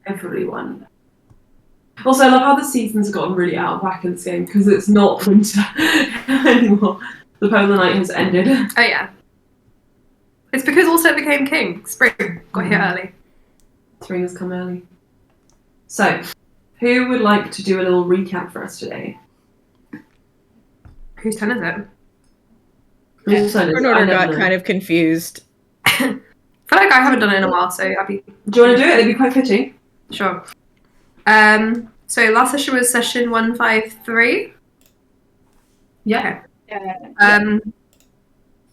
everyone. Also, I love how the seasons have gotten really out of whack in this game because it's not winter anymore. The Polar Night has ended. Oh yeah. It's because also it became king. Spring got here early. Spring has come early. So, who would like to do a little recap for us today? Whose turn is it? Whose turn is it? In order got kind of confused. I feel like I haven't done it in a while, so I'll be... Do you want to do it? It'd be quite fitting. Sure. So last session was session 153. Yeah.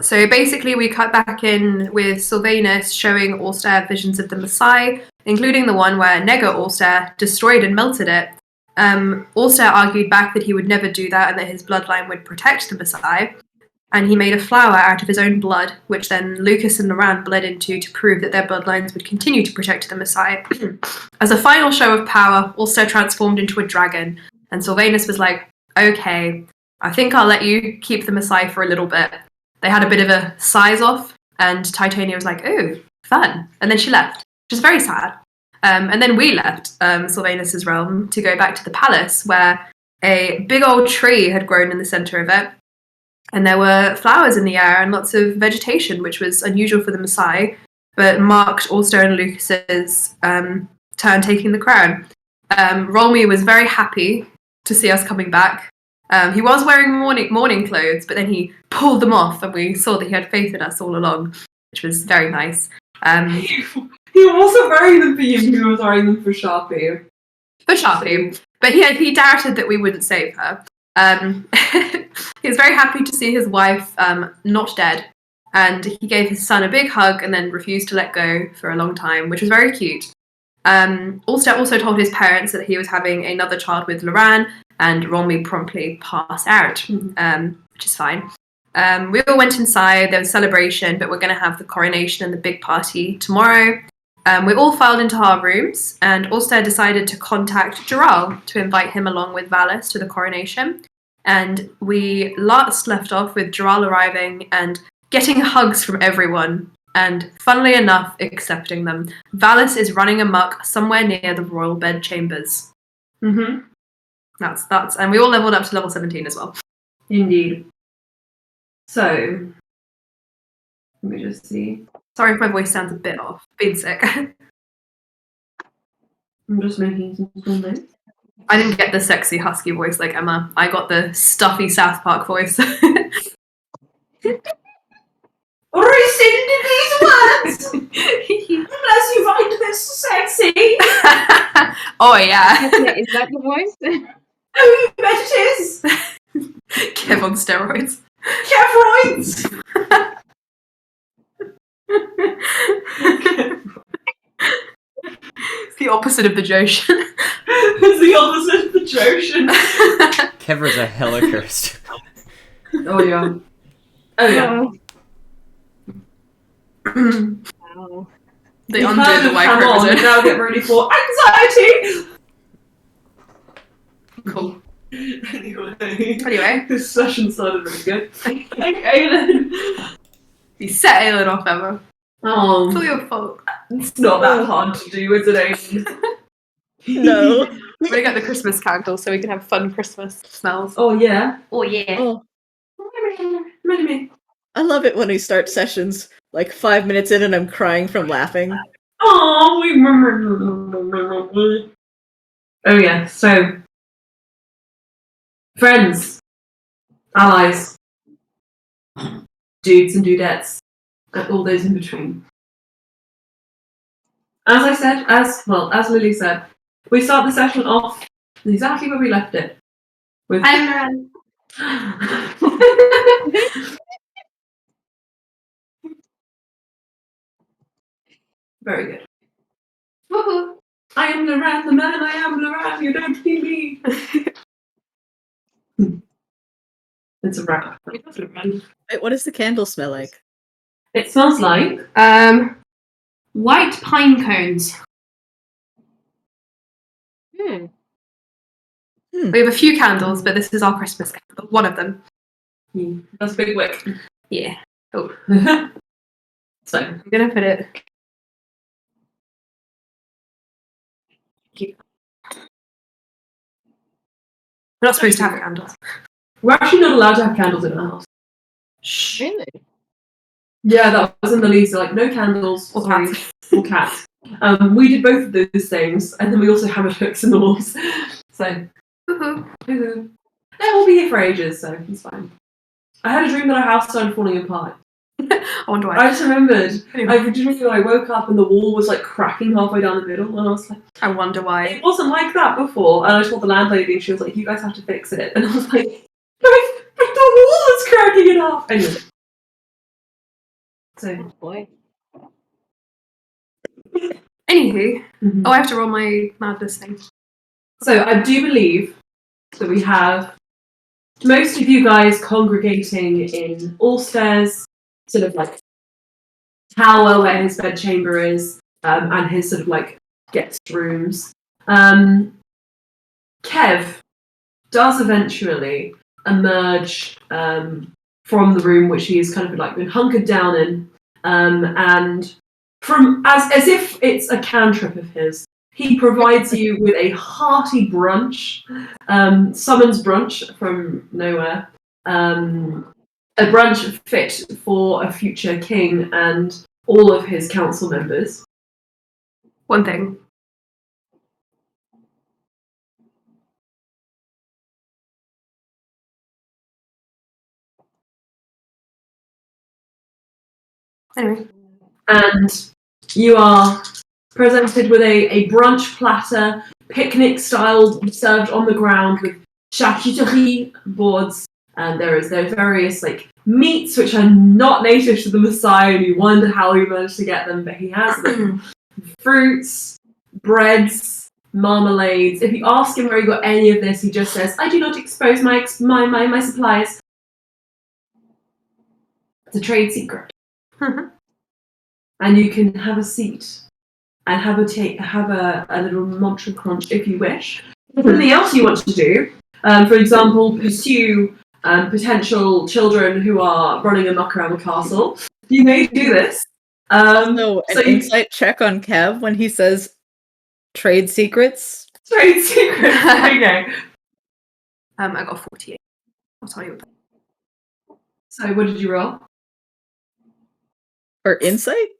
So basically we cut back in with Sylvanus showing Ulster visions of the Messiah, including the one where Nega Ulster destroyed and melted it. Ulster argued back that he would never do that and that his bloodline would protect the Messiah. And he made a flower out of his own blood, which then Lucas and Loran bled into to prove that their bloodlines would continue to protect the Messiah. As a final show of power, Ulster transformed into a dragon, and Sylvanus was like, okay, I think I'll let you keep the Messiah for a little bit. They had a bit of a size off, and Titania was like, oh, fun. And then she left, which is very sad. And then we left Sylvanus' realm to go back to the palace, where a big old tree had grown in the centre of it. And there were flowers in the air and lots of vegetation, which was unusual for the Messiah, but marked Ulster and Lucas's turn taking the crown. Rolmy was very happy to see us coming back. He was wearing mourning clothes, but then he pulled them off, and we saw that he had faith in us all along, which was very nice. He wasn't wearing them for you, he was wearing them for Sharpie. For Sharpie. But he doubted that we wouldn't save her. He was very happy to see his wife not dead, and he gave his son a big hug and then refused to let go for a long time, which was very cute. Ulster also told his parents that he was having another child with Loran, and Rolmy promptly passed out, which is fine. We all went inside, there was a celebration, but we're going to have the coronation and the big party tomorrow. We all filed into our rooms, and Ulster decided to contact Gerald to invite him along with Valis to the coronation. And we last left off with Gerald arriving and getting hugs from everyone, and funnily enough, accepting them. Valis is running amok somewhere near the royal bedchambers. Mm-hmm. That's, and we all leveled up to level 17 as well. Indeed. So, let me just see. Sorry if my voice sounds a bit off. Being sick. I'm just making some small notes. I didn't get the sexy husky voice like Emma. I got the stuffy South Park voice. Rescinded these words! Unless you find this sexy! Oh yeah. Is that the voice? Oh, you bet it is! Kev on steroids. Kevroids! It's the opposite of the Joshin. It's the opposite of the Joshin. Kevra's a hella cursed. Oh yeah. Oh yeah. Wow. They undo the white chromosome. Now get ready for anxiety! Cool. Anyway, this session started really good. Aiden. You set Aelin off, Emma. Oh, It's all your fault. it's not that hard to do, is it, Aiden? No. We're gonna get the Christmas candles so we can have fun Christmas smells. Oh yeah. Oh yeah. Oh, Me. I love it when we start sessions like 5 minutes in and I'm crying from laughing. Oh, oh yeah. So, friends, allies, dudes and dudettes, and all those in between. As I said, as Lily said, we start the session off exactly where we left it. With I'm very good. Woohoo. I am Loran, the man. I am Loran. You don't see me. It's a wrap. Wait, what does the candle smell like? It smells like White pine cones. We have a few candles, but this is our Christmas candle. One of them. That's a big wick. Yeah. Oh. So I'm gonna put it. We're not supposed to have candles. We're actually not allowed to have candles in our house. Really? Yeah, that was in the lease. Like, no candles Or sorry, cats. or cats. We did both of those things, and then we also hammered hooks in the walls. So, Woohoo. they will be here for ages, so it's fine. I had a dream that our house started falling apart. I wonder why. I just remembered. Anyway. I dreamed that I woke up and the wall was like cracking halfway down the middle, and I was like, I wonder why. it wasn't like that before. And I told the landlady, and she was like, you guys have to fix it. And I was like, the wall is cracking in half. Anyway. So, Oh boy. Anywho, mhm. I have to roll my madness thing. So I do believe that we have most of you guys congregating in Allstairs, sort of like tower where his bedchamber is, and his sort of like guest rooms. Kev does eventually emerge from the room which he has kind of like been hunkered down in, and from as if it's a cantrip of his, he provides you with a hearty brunch, summons brunch from nowhere, a brunch fit for a future king and all of his council members. One thing. Anyway. And you are presented with a brunch platter, picnic style, served on the ground with charcuterie boards. And there's various like meats which are not native to the Messiah, and you wonder how he managed to get them, but he has them. Fruits, breads, marmalades. If you ask him where he got any of this, he just says, "I do not expose my supplies. It's a trade secret." And you can have a seat and have a little mantra crunch if you wish. Something else you want to do, for example, pursue potential children who are running amok around the castle. You may do this. So an insight check on Kev when he says trade secrets. Trade secrets. Okay. I got 48. I'll tell you what. So what did you roll? For insight?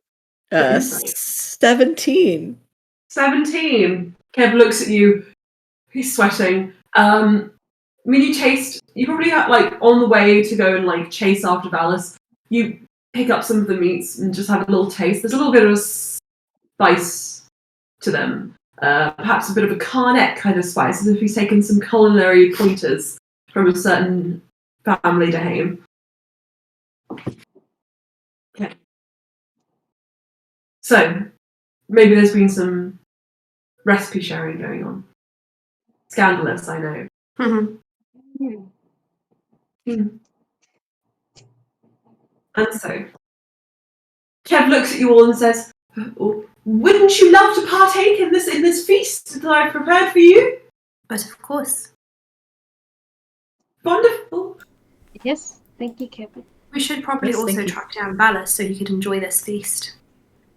Insight. 17. 17. Kev looks at you. He's sweating. You probably have, like, on the way to go and, like, chase after Valis, you pick up some of the meats and just have a little taste. There's a little bit of a spice to them. Perhaps a bit of a Karnak kind of spice, as if he's taken some culinary pointers from a certain family name. Okay. So, maybe there's been some recipe sharing going on. Scandalous, I know. And so, Kev looks at you all and says, "Wouldn't you love to partake in this feast that I've prepared for you?" But of course. Wonderful. Yes, thank you, Kevin. We should probably Yes, thank also you. track down Valis so he could enjoy this feast.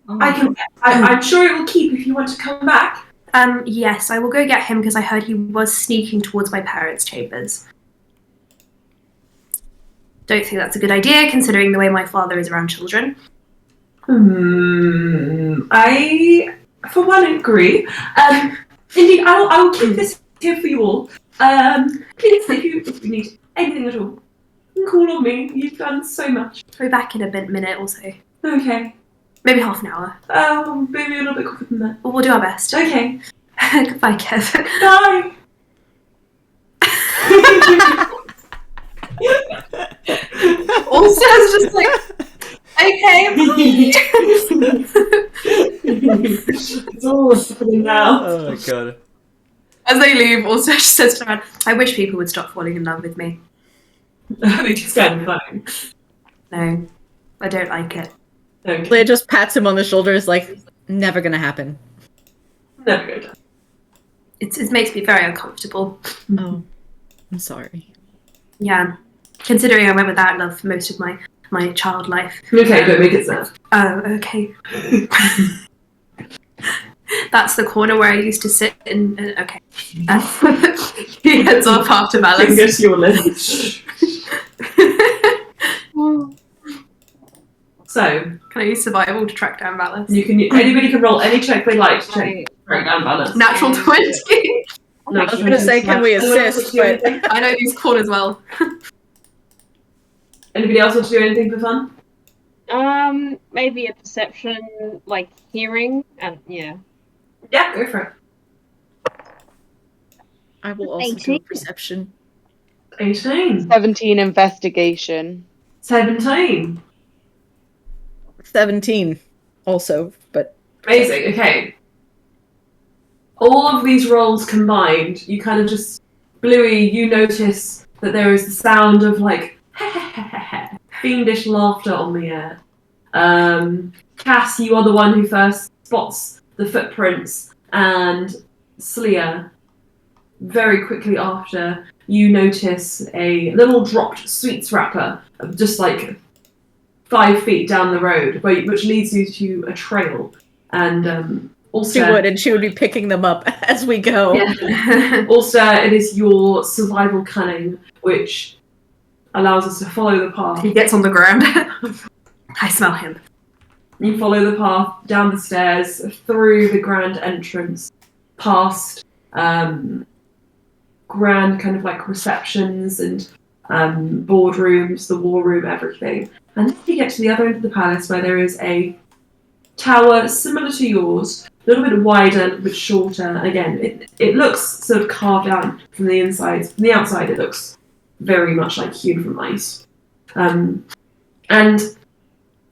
I'm sure it will keep if you want to come back. Yes, I will go get him because I heard he was sneaking towards my parents' chambers. Don't think that's a good idea considering the way my father is around children. I, for one, agree. Indeed, I will keep this here for you all. Please, if you need anything at all, you can call on me. You've done so much. I'll be back in a minute or so. Okay. Maybe half an hour. Maybe a little bit quicker than that. But we'll do our best. Okay. Goodbye, Kev. Bye. Also, it's just like, okay, It's all happening now. Oh my god. As they leave, also just says to Fran, I wish people would stop falling in love with me. They just get fine. No, I don't like it. Okay. Leia just pats him on the shoulders like, never gonna happen. Never go down. It makes me very uncomfortable. Oh, I'm sorry. Yeah, considering I went without love for most of my child life. Okay, don't make it sad. Oh, okay. That's the corner where I used to sit in. Okay. He heads off after Valis. Fingers your lips. So, Can I use survival to track down Valis? anybody can roll any check they like to track down balance. Natural 20. I was going to say, can we assist? But I know these corners well. Anybody else want to do anything for fun? Maybe a perception, like hearing, and yeah. Yeah, go for it. I will also do 18. perception. 18. 17 investigation. 17. 17 also, but Amazing, okay. All of these rolls combined, you kind of just, Bluey, you notice that there is the sound of like fiendish laughter on the air. Cass, you are the one who first spots the footprints, and Sleer, very quickly after, you notice a little dropped sweets wrapper, just like 5 feet down the road, which leads you to a trail. And also, she would, and she would be picking them up as we go. yeah. Also, it is your survival cunning, which allows us to follow the path. He gets on the ground. I smell him. You follow the path down the stairs, through the grand entrance, past grand kind of like receptions and boardrooms, the war room, everything. And then you get to the other end of the palace where there is a tower similar to yours, a little bit wider, a little bit shorter. Again, it looks sort of carved out from the inside. From the outside, it looks very much like hewn from ice. And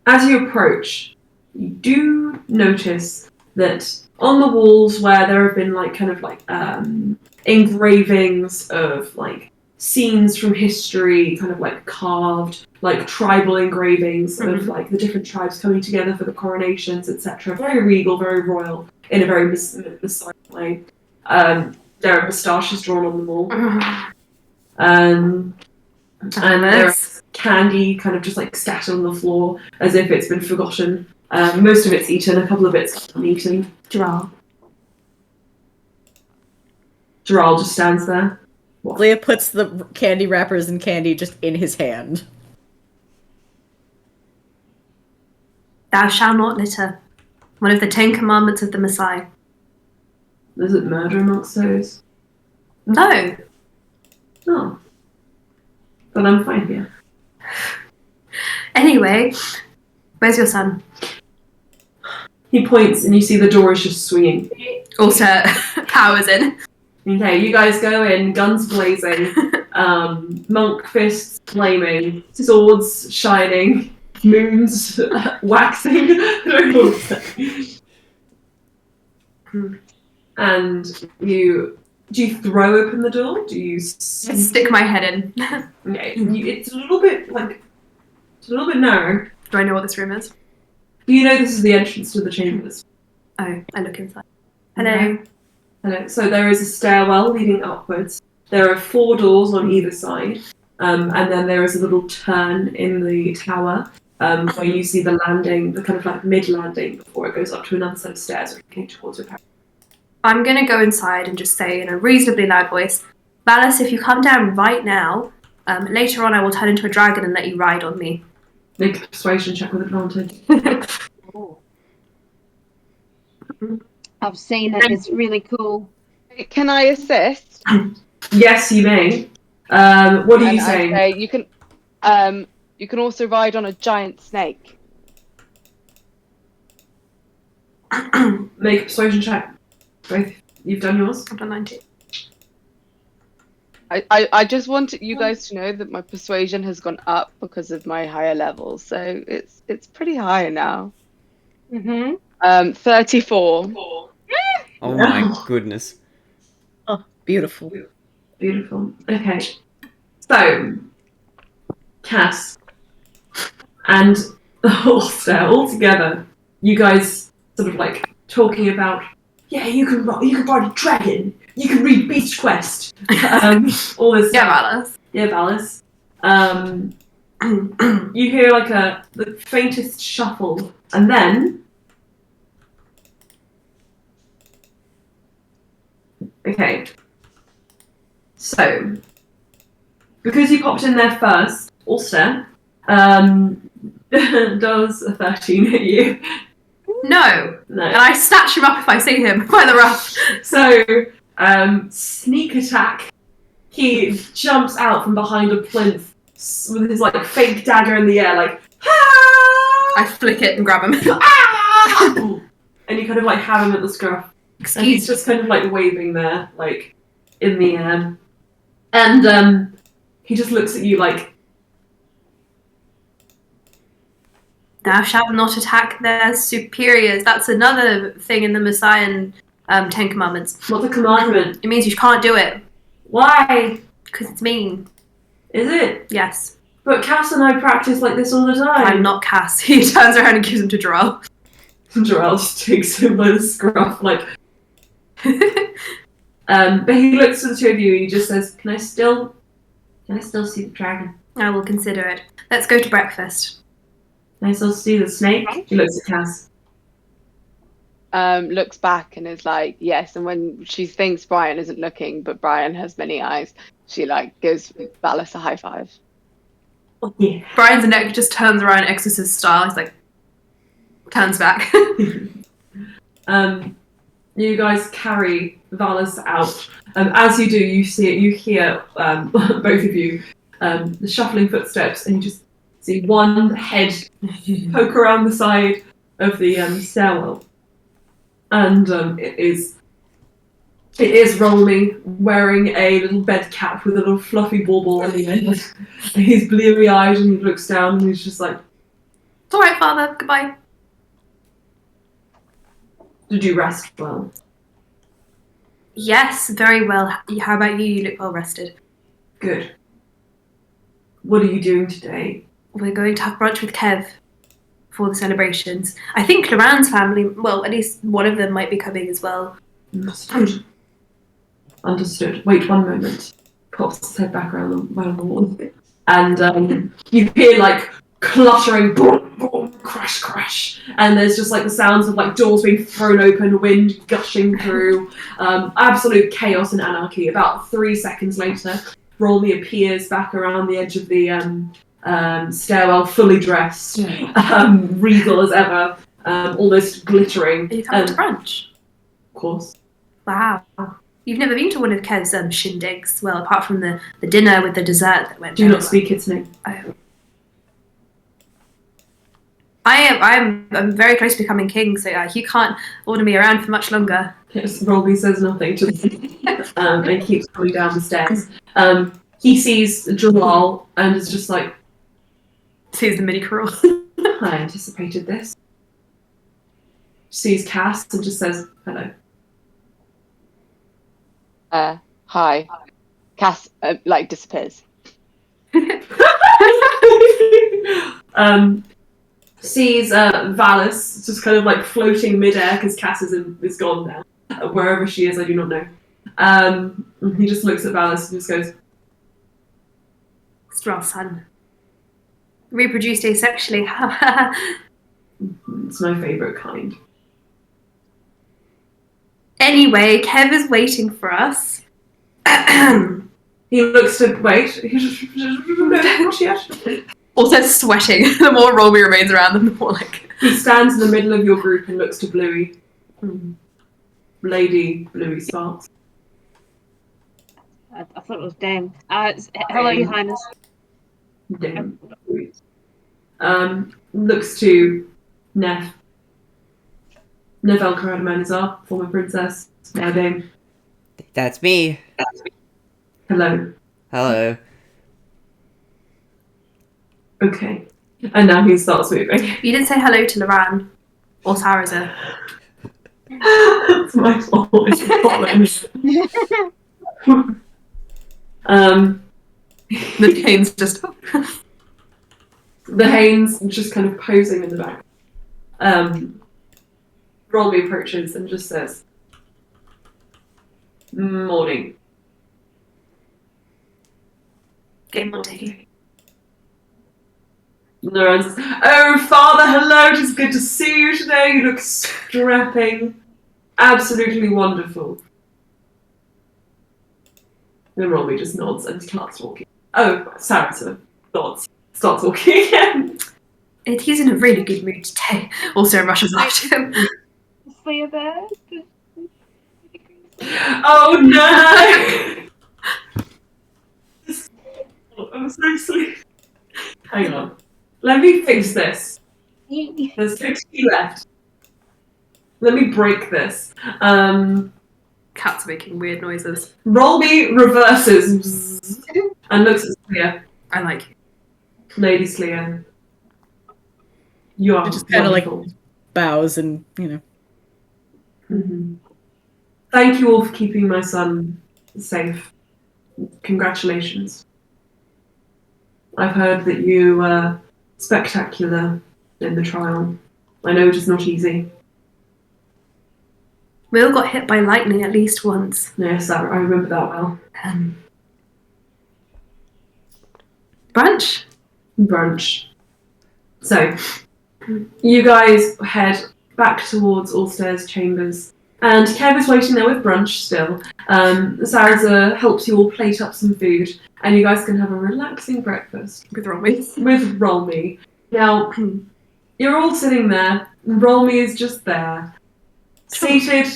as you approach, you do notice that on the walls where there have been like kind of like engravings of like scenes from history, kind of like carved, like tribal engravings of like the different tribes coming together for the coronations, etc. Very regal, very royal, in a very Messiah way. There are moustaches drawn on the wall. And there's candy kind of just like scattered on the floor as if it's been forgotten. Most of it's eaten, a couple of it's uneaten. Gerald just stands there. Leah puts the candy wrappers and candy just in his hand. Thou shalt not litter. One of the 10 commandments of the Messiah. Is it murder amongst those? No. Oh. But I'm fine here. Anyway, where's your son? He points and you see the door is just swinging. Also, powers in. Okay, you guys go in, guns blazing, monk fists flaming, swords shining, moons waxing. I don't know what to say. And do you throw open the door? Do you Stick my head in. Okay, it's a little bit narrow. Do I know what this room is? Do you know this is the entrance to the chambers? Oh, I look inside. Hello. Okay. Hello. So there is a stairwell leading upwards. There are 4 doors on either side, and then there is a little turn in the tower where you see the landing, the kind of like mid-landing before it goes up to another set of stairs looking towards your parents. I'm going to go inside and just say in a reasonably loud voice, Valis, if you come down right now, later on I will turn into a dragon and let you ride on me. Make a persuasion check with advantage. I've seen it. It's really cool. Can I assist? Yes, you may. What are you saying? Say you can also ride on a giant snake. Make a persuasion check. Both. You've done yours? I've done 19. I just want you guys to know that my persuasion has gone up because of my higher levels, so it's pretty high now. 34. Oh my goodness. Oh, beautiful. Beautiful. Okay. So, Cass and Ulster all together, you guys sort of like talking about, yeah, you can ride a dragon, you can read Beast Quest, all this stuff. Valis. Yeah, Valis. You hear like the faintest shuffle, and then Okay. So, because you popped in there first, Ulster, does a 13 hit you? No. No. And I snatch him up if I see him by the ruff. So, sneak attack. He jumps out from behind a plinth with his like fake dagger in the air, like I flick it and grab him. and you kind of like have him at the scruff. And he's just kind of like waving there, like in the air. And he just looks at you like, Thou shalt not attack their superiors. That's another thing in the Messiah Ten Commandments. what's a commandment? It means you can't do it. Why? Because it's mean. Is it? Yes. But Cass and I practice like this all the time. I'm not Cass. He turns around and gives him to Droll. Jarrell just takes him by the scruff, like. But he looks at the two of you and he just says, Can I still see the dragon? I will consider it. Let's go to breakfast. Can I still see the snake? He looks at Cass. Looks back and is like, yes. And when she thinks Brian isn't looking, but Brian has many eyes, she like gives Valis a high five. Oh, yeah. Brian's neck just turns around exorcist style. He's like, turns back. You guys carry Valis out. As you do, you hear both of you the shuffling footsteps, and you just see one head poke around the side of the stairwell, and it is Rolmy wearing a little bed cap with a little fluffy bauble on the end. He's bleary eyed and he looks down and he's just like, It's alright, Father. Goodbye. Did you rest well? Yes, very well. How about you? You look well rested. Good. What are you doing today? We're going to have brunch with Kev for the celebrations. I think Loran's family, well, at least one of them might be coming as well. Understood. Understood. Wait one moment. Pops his head back around the wall. And you hear like cluttering, boom, boom, crash, crash. And there's just like the sounds of like doors being thrown open, wind gushing through. Absolute chaos and anarchy. About 3 seconds later, Rolmy appears back around the edge of the stairwell, fully dressed, regal as ever, almost glittering. Are you coming to brunch? Of course. Wow. You've never been to one of Kev's shindigs? Well, apart from the dinner with the dessert that went Do down. not speak its name. Oh. I'm very close to becoming king, so you can't order me around for much longer. Yes, Rolby says nothing to them and keeps coming down the stairs. He sees Jalal and is just like, Sees the mini crawl. I anticipated this. Sees Cass and just says, hello. Hi. Cass like disappears. Sees Valis just kind of like floating midair because Cass is gone now. Wherever she is, I do not know. He just looks at Valis and just goes, Straw son. Reproduced asexually. it's my favourite kind. Anyway, Kev is waiting for us. He looks to wait. Also sweating. The more Rolby remains around them, the more like... He stands in the middle of your group and looks to Bluey. Lady Bluey Sparks. I thought it was Dame. Hello, Your Highness. Dame. Looks to Neff. Nevel Karadmanazar, former princess, now Dame. That's me. Hello. Hello. Okay. And now he starts moving. You didn't say hello to Loran or Saraza. It's my fault. It's The Kane's just... the Hanes just kind of posing in the back. Rolby approaches and just says, morning. Game on taking. Loran says, oh, father, hello, it is good to see you today. You look strapping. Absolutely wonderful. Then Romy just nods and starts walking. Oh, Sarah nods, starts walking again. He's in a really good mood today. Also rushes after him. Sleigh bird. Oh no! I'm so sleepy. Hang on. Let me fix this. There's 60 left. Let me break this. Cats making weird noises. Rolby reverses and looks at Sleer. I like it. Lady Sleer. You are It just kind of like wonderful. bows and, you know. Mhm. Thank you all for keeping my son safe. Congratulations. I've heard that you were spectacular in the trial. I know it is not easy. We all got hit by lightning at least once. Yes, I remember that well. Brunch? Brunch. So, you guys head back towards Allstairs Chambers. And Kev is waiting there with brunch still. Sarah helps you all plate up some food. And you guys can have a relaxing breakfast. With Romy. With Rolmy. Now, you're all sitting there. And Rolmy is just there. Seated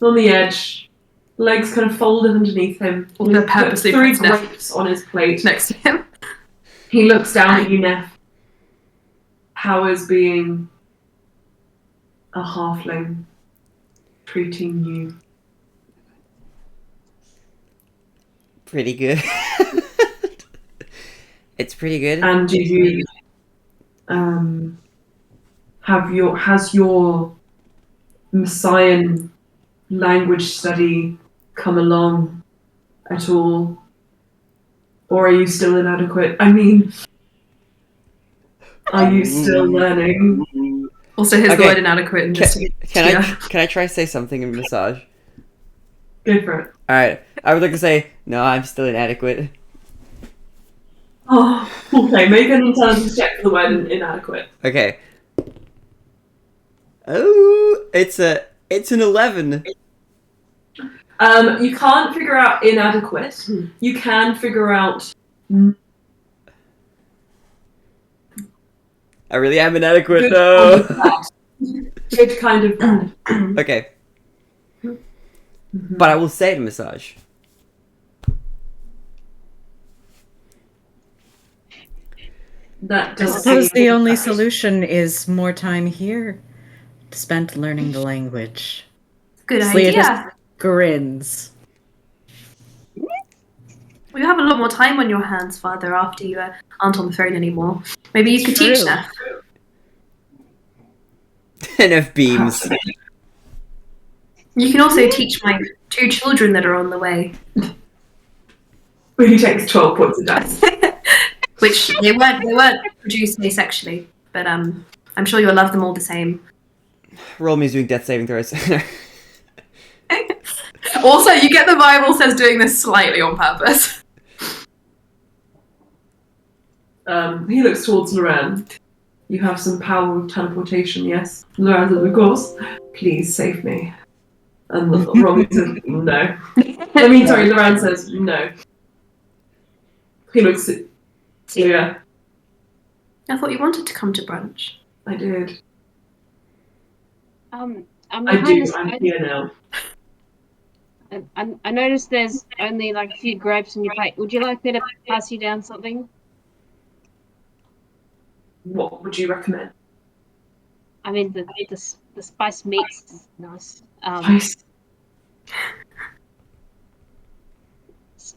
on the edge. Legs kind of folded underneath him. Although He's purposely put 3 puts Neff grapes on his plate. next to him. He looks down at you, Neff. How is being a halfling treating you? Pretty good. It's pretty good. And do you has your Messian language study come along at all? Or are you still inadequate? I mean, are you still learning? Also, his Okay. word inadequate and just Can I try to say something in massage? Go for it. Alright. I would like to say, no, I'm still inadequate. Oh, okay. Make an intelligence check for the word inadequate. Okay. Oh, it's an 11. You can't figure out inadequate. You can figure out. I really am inadequate, Good no. kind of bad. Good kind of bad. Okay. But I will say it in massage. That I does suppose seem the only bad. solution is more time here spent learning the language. Good Sleer idea. just grins. We have a lot more time on your hands, Father, after you aren't on the phone anymore. Maybe you could teach True. Neff. NF beams. You can also teach my 2 children that are on the way. He takes 12 points of damage. Which they weren't produced asexually, but I'm sure you'll love them all the same. Roll me's doing death saving throws. Also, you get the Bible says doing this slightly on purpose. He looks towards Loran. You have some power of teleportation, yes? Loran says, of course. Please save me. And Romy says, no. I mean, sorry, Loran says, no. He looks at Sleer. I thought you wanted to come to brunch. I did. I'm I do. I'm here now. I noticed there's only like a few grapes on your plate. Would you like me to pass you down something? What would you recommend? I mean, the spiced meats is nice. Spice.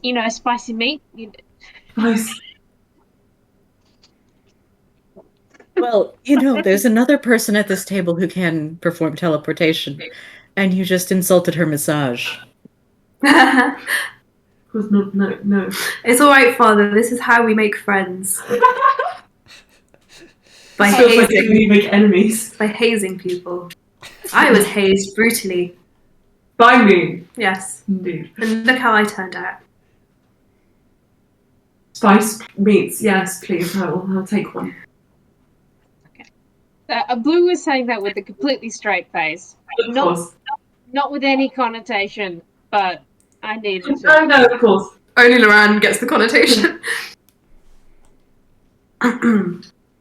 You know, spicy meat. Spice. Well, you know, there's another person at this table who can perform teleportation, and you just insulted her massage. No. It's alright, Father. This is how we make friends. By Feels like hazing, we make enemies. by hazing people. I was hazed brutally. By me. Yes. Indeed. And look how I turned out. Spice meats, yes, please. I'll take one. Blue was saying that with a completely straight face. Of course. Not with any connotation, but I needed Oh to. no, of course. Only Loran gets the connotation.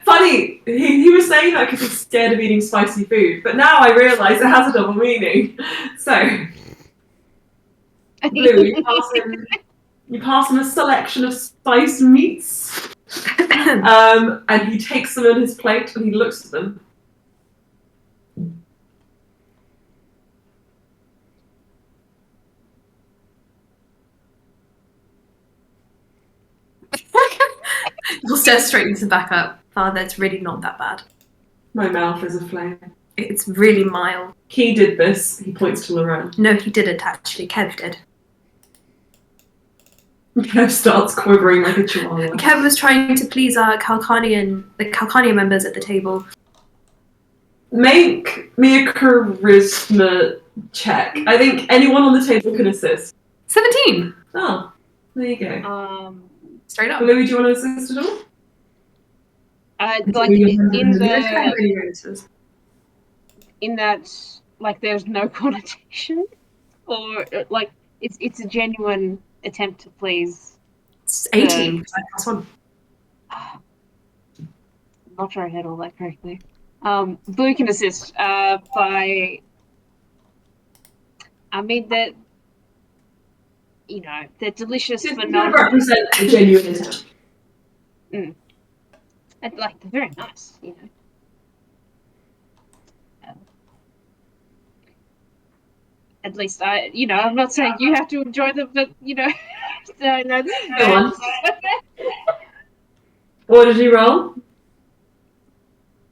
Funny, he was saying that because he's scared of eating spicy food, but now I realise it has a double meaning. So, Blue, you pass him a selection of spiced meats, and he takes them on his plate and he looks at them. Ulster straightens him back up. Father, it's really not that bad. My mouth is aflame. It's really mild. He did this. He points to Loran. No, he didn't actually. Kev did. Kev starts quivering like a chihuahua. Kev was trying to please the Calcania members at the table. Make me a charisma check. I think anyone on the table can assist. 17! Oh, there you go. Straight up. Louis, do you want to assist at all? Like in that, like there's no connotation, or like it's a genuine attempt to please. It's 18. That's one. I'm not sure I had all that correctly. Blue can assist by. I mean that. You know, they're delicious, Just but not represent a genuine attempt. And like they're very nice, you know. At least I'm not saying you have to enjoy them, but no, that's Go on. What did you roll?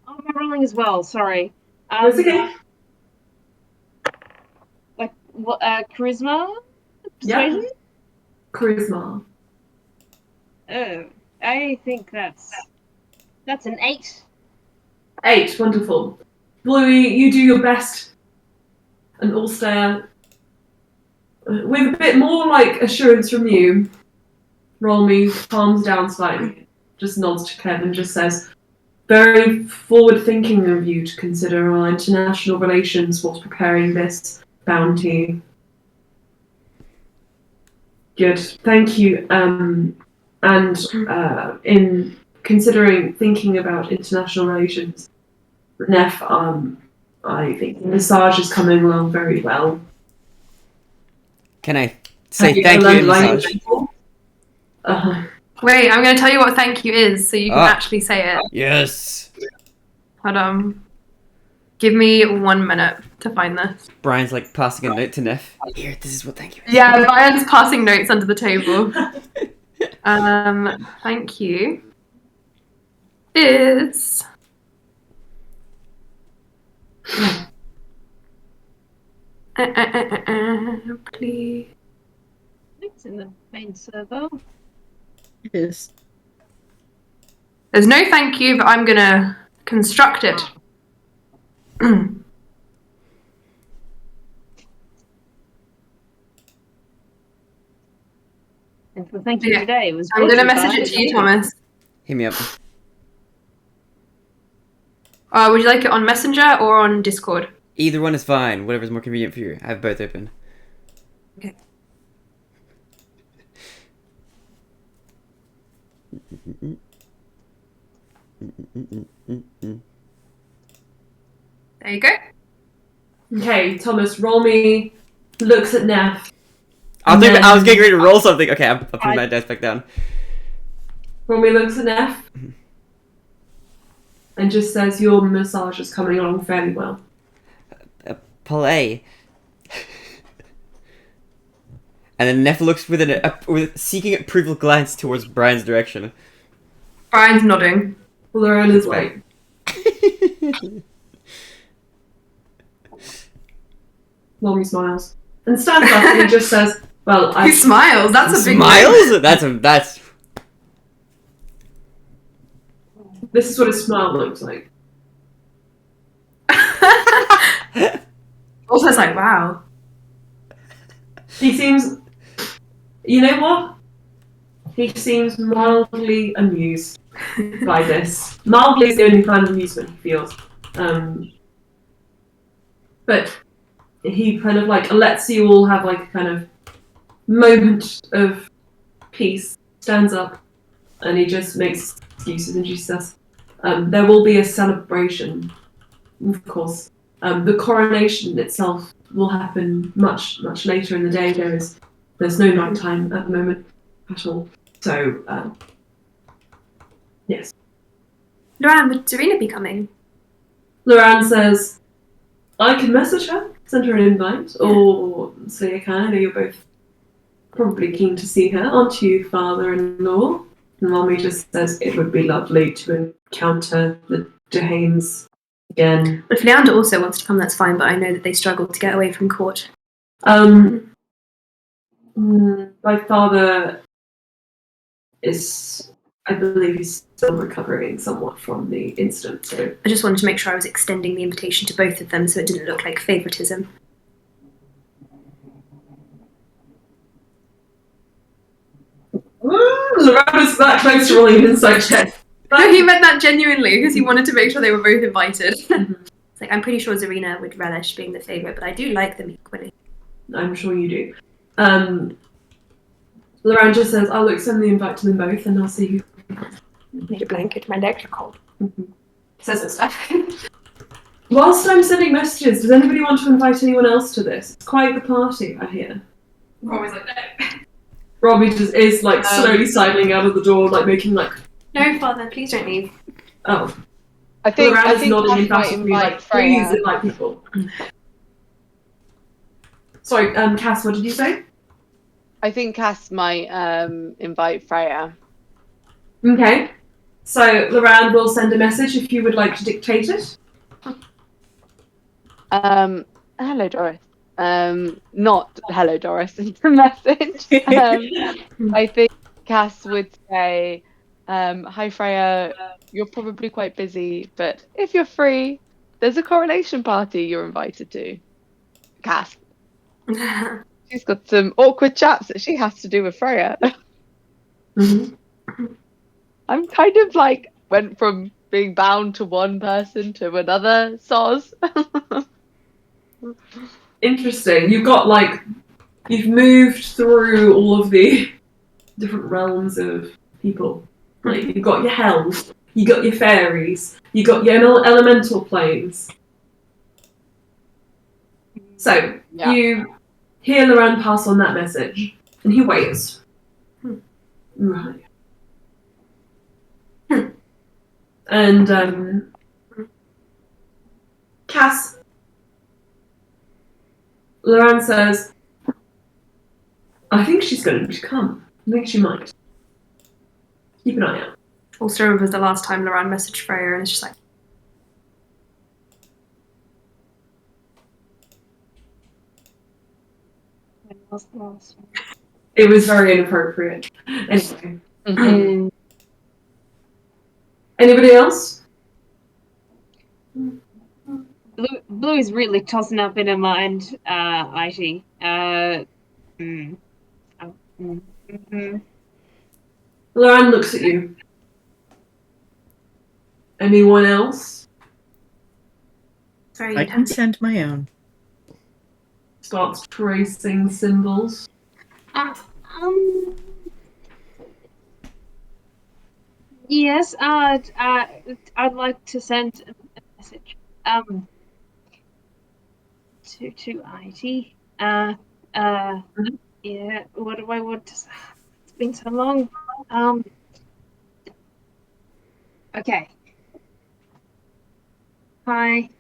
Oh, I'm rolling as well. Sorry. That's okay. Like what? Charisma. Yeah. Persuasion? Charisma. Oh, I think that's an 8. 8, wonderful. Bluey, you do your best. And Ulster, with a bit more like assurance from you, roll me, calms down slightly, just nods to Kev and just says, very forward thinking of you to consider our international relations whilst preparing this bounty. Good, thank you. And in thinking about international relations, Neff, I think the massage is coming along very well. Can I say thank you in massage? Wait, I'm going to tell you what thank you is, so you can actually say it. Yes. Hold on. Give me 1 minute to find this. Brian's like passing a note to Neff. Here, this is what thank you is. Yeah, Brian's passing notes under the table. Thank you is... please. It's in the main server. It is. There's no thank you, but I'm gonna construct it. And for thank you today, it was. I'm gonna message it to you, Thomas. Hit me up. Would you like it on Messenger or on Discord? Either one is fine. Whatever's more convenient for you. I have both open. Okay. There you go. Okay, Thomas, roll me, looks at Neff. I was getting ready to roll something. Okay, I'm putting my dice back down. Roll me, looks at Neff. And just says, your massage is coming along fairly well. Play. And then Neff looks with with seeking approval glance towards Brian's direction. Brian's nodding. Lauren is like... Normie smiles. And stands up and he just says, well, He smiles. That's a big Smiles? That's... This is what a smile looks like. Also, it's like, wow. He seems... You know what? He seems mildly amused by this. Mildly is the only kind of amusement he feels. But he kind of like lets you all have like a kind of moment of peace, stands up, and he just makes excuses, and she says, there will be a celebration, of course. The coronation itself will happen much, much later in the day. There's no night time at the moment at all. So, yes. Loran, would Serena be coming? Loran says, I can message her, send her an invite, or say I can. I know you're both probably keen to see her, aren't you, father-in-law? And Mommy just says it would be lovely to encounter the Dehanes again. But if Leander also wants to come, that's fine, but I know that they struggle to get away from court. My father is, I believe he's still recovering somewhat from the incident, so... I just wanted to make sure I was extending the invitation to both of them so it didn't look like favouritism. Loran is that close to rolling an insight check. No, he meant that genuinely, because he wanted to make sure they were both invited. It's like, I'm pretty sure Zarina would relish being the favourite, but I do like them equally. I'm sure you do. Loran just says, I'll extend the invite to them both and I'll see who... Need a blanket, my legs are cold. Says and stuff. Whilst I'm sending messages, does anybody want to invite anyone else to this? It's quite the party, I hear. Robbie's like, no. Robbie just is like slowly sidling out of the door, like making like... No, father, please don't leave. Oh. I think Loran I is think nodding Cass might emphatically, invite like, please Freya. invite people. Sorry, Cass, what did you say? I think Cass might invite Freya. Okay. So Loran will send a message if you would like to dictate it. Hello, Doris. Not hello, Doris. It's a message. I think Cass would say, "Hi, Freya. You're probably quite busy, but if you're free, there's a coronation party you're invited to." Cass. She's got some awkward chats that she has to do with Freya. I'm kind of like went from being bound to one person to another soz. Interesting. You've moved through all of the different realms of people. Like, you've got your hells, you got your fairies, you got your elemental planes. So, Yeah. you hear Loran pass on that message, and he waits. Right. And, Cass, Loran says, I think she's going to come. I think she might. Keep an eye out. Also remembers the last time Loran messaged Freya and it's just like, When was the last one? It was very inappropriate. Anyway. Anybody else? Blue is really tossing up in her mind, Aishi. Loran looks at you. Anyone else? very I can send my own. Starts tracing symbols. Yes, I'd like to send a message. To IT. Yeah. What do I want to say? It's been so long. Okay. Hi.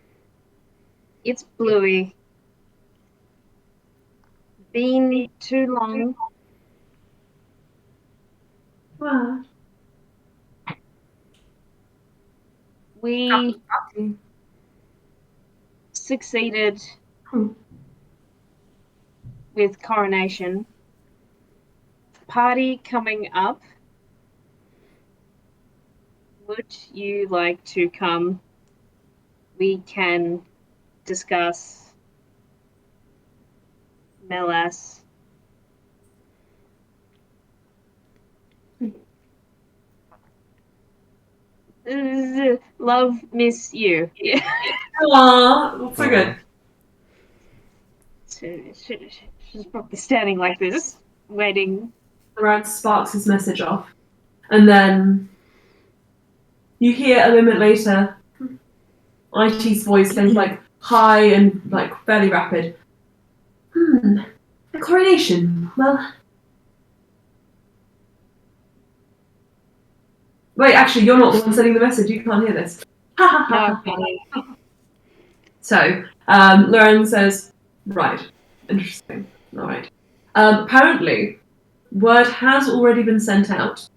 It's Bluey. Been too long. What? We succeeded with coronation. Party coming up. Would you like to come? We can discuss Melas. Love, miss you. Yeah. Aww, that's so good. She's probably standing like this. wedding. Loran sparks his message off. And then you hear a moment later IT's voice getting like high and like fairly rapid. The coronation. Well, wait, actually, you're not the one sending the message. You can't hear this. Ha ha ha ha. So, Loren says, right, interesting. All right. Apparently, word has already been sent out.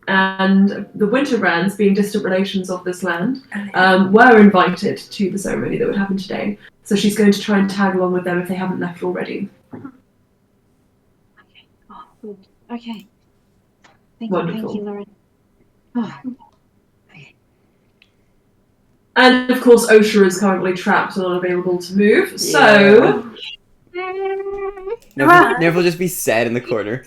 And the Winterbrands, being distant relations of this land, were invited to the ceremony that would happen today. So she's going to try and tag along with them if they haven't left already. Okay. Oh, good. Okay. Wonderful. Thank you, Lauren. Oh. And of course, Osha is currently trapped and unavailable to move. So Nev will just be sad in the corner.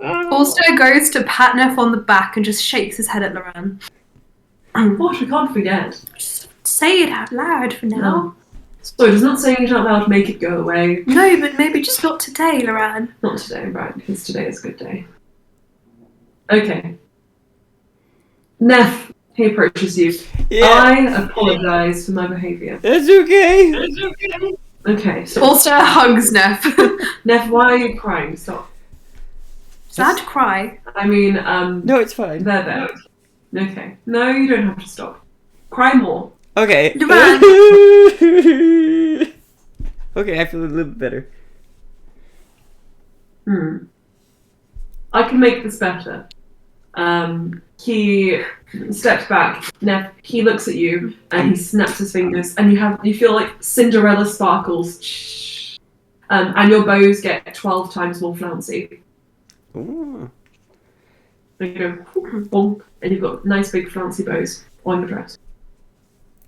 Ulster goes to pat Neff on the back and just shakes his head at Loran. what we can't forget. Just say it out loud for now. No. So does not saying it out loud make it go away? No, but maybe just not today, Loran. Not today, right? Because today is a good day. Okay. Neff, he approaches you. Yeah. I apologise for my behaviour. It's okay. Okay, so Ulster hugs Neff. Neff, why are you crying? Stop. Sad to cry. I mean, No, it's fine. there. Okay. No, you don't have to stop. Cry more. Okay. Loran. Okay, I feel a little bit better. I can make this better. He steps back. Neff, he looks at you and he snaps his fingers, and you feel like Cinderella sparkles. And your bows get 12 times more flouncy. Ooh. And you go bonk, and you've got nice big flouncy bows on your dress.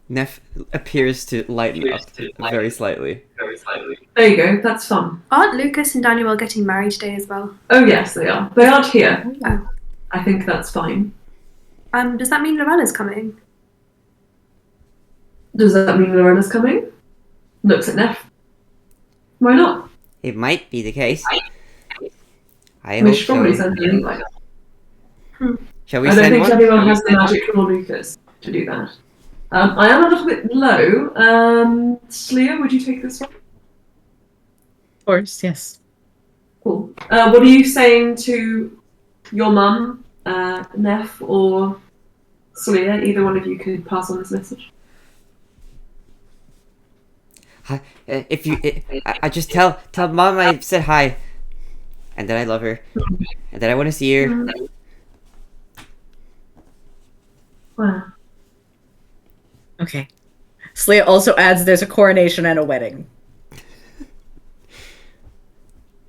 Neff appears to lighten up very slightly. There you go. That's fun. Aren't Lucas and Daniel getting married today as well? Oh yes, they are. They aren't here. Oh. I think that's fine. Does that mean Lorena's coming? Does that mean Lorena's coming? Looks at Neff. Why not? It might be the case. I We hope should probably so. send the invite. Shall we I don't send think one? anyone has the magic for Lucas to do that. I am a little bit low. Slia, would you take this one? Of course, yes. Cool. What are you saying to your mum, Neff, or Slia? Either one of you could pass on this message. Hi, if you, I just tell Mom I said hi, and that I love her, and that I want to see her. Wow. Okay. Slia also adds there's a coronation and a wedding.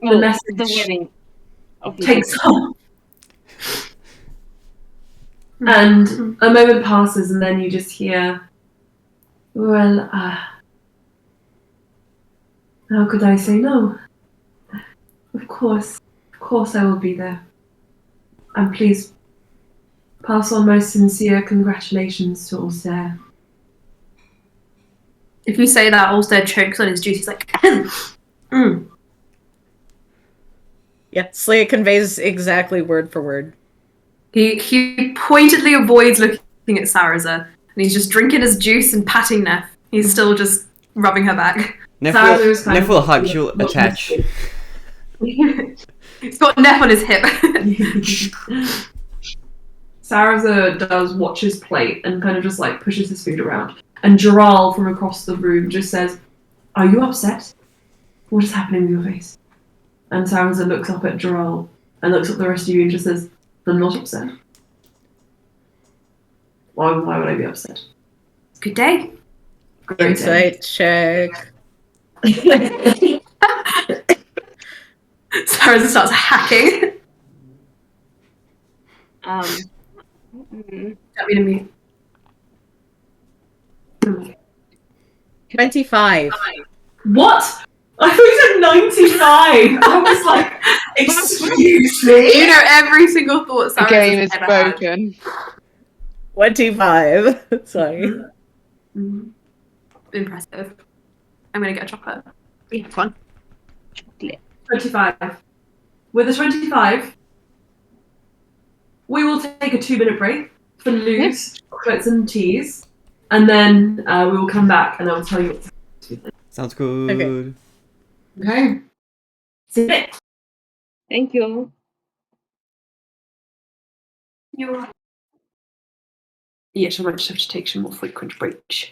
Well, message the wedding. Obviously. Takes off. And a moment passes, and then you just hear, well, how could I say no? Of course I will be there. And please pass on my sincere congratulations to Ulster. If you say that, Ulster chokes on his juice. He's like, Yeah, Slia conveys exactly word for word. He pointedly avoids looking at Saraza, and he's just drinking his juice and patting Neff. He's still just rubbing her back. Neff Saraza's kind will of hug. She'll attach. He's got Neff on his hip. Saraza does watch his plate and kind of just like pushes his food around. And Jaral from across the room just says, "Are you upset? What is happening with your face?" And Saraza looks up at Jaral and looks at the rest of you and just says, "I'm not upset. Why would I be upset?" Good day. Great day. Insight check. Saraza starts hacking. Don't mean to mute. 25. What? I thought you said 95. I was like, excuse me. You know every single thought The Saraza's game is ever had. broken. 25. Sorry. Impressive. I'm gonna get a chocolate. Yeah, fun. Chocolate. 25. With the 25, we will take a 2-minute break for news, chocolates, and teas, and then we will come back and I will tell you what's happening. Sounds good. Okay. See you later. Thank you. Yes, I might just have to take some more frequent breaks.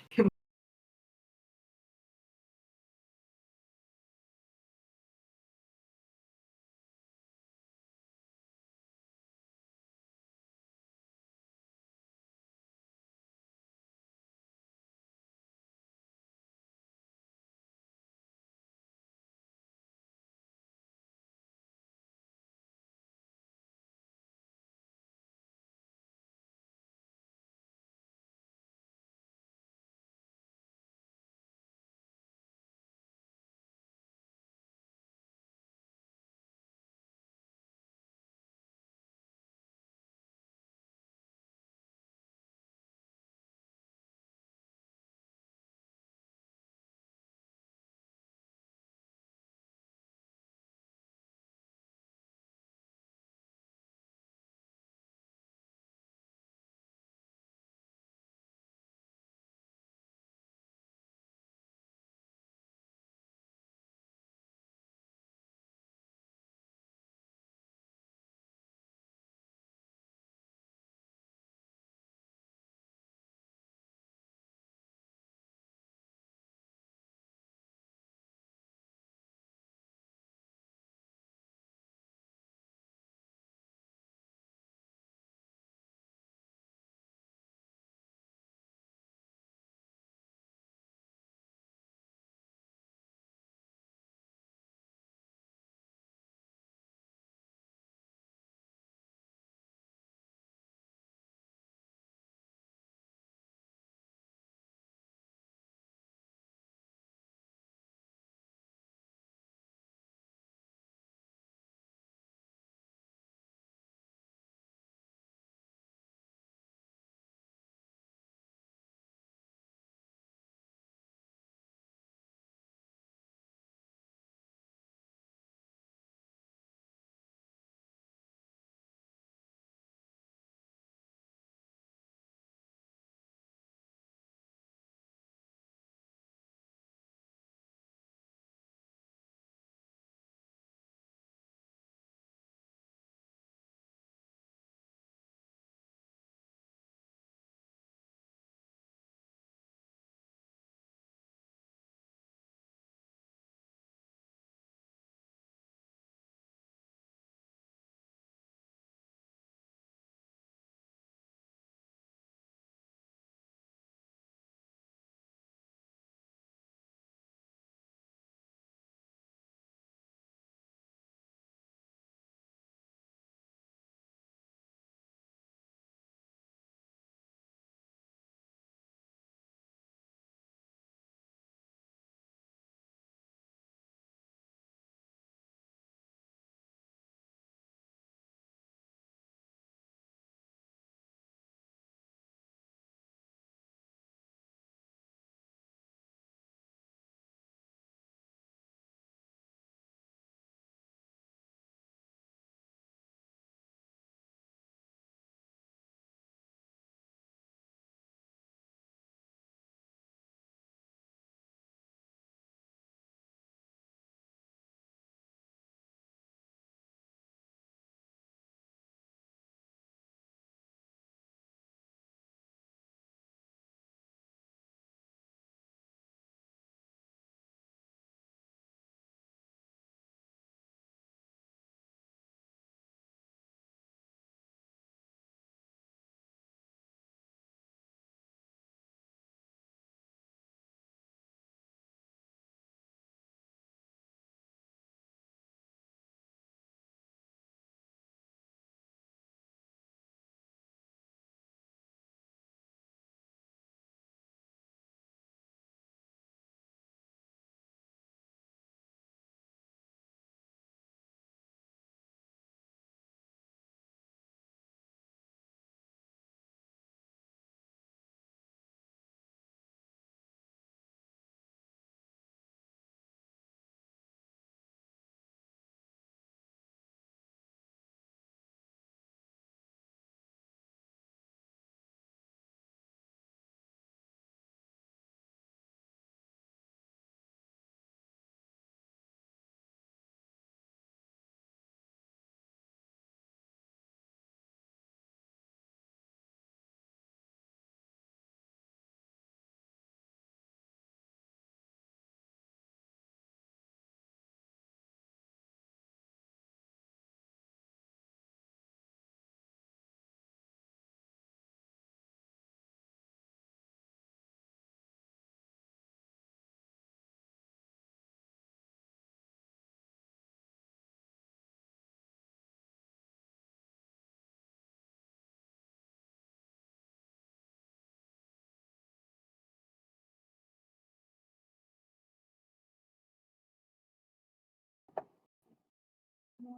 I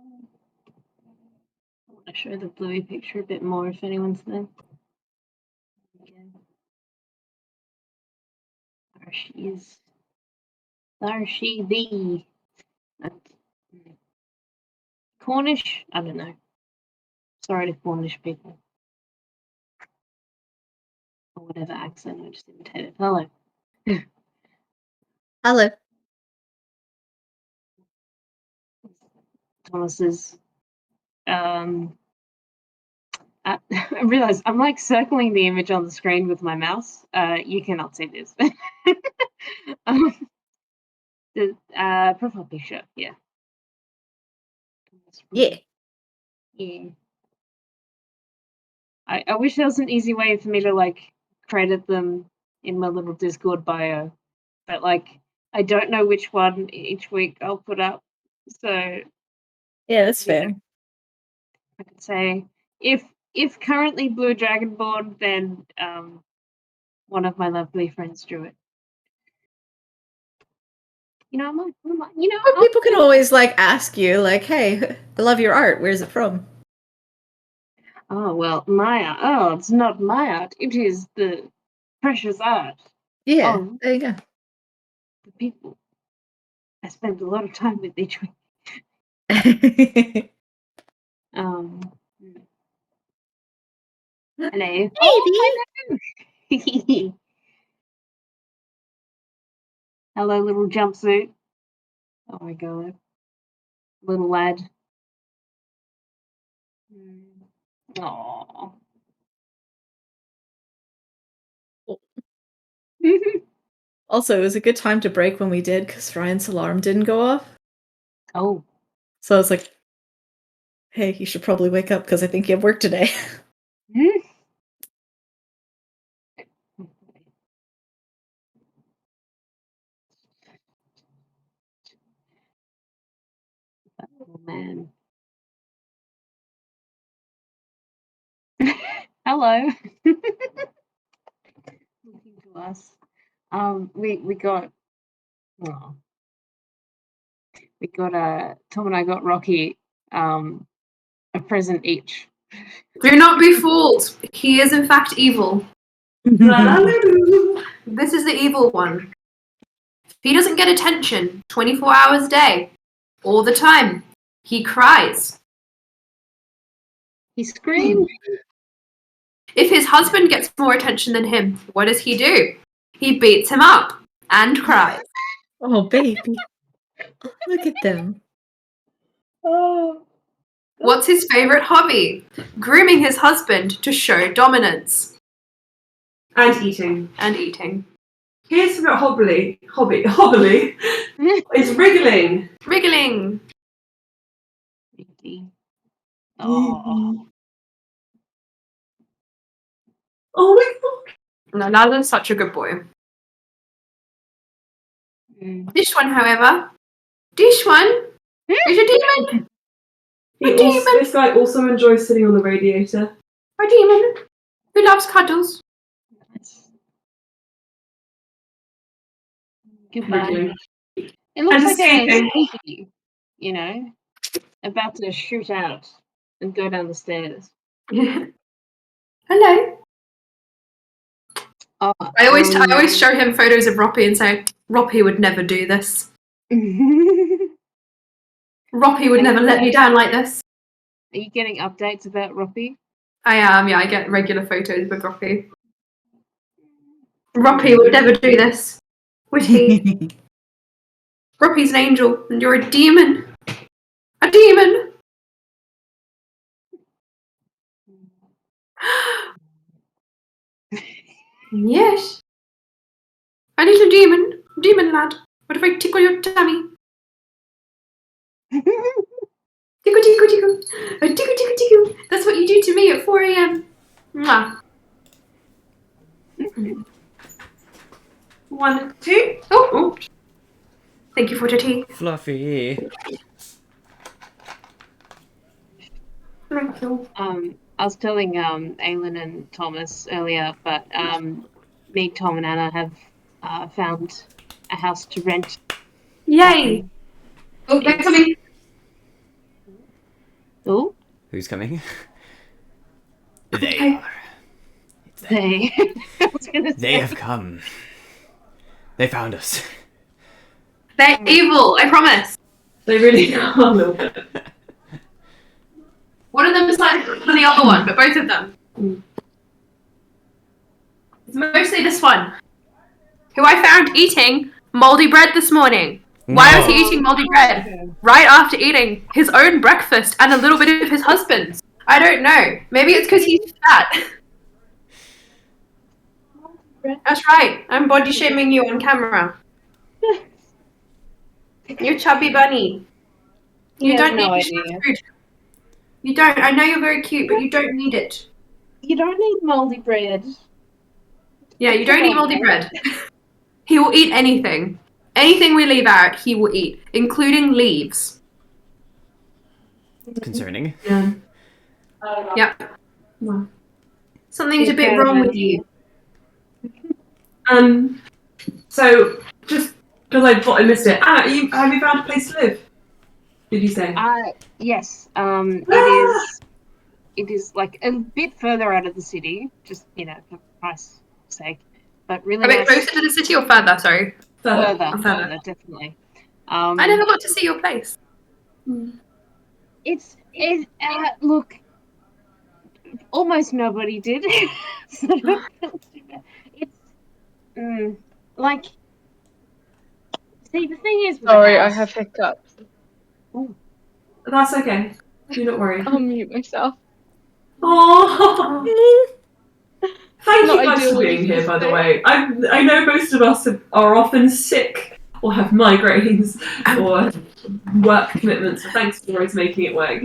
want to show the Bluey picture a bit more if anyone's there. There she is. There she be. Cornish? I don't know. Sorry to Cornish people. Or whatever accent I just imitated. Hello. Hello. Thomas's I realize I'm like circling the image on the screen with my mouse. You cannot see this. The profile picture, yeah. Yeah. Yeah. I wish there was an easy way for me to like credit them in my little Discord bio, but like I don't know which one each week I'll put up. So Yeah, that's fair. I could say if currently Blue Dragonborn, then one of my lovely friends drew it. You know, Or people can always like ask you, like, "Hey, I love your art. Where's it from?" oh well, my art. Oh, it's not my art. It is the precious art Yeah, of there you go. the people I spend a lot of time with each week. Um, hello. Maybe. Hello, little jumpsuit. Oh my god, little lad. Aww. Also, it was a good time to break when we did because Ryan's alarm didn't go off. Oh. So I was like, "Hey, you should probably wake up because I think you have work today." Oh man. Hello. Looking to us. We got. Oh, we got Tom and I got Rocky a present each. Do not be fooled. He is in fact evil. This is the evil one. If he doesn't get attention 24 hours a day, all the time, he cries. He screamed. If his husband gets more attention than him, what does he do? He beats him up and cries. Oh, baby. Look at them. Oh. What's his favorite hobby? Grooming his husband to show dominance. And eating. And eating. His favorite hobby is wriggling. Wriggling. Oh. Oh my god. No, Naza's such a good boy. Mm. This one, however, is a demon. This guy also enjoys sitting on the radiator. A demon who loves cuddles. Nice. Goodbye. Wriggling. It looks And like a escaping. sneaky, you know, about to shoot out and go down the stairs. Hello. Oh, I always show him photos of Roppy and say, Roppy would never do this. Roppy would never let me down like this. Are you getting updates about Roppy? I am, yeah, I get regular photos with Roppy. Roppy would never do this, would he? Roppy's an angel, and you're a demon. A demon! Yes. A little demon lad. What if I tickle your tummy? Tickle, tickle, tickle. Tickle, tickle, tickle. That's what you do to me at 4 a.m. Mwah. 1, 2. Oh. Thank you for the tea. Fluffy. Thank you. I was telling Aylin and Thomas earlier, but me, Tom, and Anna have found a house to rent. Yay! Oh, they're coming. Oh, Who's coming? Hey. they. I was gonna They say. have come. They found us. They're evil, I promise. They really are a little bit. One of them is like than the other one, but both of them. It's mostly this one, who I found eating moldy bread this morning. Why was he eating moldy bread right after eating his own breakfast and a little bit of his husband's? I don't know. Maybe it's because he's fat. That's right. I'm body shaming you on camera. You're chubby bunny. You He has don't no need idea. food. You don't. I know you're very cute, but you don't need it. You don't need moldy bread. Yeah, you don't eat moldy bread. He will eat anything. Anything we leave out, he will eat, including leaves. Concerning. Yeah. Yep. Wow. Something's a bit wrong with you. So just because I thought I missed it. Anna, have you found a place to live? Did you say? Yes. It is like a bit further out of the city, just for price sake, but really A bit nice. closer to the city or further? Sorry. Further, definitely. I never got to see your place. Look, almost nobody did. So don't feel too bad. It's like, see, the thing is with the Sorry, I house- have hiccups. That's okay. Do not worry. I'll mute myself. Oh, thank Not you guys ideal for being here. By the logistics. way, I know most of us are often sick or have migraines or work commitments. So thanks for always making it work.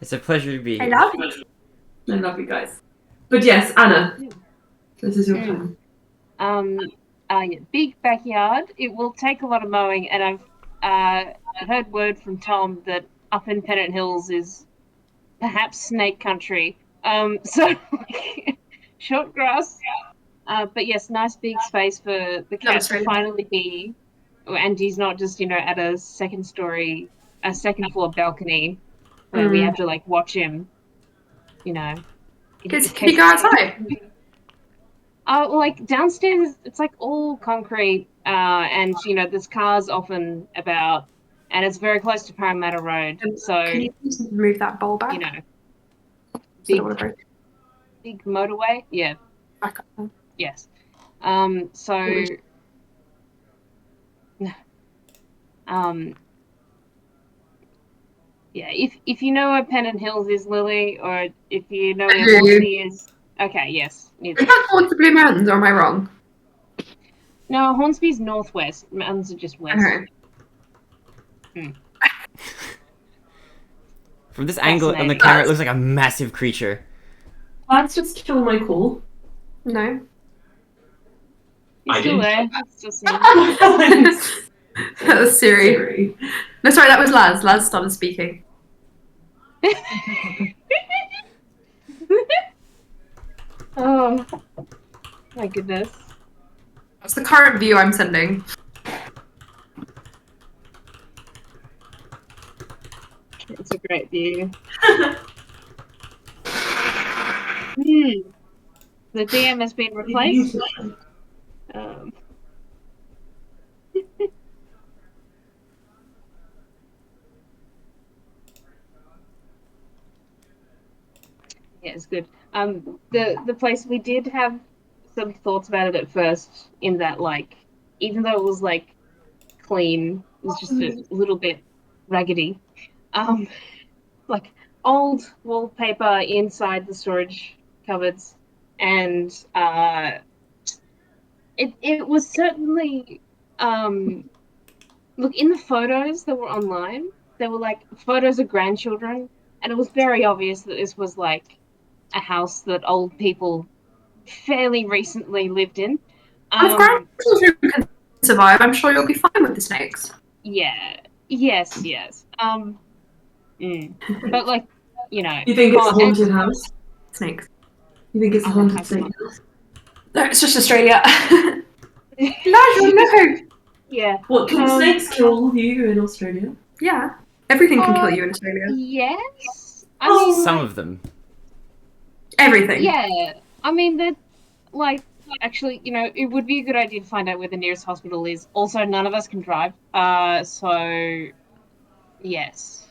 It's a pleasure to be I here. love you. I love you guys. But yes, Anna, this is your Mm. time. Yeah, big backyard. It will take a lot of mowing, and I've heard word from Tom that up in Pennant Hills is perhaps snake country. So like, short grass. But yes, nice big space for the cat to Australia. finally be, and he's not just at a second floor balcony where we have to like watch him. Can you go outside? Like downstairs, it's like all concrete, and there's cars often about, and it's very close to Parramatta Road. So Can you please move that bowl back? big motorway. Yeah. Back up. Yes. So. Yeah, if you know where Pennant Hills is, Lily, or if you know where Hornsby is, okay, yes. Is that towards the Blue Mountains, or am I wrong? No, Hornsby's northwest. Mountains are just west. Okay. From this angle on the camera, it looks like a massive creature. Let's just kill my call. No. You're still there. It's just That was Siri. No, sorry, that was Laz. Laz started speaking. Oh my goodness. That's the current view I'm sending. It's a great view. The DM has been replaced. Yeah, it's good. The place, we did have some thoughts about it at first, in that like, even though it was like clean, it was just a little bit raggedy. Like old wallpaper inside the storage cupboards, and it was certainly look, in the photos that were online, there were like photos of grandchildren, and it was very obvious that this was like a house that old people fairly recently lived in. If grandchildren can survive, I'm sure you'll be fine with the snakes. Yeah. Yes. But like, You think it's a haunted and- house? Snakes. You think it's a haunted I snake can't. house? No, it's just Australia. No. Yeah. What, can snakes kill you in Australia? Yeah. Everything can kill you in Australia. Yes. I mean, Some of them. Everything. yeah. I mean, that, like, actually, it would be a good idea to find out where the nearest hospital is. Also, none of us can drive. So, yes.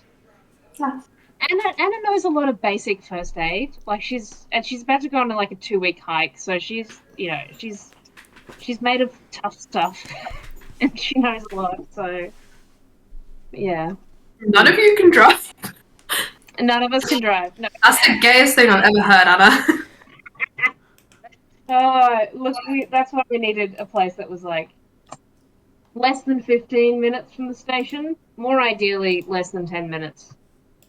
Anna knows a lot of basic first aid. Like, she's about to go on like a 2-week hike, so she's made of tough stuff, and she knows a lot. So, yeah. None of you can drive. None of us can drive. No. That's the gayest thing I've ever heard, Anna. Oh, look, that's why we needed a place that was like less than 15 minutes from the station. More ideally, less than 10 minutes.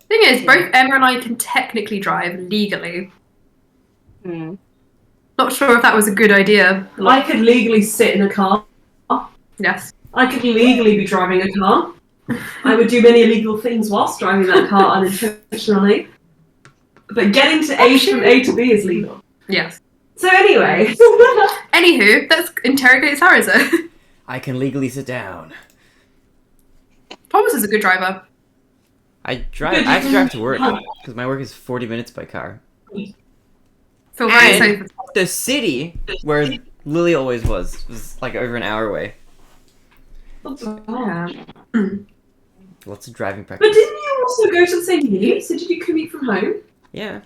Thing is, both Emma and I can technically drive legally. Hmm. Not sure if that was a good idea. I could legally sit in a car. Yes. I could legally be driving a car. I would do many illegal things whilst driving that car unintentionally. But getting to from A to B is legal. Yes. So anyway. Anywho, let's interrogate Saraza. I can legally sit down. Thomas is a good driver. I have to drive to work because my work is 40 minutes by car. Feel very And safe. the city where Lily always was like over an hour away. Yeah. Lots of driving But practice. didn't you also go to the same uni? So did you commute from home? Yeah.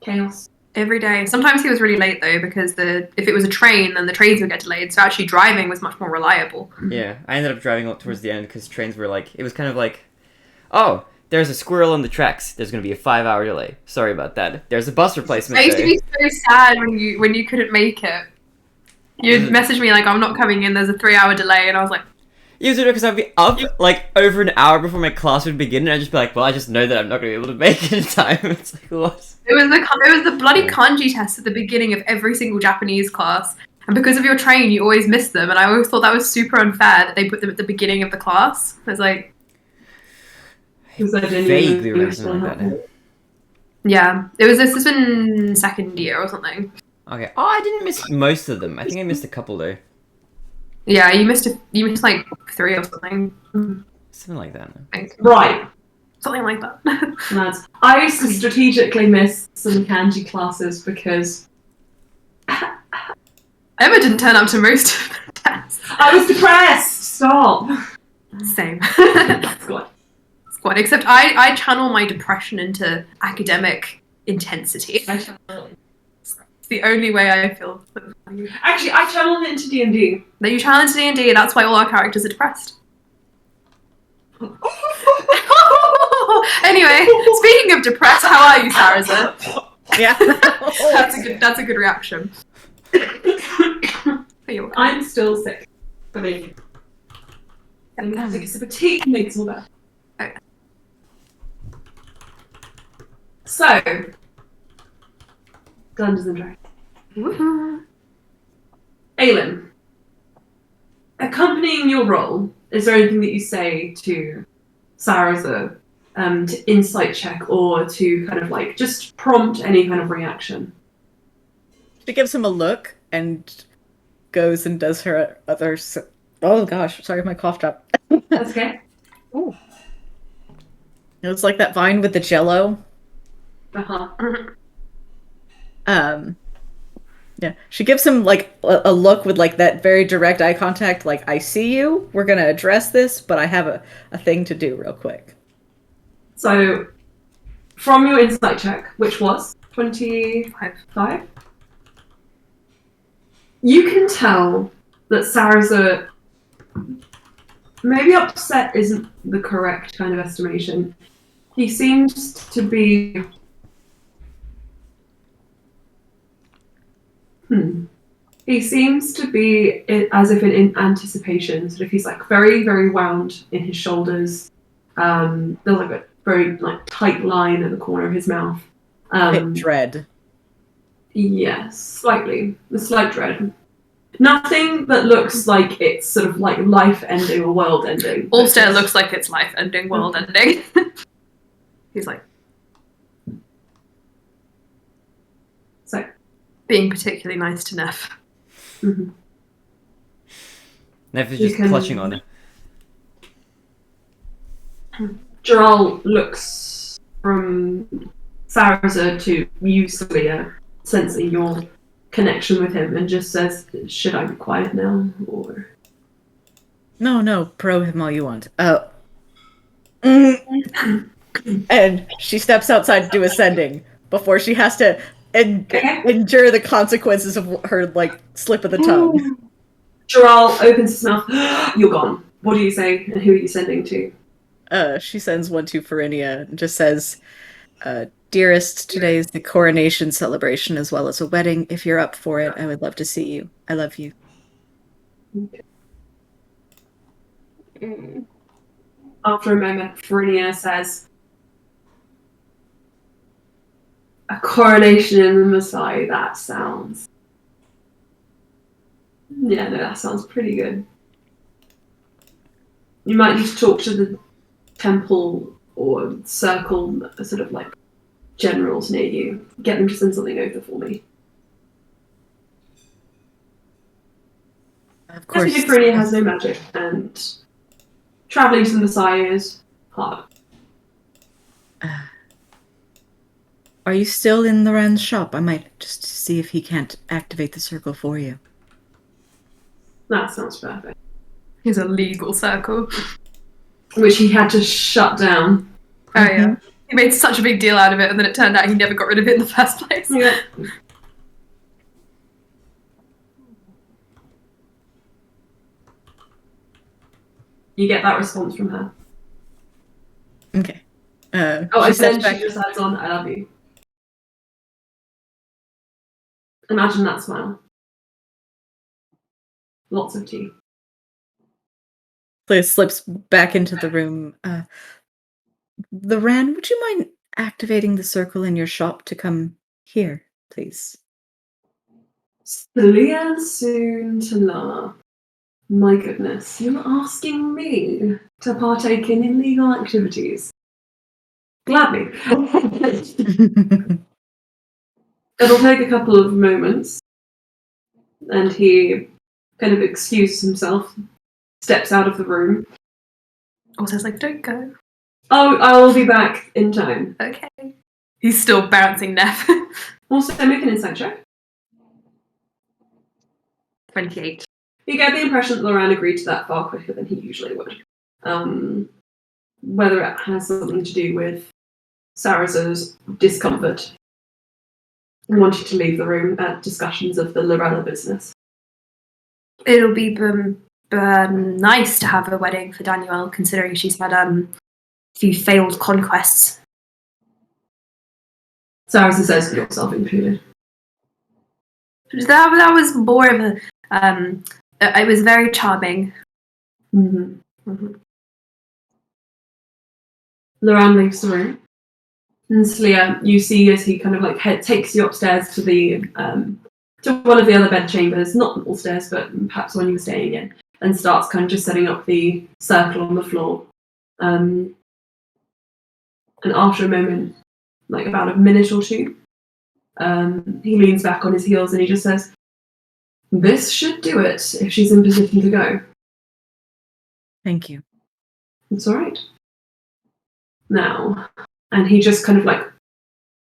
Chaos. Every day. Sometimes he was really late though because if it was a train, then the trains would get delayed. So actually driving was much more reliable. Yeah. I ended up driving up towards the end because trains were like, it was kind of like, oh, there's a squirrel on the tracks. There's going to be a 5-hour delay. Sorry about that. There's a bus replacement I used to day. be so sad when you couldn't make it. You'd message me like, I'm not coming in, there's a 3-hour delay, and I was like, Usually because I'd be up like over an hour before my class would begin, and I'd just be like, well, I just know that I'm not going to be able to make it in time. It's like, what? it was the bloody kanji test at the beginning of every single Japanese class. And because of your train, you always miss them. And I always thought that was super unfair that they put them at the beginning of the class. I was like, Vaguely remember something like that now. yeah. This has been second year or something. Okay. Oh, I didn't miss most of them. I think I missed a couple though. Yeah, you missed like 3 or something. Something like that. I think. Right. Something like that. Lads. I used to strategically miss some kanji classes because Emma didn't turn up to most of the tests. I was depressed. Stop. Same. God. Squad. Except I channel my depression into academic intensity. It's the only way I feel. Actually, I channeled it into D&D. That you challenge D&D, that's why all our characters are depressed. Anyway, speaking of depressed, how are you, Saraza? Yeah. That's a good reaction. Are you okay? I'm still sick. I mean, I'm going to take a sip of tea and make it all better. Okay. So, Dungeons and Dragons. Woohoo. Aelin, accompanying your role, is there anything that you say to Saraza to insight check or to kind of like just prompt any kind of reaction? She gives him a look and goes and does her other. Oh gosh, sorry, my cough dropped. That's okay. It was like that vine with the jello. Uh-huh. Yeah, she gives him like a look with like that very direct eye contact. Like, I see you. We're gonna address this, but I have a thing to do real quick. So, from your insight check, which was 25, you can tell that Saraza, maybe upset isn't the correct kind of estimation. He seems to be... He seems to be as if in anticipation. Sort of, he's like very, very wound in his shoulders. There's like a very like tight line at the corner of his mouth. Bit dread. Yes, slightly. A slight dread. Nothing that looks like it's sort of like life-ending or world-ending. Allstate looks like it's life-ending, world-ending. He's like... So... being particularly nice to Neff. Mm-hmm. Neff is just clutching on it. Gerald looks from Sarasa to you, Celia, sensing your connection with him, and just says, "Should I be quiet now?" Or No, probe him all you want. Mm. And she steps outside to do ascending before she has to endure the consequences of her like slip of the tongue. Gerald opens his mouth. "You're gone. What do you say, and who are you sending to?" She sends one to Farinia and just says, "Dearest, today is the coronation celebration as well as a wedding. If you're up for it, I would love to see you. I love you." After a moment, Farinia says, "A coronation in the Messiah, that sounds... Yeah, no, that sounds pretty good. You might need to talk to the temple or circle, sort of like generals near you. Get them to send something over for me." Of course. Farinia has no magic, and traveling to the Messiah is hard. Are you still in Loren's shop? I might just see if he can't activate the circle for you. That sounds perfect. He's a legal circle. Which he had to shut down. Oh yeah. He made such a big deal out of it, and then it turned out he never got rid of it in the first place. Yeah. You get that response from her. Okay. And she then steps back. she just adds on, "I love you." Imagine that smile. Lots of tea. Clea slips back into the room. Loren, would you mind activating the circle in your shop to come here, please? Celia soon to laugh. My goodness, you're asking me to partake in illegal activities. Gladly. It'll take a couple of moments, and he kind of excuses himself, steps out of the room. Also, it's like, don't go. "Oh, I'll be back in time." Okay. He's still bouncing Neff. Also, make an insight check. 28. You get the impression that Loran agreed to that far quicker than he usually would. Whether it has something to do with Sarazo's discomfort and wanting to leave the room at discussions of the Lorella business. It'll be nice to have a wedding for Danielle, considering she's had a few failed conquests. Sarazo says, yourself included. That was more of a... it was very charming. Loran leaves the room. And Celia, you see as he kind of like takes you upstairs to the to one of the other bed chambers, not all stairs, but perhaps one you were staying in, and starts kind of just setting up the circle on the floor. And after a moment, like about a minute or two, he leans back on his heels and he just says, "This should do it if she's in position to go." Thank you. It's all right. Now, and he just kind of like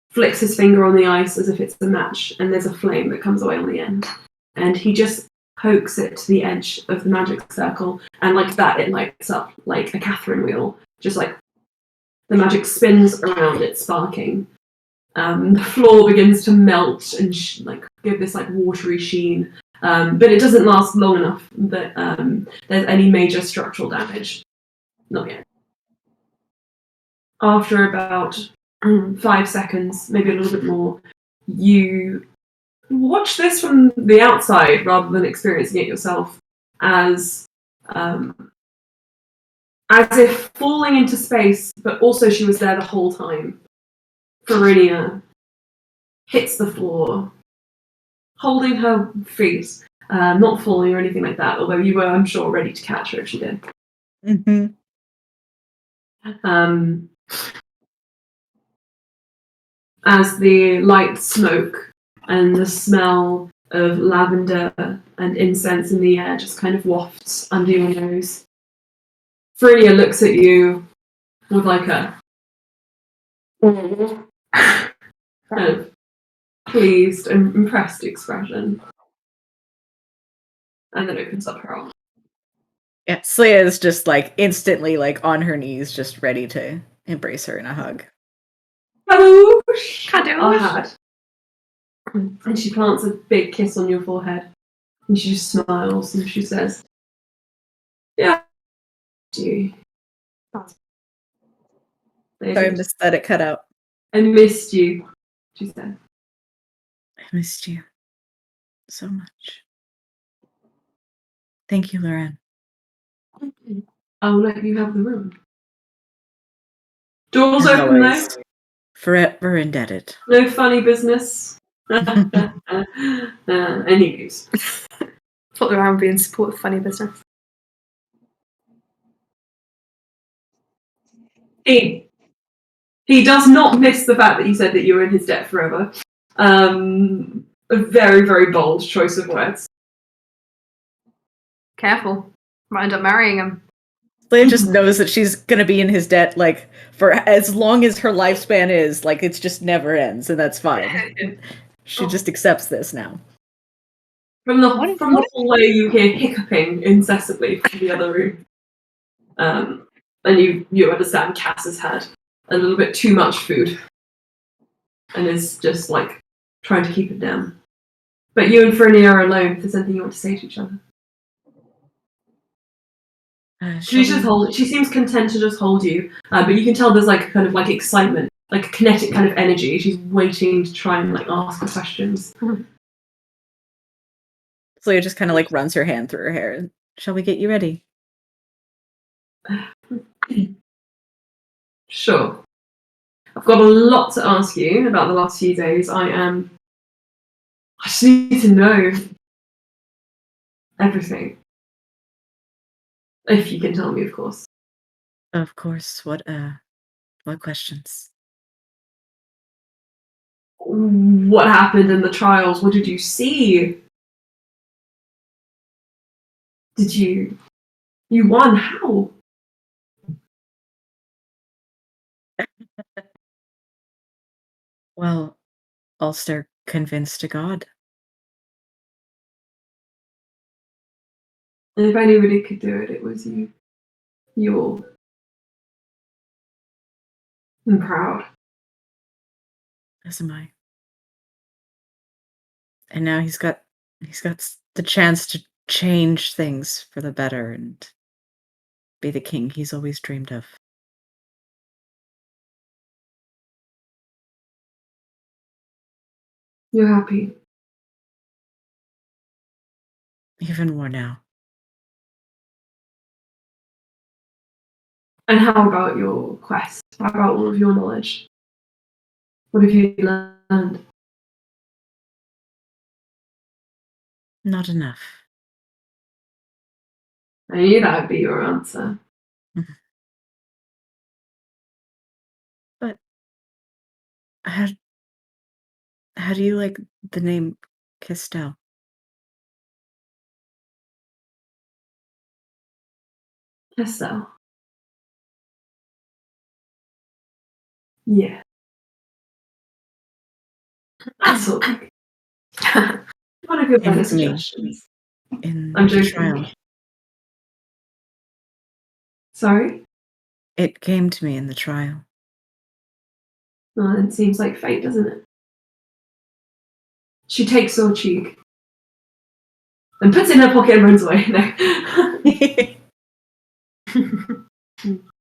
flicks his finger on the ice as if it's a match, and there's a flame that comes away on the end. And he just pokes it to the edge of the magic circle, and like that, it lights up like a Catherine wheel. Just like the magic spins around it, sparking. The floor begins to melt and like give this like watery sheen, but it doesn't last long enough that there's any major structural damage. Not yet. After about 5 seconds, maybe a little bit more, you watch this from the outside rather than experiencing it yourself, as if falling into space, but also she was there the whole time. Farinia hits the floor, holding her feet, not falling or anything like that, although you were, I'm sure, ready to catch her if she did. Mm-hmm. As the light smoke and the smell of lavender and incense in the air just kind of wafts under your nose, Farinia looks at you with like a kind of pleased and impressed expression. And then opens up her arms. Yeah, Slia is just like instantly like on her knees, just ready to embrace her in a hug. Kadoosh! Kadoosh. Ahad. And she plants a big kiss on your forehead. And she just smiles and she says, "Yeah, you. Sorry, I missed that. It cut out. I missed you," she said. I missed you so much. Thank you, Loren. I'll let you have the room. Doors As open always, though. forever indebted. No funny business. Any news? Thought the round would be in support of funny business. He does not miss the fact that you said that you were in his debt forever. A very, very bold choice of words. Careful. Might end up marrying him. Slia just knows that she's gonna be in his debt like for as long as her lifespan is. Like it's just never ends, and that's fine. She just accepts this now. From the hallway, you hear hiccuping incessantly from the other room. And you understand Cass has had a little bit too much food and is just like trying to keep it down. But you and Fernie are alone. If there's anything you want to say to each other, she seems content to just hold you, but you can tell there's like kind of like excitement, like a kinetic kind of energy. She's waiting to try and like ask the questions. Slia just kind of like runs her hand through her hair. Shall we get you ready? Sure. I've got a lot to ask you about the last few days. I just need to know everything. If you can tell me, of course. Of course. What questions? What happened in the trials? What did you see? You won? How? Well, Ulster convinced a god. And if anybody could do it, it was you. You all. I'm proud. As am I. And now he's got the chance to change things for the better and be the king he's always dreamed of. You're happy. Even more now. And how about your quest? How about all of your knowledge? What have you learned? Not enough. I knew that would be your answer. But how do you like the name Kistel? Estelle. Yeah. That's all. One of your better Came to me suggestions. in I'm the joking. trial. Sorry? It came to me in the trial. Well, it seems like fate, doesn't it? She takes your cheek and puts it in her pocket and runs away. No.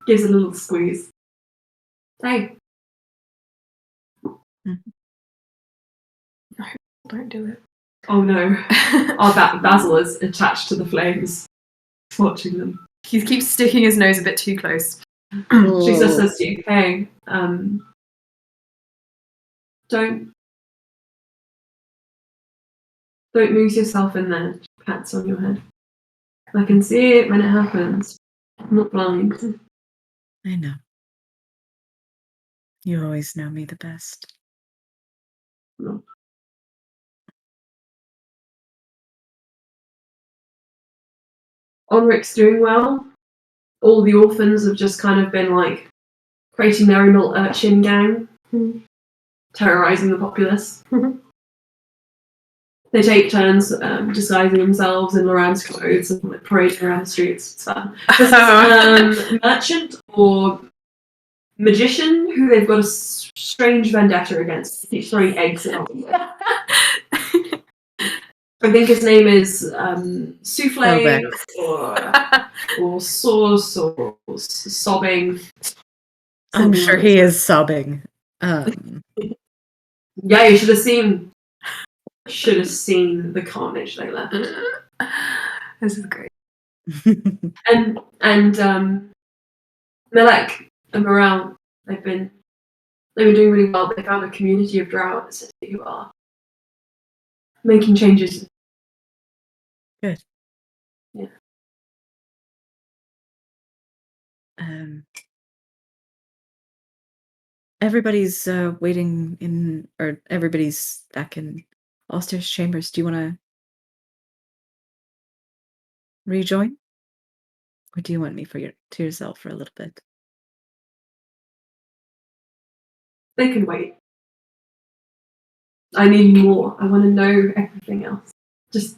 Gives it a little squeeze. Hey. Don't do it. Oh no. Our Basil is attached to the flames, watching them. He keeps sticking his nose a bit too close. She just says to you, hey, don't lose yourself in there. She pats on your head. I can see it when it happens. I'm not blind. I know. You always know me the best. No. Onric's doing well. All the orphans have just kind of been like creating their own little urchin gang terrorizing the populace. They take turns disguising themselves in Loran's clothes and like, parading around the streets. It's fun. This merchant or magician who they've got a strange vendetta against. Keeps throwing eggs at them. I think his name is Souffle or Sauce or Sobbing. I'm Something sure like he that. is sobbing. Yeah, you should have seen. Should have seen the carnage they left. This is great. And Melek and Morale, they've been doing really well. They found a community of drow in the city who are making changes. Good. Yeah. Everybody's waiting in, or everybody's back in Ulster's chambers. Do you want to rejoin? Or do you want me to yourself for a little bit? They can wait. I need more. I want to know everything else. Just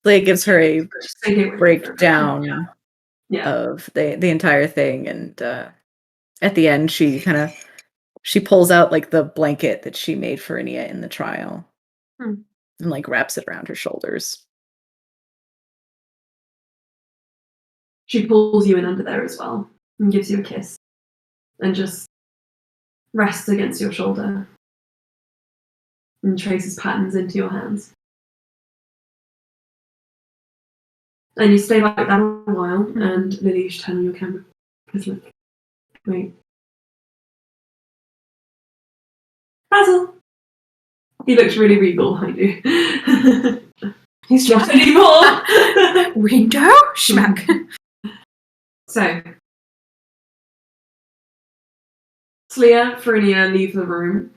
Leia gives her a stay here with me for a minute. breakdown Yeah. of the entire thing, and at the end she pulls out like the blanket that she made for Inia in the trial and like wraps it around her shoulders. She pulls you in under there as well and gives you a kiss and just rests against your shoulder and traces patterns into your hands. And you stay like that a while, and Lily, you should turn on your camera. Because look, wait. Basil! He looks really regal behind you. He's not anymore! Window? Schmack. So, Slia, Farinia leave the room.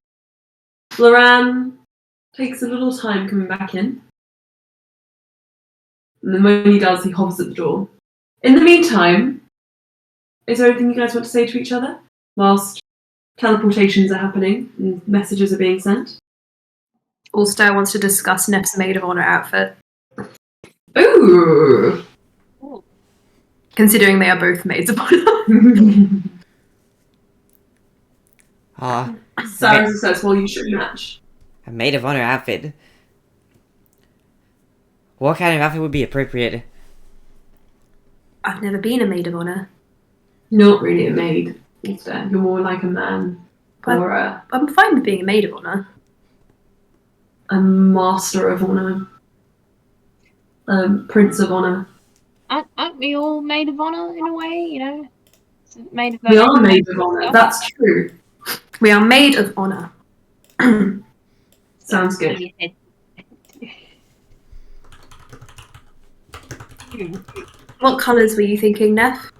Loran takes a little time coming back in. And then when he does, he hovers at the door. In the meantime, is there anything you guys want to say to each other whilst teleportations are happening and messages are being sent? Ulster wants to discuss Neff's maid of honor outfit, Ooh! considering they are both maids of honor. Sarah says, well, you should match. A maid of honor outfit. What kind of outfit would be appropriate? I've never been a maid of honor. Not really a maid. Instead, you're more like a man or I'm fine with being a maid of honor. a master of honor, prince of honor. Aren't we all maid of honor in a way? You know, maid of We are made of honor. That's true. We are maid of honor. Sounds good. What colours were you thinking, Neff?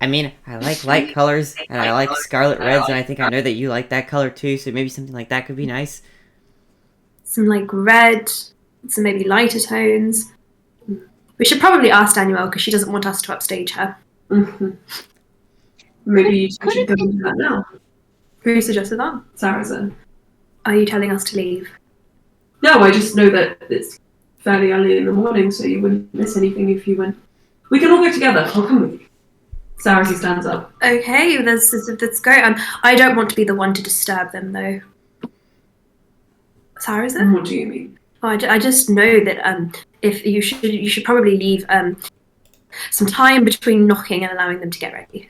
I mean, I like light colors, and I like scarlet reds, and I think I know that you like that color too, so maybe something like that could be nice. Some like red, some maybe lighter tones. We should probably ask Danielle because she doesn't want us to upstage her. Mm-hmm. Maybe you should go into that now. Who suggested that? Sarah said. Are you telling us to leave? No, I just know that it's fairly early in the morning, so you wouldn't miss anything if you went. We can all go together. I'll come with you. Sarah stands up. Okay, that's great. I don't want to be the one to disturb them, though. Sarah, is it? What do you mean? Oh, I just know that if you should probably leave some time between knocking and allowing them to get ready.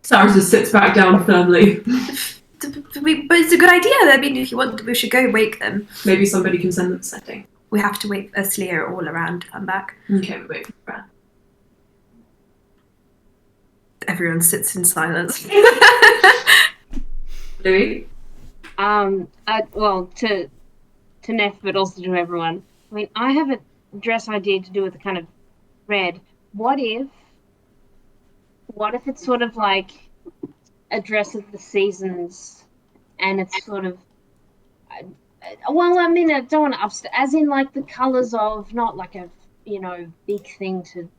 Sarah just sits back down firmly. But it's a good idea. I mean, if you want, we should go wake them. Maybe somebody can send them setting. We have to wait for Slia all around to come back. Okay, we wait for Brad. Everyone sits in silence. Louis? Well, to Neff, but also to everyone. I mean, I have a dress idea to do with the kind of red. What if it's sort of like a dress of the seasons, and it's sort of, well, I mean, I don't want to as in like the colors of, not like a, big thing to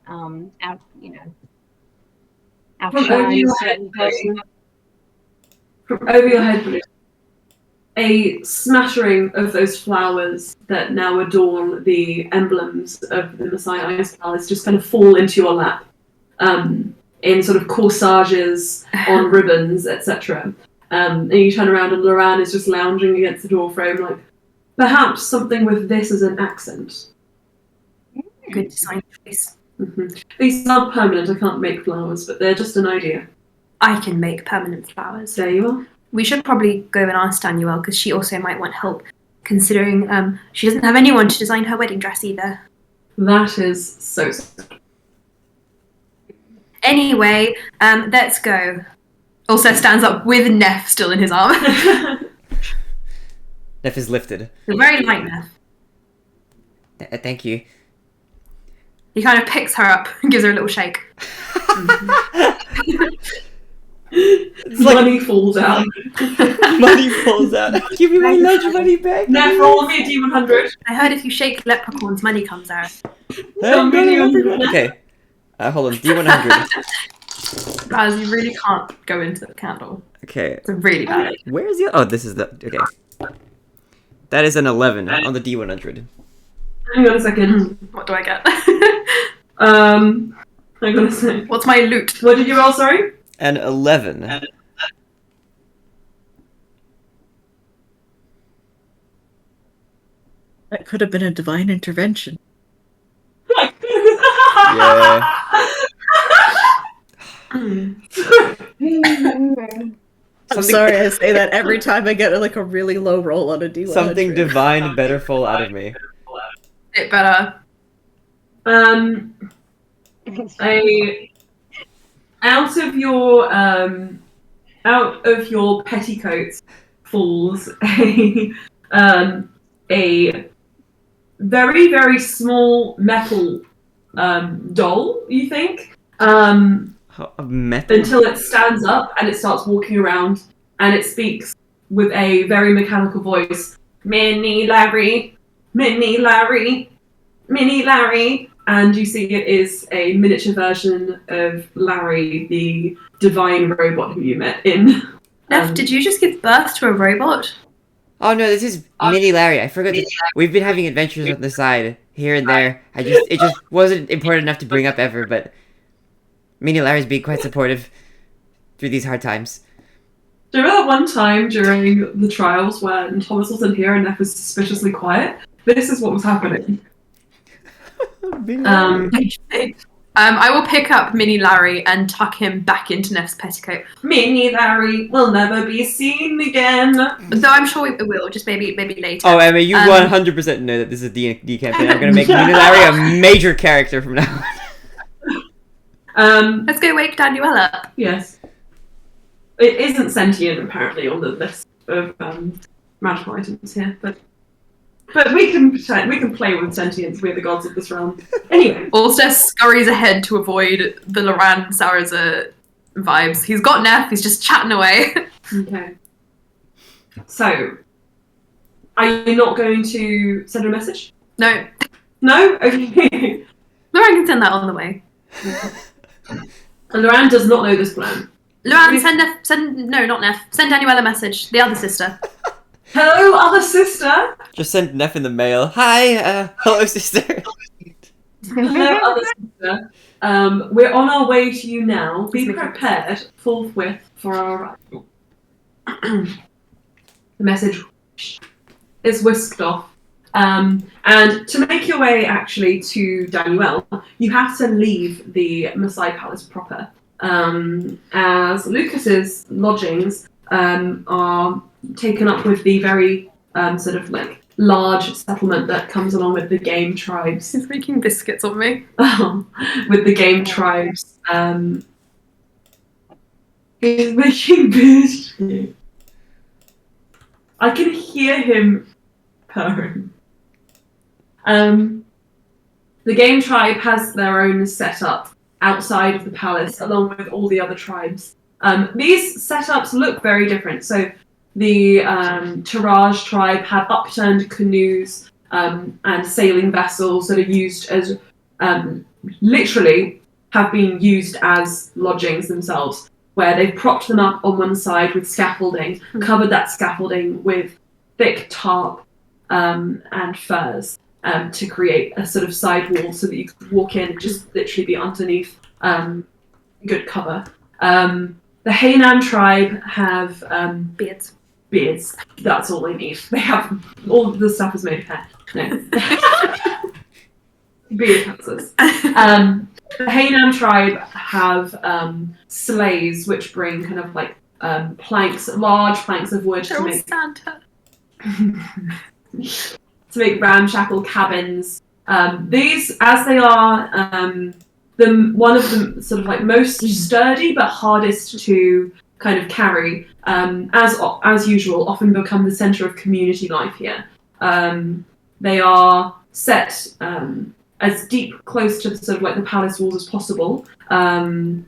out, you know, From over outshine a your certain person. From over your head, a smattering of those flowers that now adorn the emblems of the Messiah Ice Palace just kind of fall into your lap, in sort of corsages on ribbons, etc. And you turn around and Loran is just lounging against the door frame, like, perhaps something with this as an accent. Good design choice. Mm-hmm. These aren't permanent, I can't make flowers, but they're just an idea. I can make permanent flowers. There you are. We should probably go and ask Danielle, because she also might want help, considering she doesn't have anyone to design her wedding dress either. That is so sad. Anyway, let's go. Also stands up with Neff still in his arm. Neff is lifted. You're very light, Neff. Thank you. He kind of picks her up and gives her a little shake. It's like money falls out. Money falls out. Give me my lunch money back. Neff, roll me a D100. I heard if you shake leprechauns, money comes out. Okay. Hold on. D100. Raz, you really can't go into the candle. Okay. It's a really bad idea. Where is the... Oh, this is the... Okay. That is an 11 on the D100. Hang on a second. What do I get? Hang on a second. What's my loot? What did you roll, sorry? An 11. That could have been a divine intervention. Yeah. I'm sorry, I say that every time I get like a really low roll on a D100. Something divine better fall out of me. It better. Out of your petticoats falls a very, very small metal doll, you think? Metal? Until it stands up and it starts walking around and it speaks with a very mechanical voice. Minnie Larry, Minnie Larry, Minnie Larry. And you see it is a miniature version of Larry, the divine robot who you met in. Neff, did you just give birth to a robot? Oh no, this is Mini Larry. I forgot that we've been having adventures on the side, here and there. It just wasn't important enough to bring up ever, but Mini Larry's being quite supportive through these hard times. Do you remember that one time during the trials when Thomas wasn't here and Neff was suspiciously quiet? This is what was happening. I will pick up Mini Larry and tuck him back into Neff's petticoat. Mini Larry will never be seen again. Though I'm sure it will, just maybe later. Oh, Emma, you 100% know that this is a D&D campaign. I'm going to make Mini Larry a major character from now on. Let's go wake Danielle up. Yes. It isn't sentient, apparently, on the list of magical items here, but we can play with sentience. We're the gods of this realm. Anyway. Ulster scurries ahead to avoid the Loran Sauerza vibes. He's got Neff, he's just chatting away. Okay. So, are you not going to send her a message? No. No? Okay. Loran can send that on the way. And Loran does not know this plan. Loran, send Danielle a message. The other sister. Hello, other sister. Just send Neff in the mail. Hi, hello, sister. Hello, other sister. We're on our way to you now. Be prepared forthwith for our arrival. The message is whisked off. And to make your way actually to Danielle, you have to leave the Messiah Palace proper. As Lucas's lodgings are taken up with the very sort of like large settlement that comes along with the game tribes. He's making biscuits on me. With the game tribes. He's making biscuits. I can hear him purring. The game tribe has their own setup outside of the palace, along with all the other tribes. These setups look very different. So the Taraj tribe have upturned canoes and sailing vessels that are used as literally have been used as lodgings themselves, where they've propped them up on one side with scaffolding, covered that scaffolding with thick tarp and furs to create a sort of side wall so that you could walk in and just literally be underneath good cover. The Hainan tribe have Beards. Beards. That's all they need. They have all the stuff is made of hair. No. Beard houses. The Hainan tribe have sleighs which bring kind of like large planks of wood They're to all make Santa. to make ramshackle cabins. These, as they are one of the sort of like most sturdy but hardest to kind of carry, as usual, often become the centre of community life here. They are set as deep close to the sort of like the palace walls as possible, and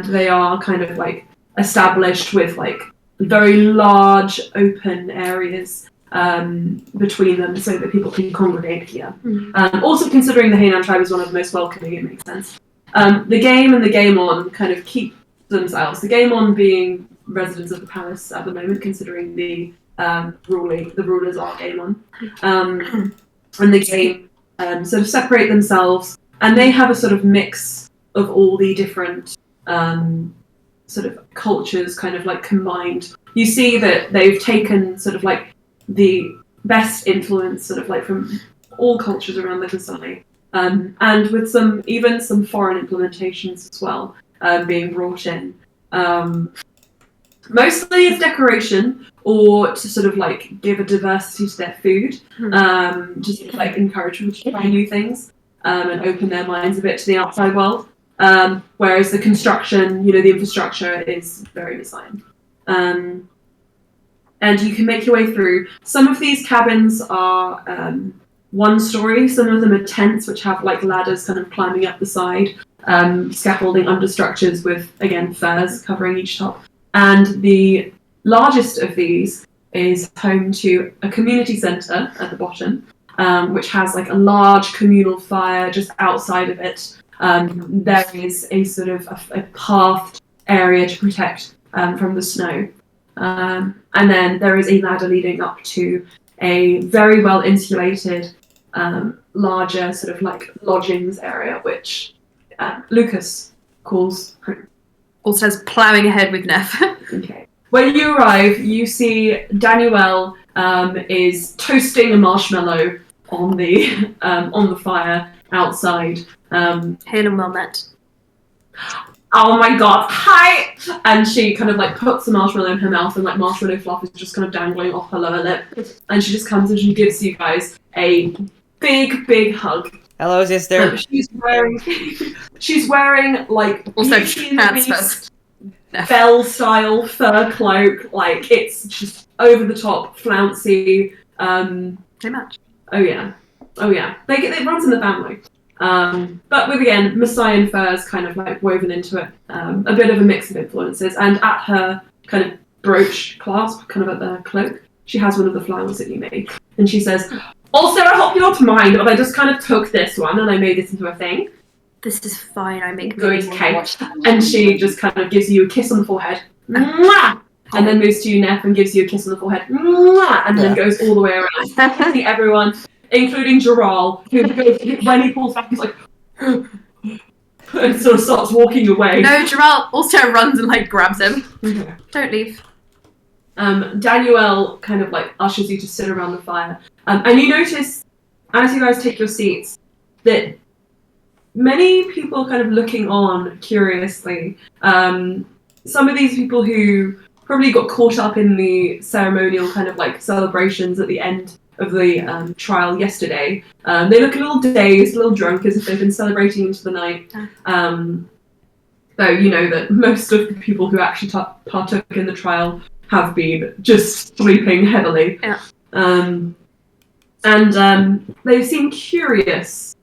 they are kind of like established with like very large open areas between them so that people can congregate here. Also considering the Hainan tribe is one of the most welcoming, it makes sense. The game and the game on kind of keep themselves. The game on being residents of the palace at the moment, considering the rulers are game on. And the game sort of separate themselves, and they have a sort of mix of all the different sort of cultures kind of like combined. You see that they've taken sort of like the best influence sort of like from all cultures around the Kasai, and with some foreign implementations as well being brought in. Mostly as decoration or to sort of like give a diversity to their food, just like encourage them to try new things and open their minds a bit to the outside world. Whereas the construction, the infrastructure is very designed. And you can make your way through. Some of these cabins are one story, some of them are tents which have like ladders kind of climbing up the side, scaffolding under structures with, again, furs covering each top. And the largest of these is home to a community centre at the bottom, which has like a large communal fire just outside of it. There is a sort of a pathed area to protect from the snow. And then there is a ladder leading up to a very well insulated, larger sort of like lodgings area, which Lucas calls home. Ulster's ploughing ahead with Neff. Okay. When you arrive, you see Daniel is toasting a marshmallow on the fire outside. Hail and well met. Oh my god, hi! And she kind of like puts the marshmallow in her mouth and like marshmallow fluff is just kind of dangling off her lower lip. And she just comes and she gives you guys a big hug. Hello, sister. She's wearing like Also Beauty and the transfers. Beast Belle style fur cloak. Like it's just over the top, flouncy. They match. Oh yeah. It runs in the family. But with again Messiah furs kind of like woven into it, a bit of a mix of influences. And at her kind of brooch clasp, kind of at the cloak, she has one of the flowers that you made, and she says, "Also, I hope you don't mind, but I just kind of took this one and I made it into a thing." This is fine. I make Good, okay. And she just kind of gives you a kiss on the forehead. Mwah! And then moves to you, Neff, and gives you a kiss on the forehead. Mwah! And then goes all the way around, kissing everyone, including Gerald, who when he pulls back, he's like, and sort of starts walking away. No, Gerald also runs and like grabs him. Okay. Don't leave. Daniel kind of like ushers you to sit around the fire. And you notice, as you guys take your seats, that many people kind of looking on curiously. Some of these people who probably got caught up in the ceremonial kind of like celebrations at the end of the trial yesterday. They look a little dazed, a little drunk, as if they've been celebrating into the night. Though you know that most of the people who actually partook in the trial have been just sleeping heavily. Yeah. And they seem curious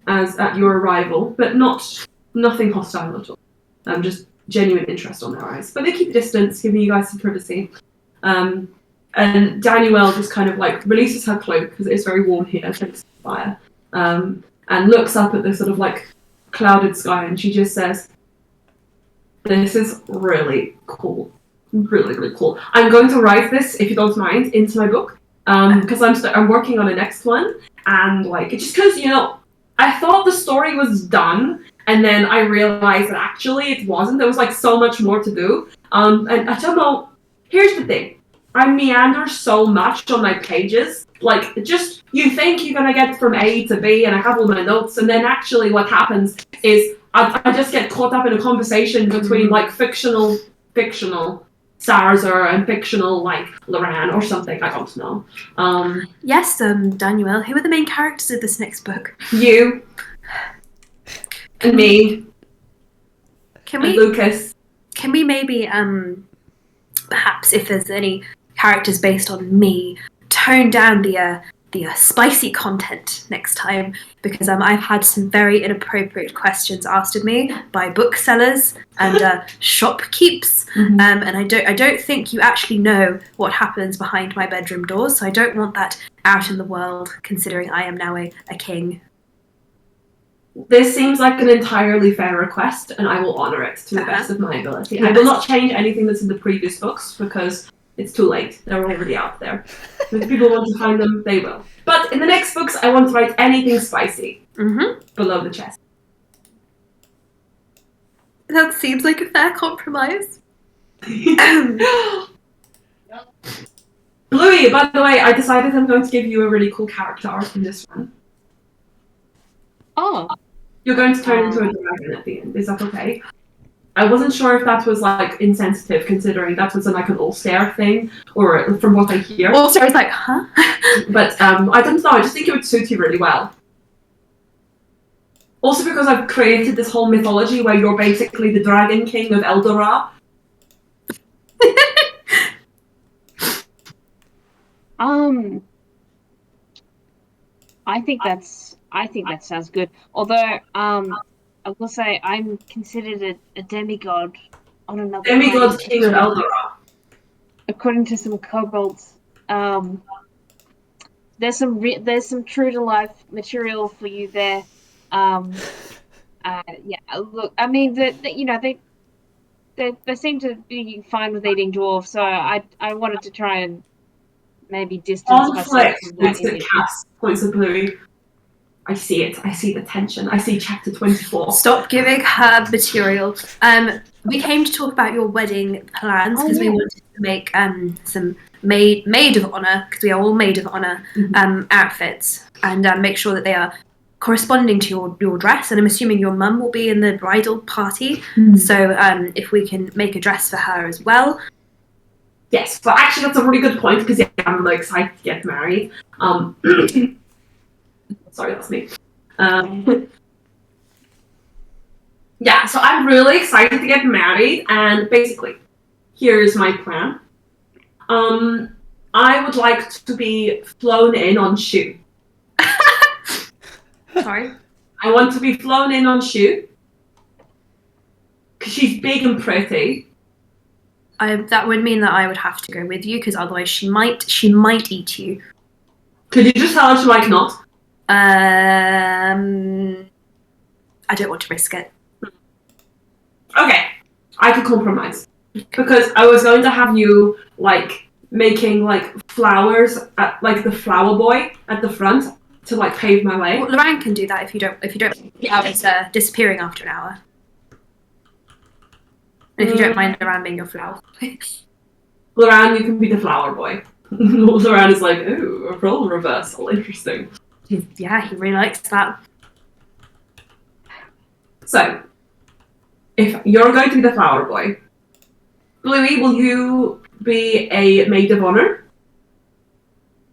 as at your arrival, but nothing hostile at all. Just genuine interest on their eyes. But they keep distance, giving you guys some privacy. And Danielle just kind of like releases her cloak because it is very warm here thanks to the fire. and looks up at the sort of like clouded sky, and she just says, "This is really cool, really really cool. I'm going to write this, if you don't mind, into my book, because I'm working on the next one, and like just because I thought the story was done, and then I realized that actually it wasn't. There was like so much more to do. And I don't know. Here's the thing. I meander so much on my pages. Like, just, you think you're gonna get from A to B, and I have all my notes, and then actually what happens is I just get caught up in a conversation between, like, fictional Sarzer and fictional, like, Loran or something. I don't know. Yes, Daniel, who are the main characters of this next book? You. And me. And Lucas. Can we maybe, perhaps, if there's any characters based on me, tone down the spicy content next time, because I've had some very inappropriate questions asked of me by booksellers and shopkeepers, and I don't think you actually know what happens behind my bedroom doors, so I don't want that out in the world, considering I am now a king. This seems like an entirely fair request, and I will honour it to the best of my ability. I will not change anything that's in the previous books, because it's too late. They're already out there. If people want to find them, they will. But in the next books, I want to write anything spicy below the chest. That seems like a fair compromise. Bluey, by the way, I decided I'm going to give you a really cool character arc in this one. Oh. You're going to turn into a dragon at the end. Is that okay? I wasn't sure if that was like insensitive, considering that was like an all-star thing, or from what I hear. All-star is like, huh? But I don't know. I just think it would suit you really well. Also, because I've created this whole mythology where you're basically the Dragon King of Eldora. I think that sounds good. Although, I will say I'm considered a demigod on another Demigod plane. King of Eldora. According to some kobolds, there's some true to life material for you there. Yeah. Look, I mean, they seem to be fine with eating dwarves, so I wanted to try and maybe distance myself from that image. Points of Bluey. I see it. I see the tension. I see chapter 24. Stop giving her material. We came to talk about your wedding plans because we wanted to make some maid of honor, because we are all maid of honor outfits, and make sure that they are corresponding to your dress. And I'm assuming your mum will be in the bridal party, so if we can make a dress for her as well. Yes, but actually that's a really good point, because I'm really excited to get married. Sorry, that's me. Yeah, so I'm really excited to get married, and basically, here's my plan. I would like to be flown in on Shu. Sorry? I want to be flown in on Shu, because she's big and pretty. That would mean that I would have to go with you, because otherwise she might eat you. Could you just tell her to like not? I don't want to risk it. Okay, I could compromise, because I was going to have you like making like flowers at like the flower boy at the front to like pave my way. Well, Loran can do that if you don't have it disappearing after an hour. And if you don't mind Loran being your flower. Loran, you can be the flower boy. Loran is like, ooh, a role reversal, interesting. Yeah, he really likes that. So, if you're going to be the flower boy, Bluey, will you be a maid of honor?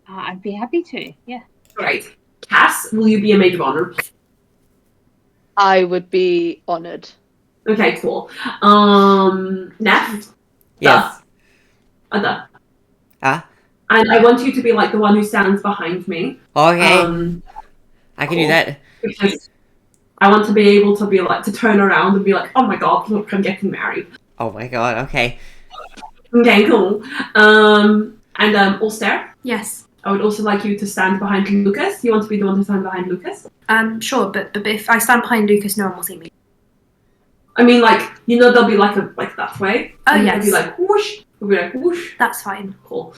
I'd be happy to, yeah. Great. Cass, will you be a maid of honor? I would be honoured. Okay, cool. Neff? Yes. Ada. Ah? And I want you to be like the one who stands behind me. Okay. I can do that. Because I want to be able to be like, to turn around and be like, oh my god, look, I'm getting married. Oh my god, okay. Okay, cool. And Ulster? Yes. I would also like you to stand behind Lucas. You want to be the one to stand behind Lucas? Sure, but if I stand behind Lucas, no one will see me. I mean, like, there'll be like that way. Oh, and yes. It'll be like whoosh. It'll be like whoosh. That's fine. Cool.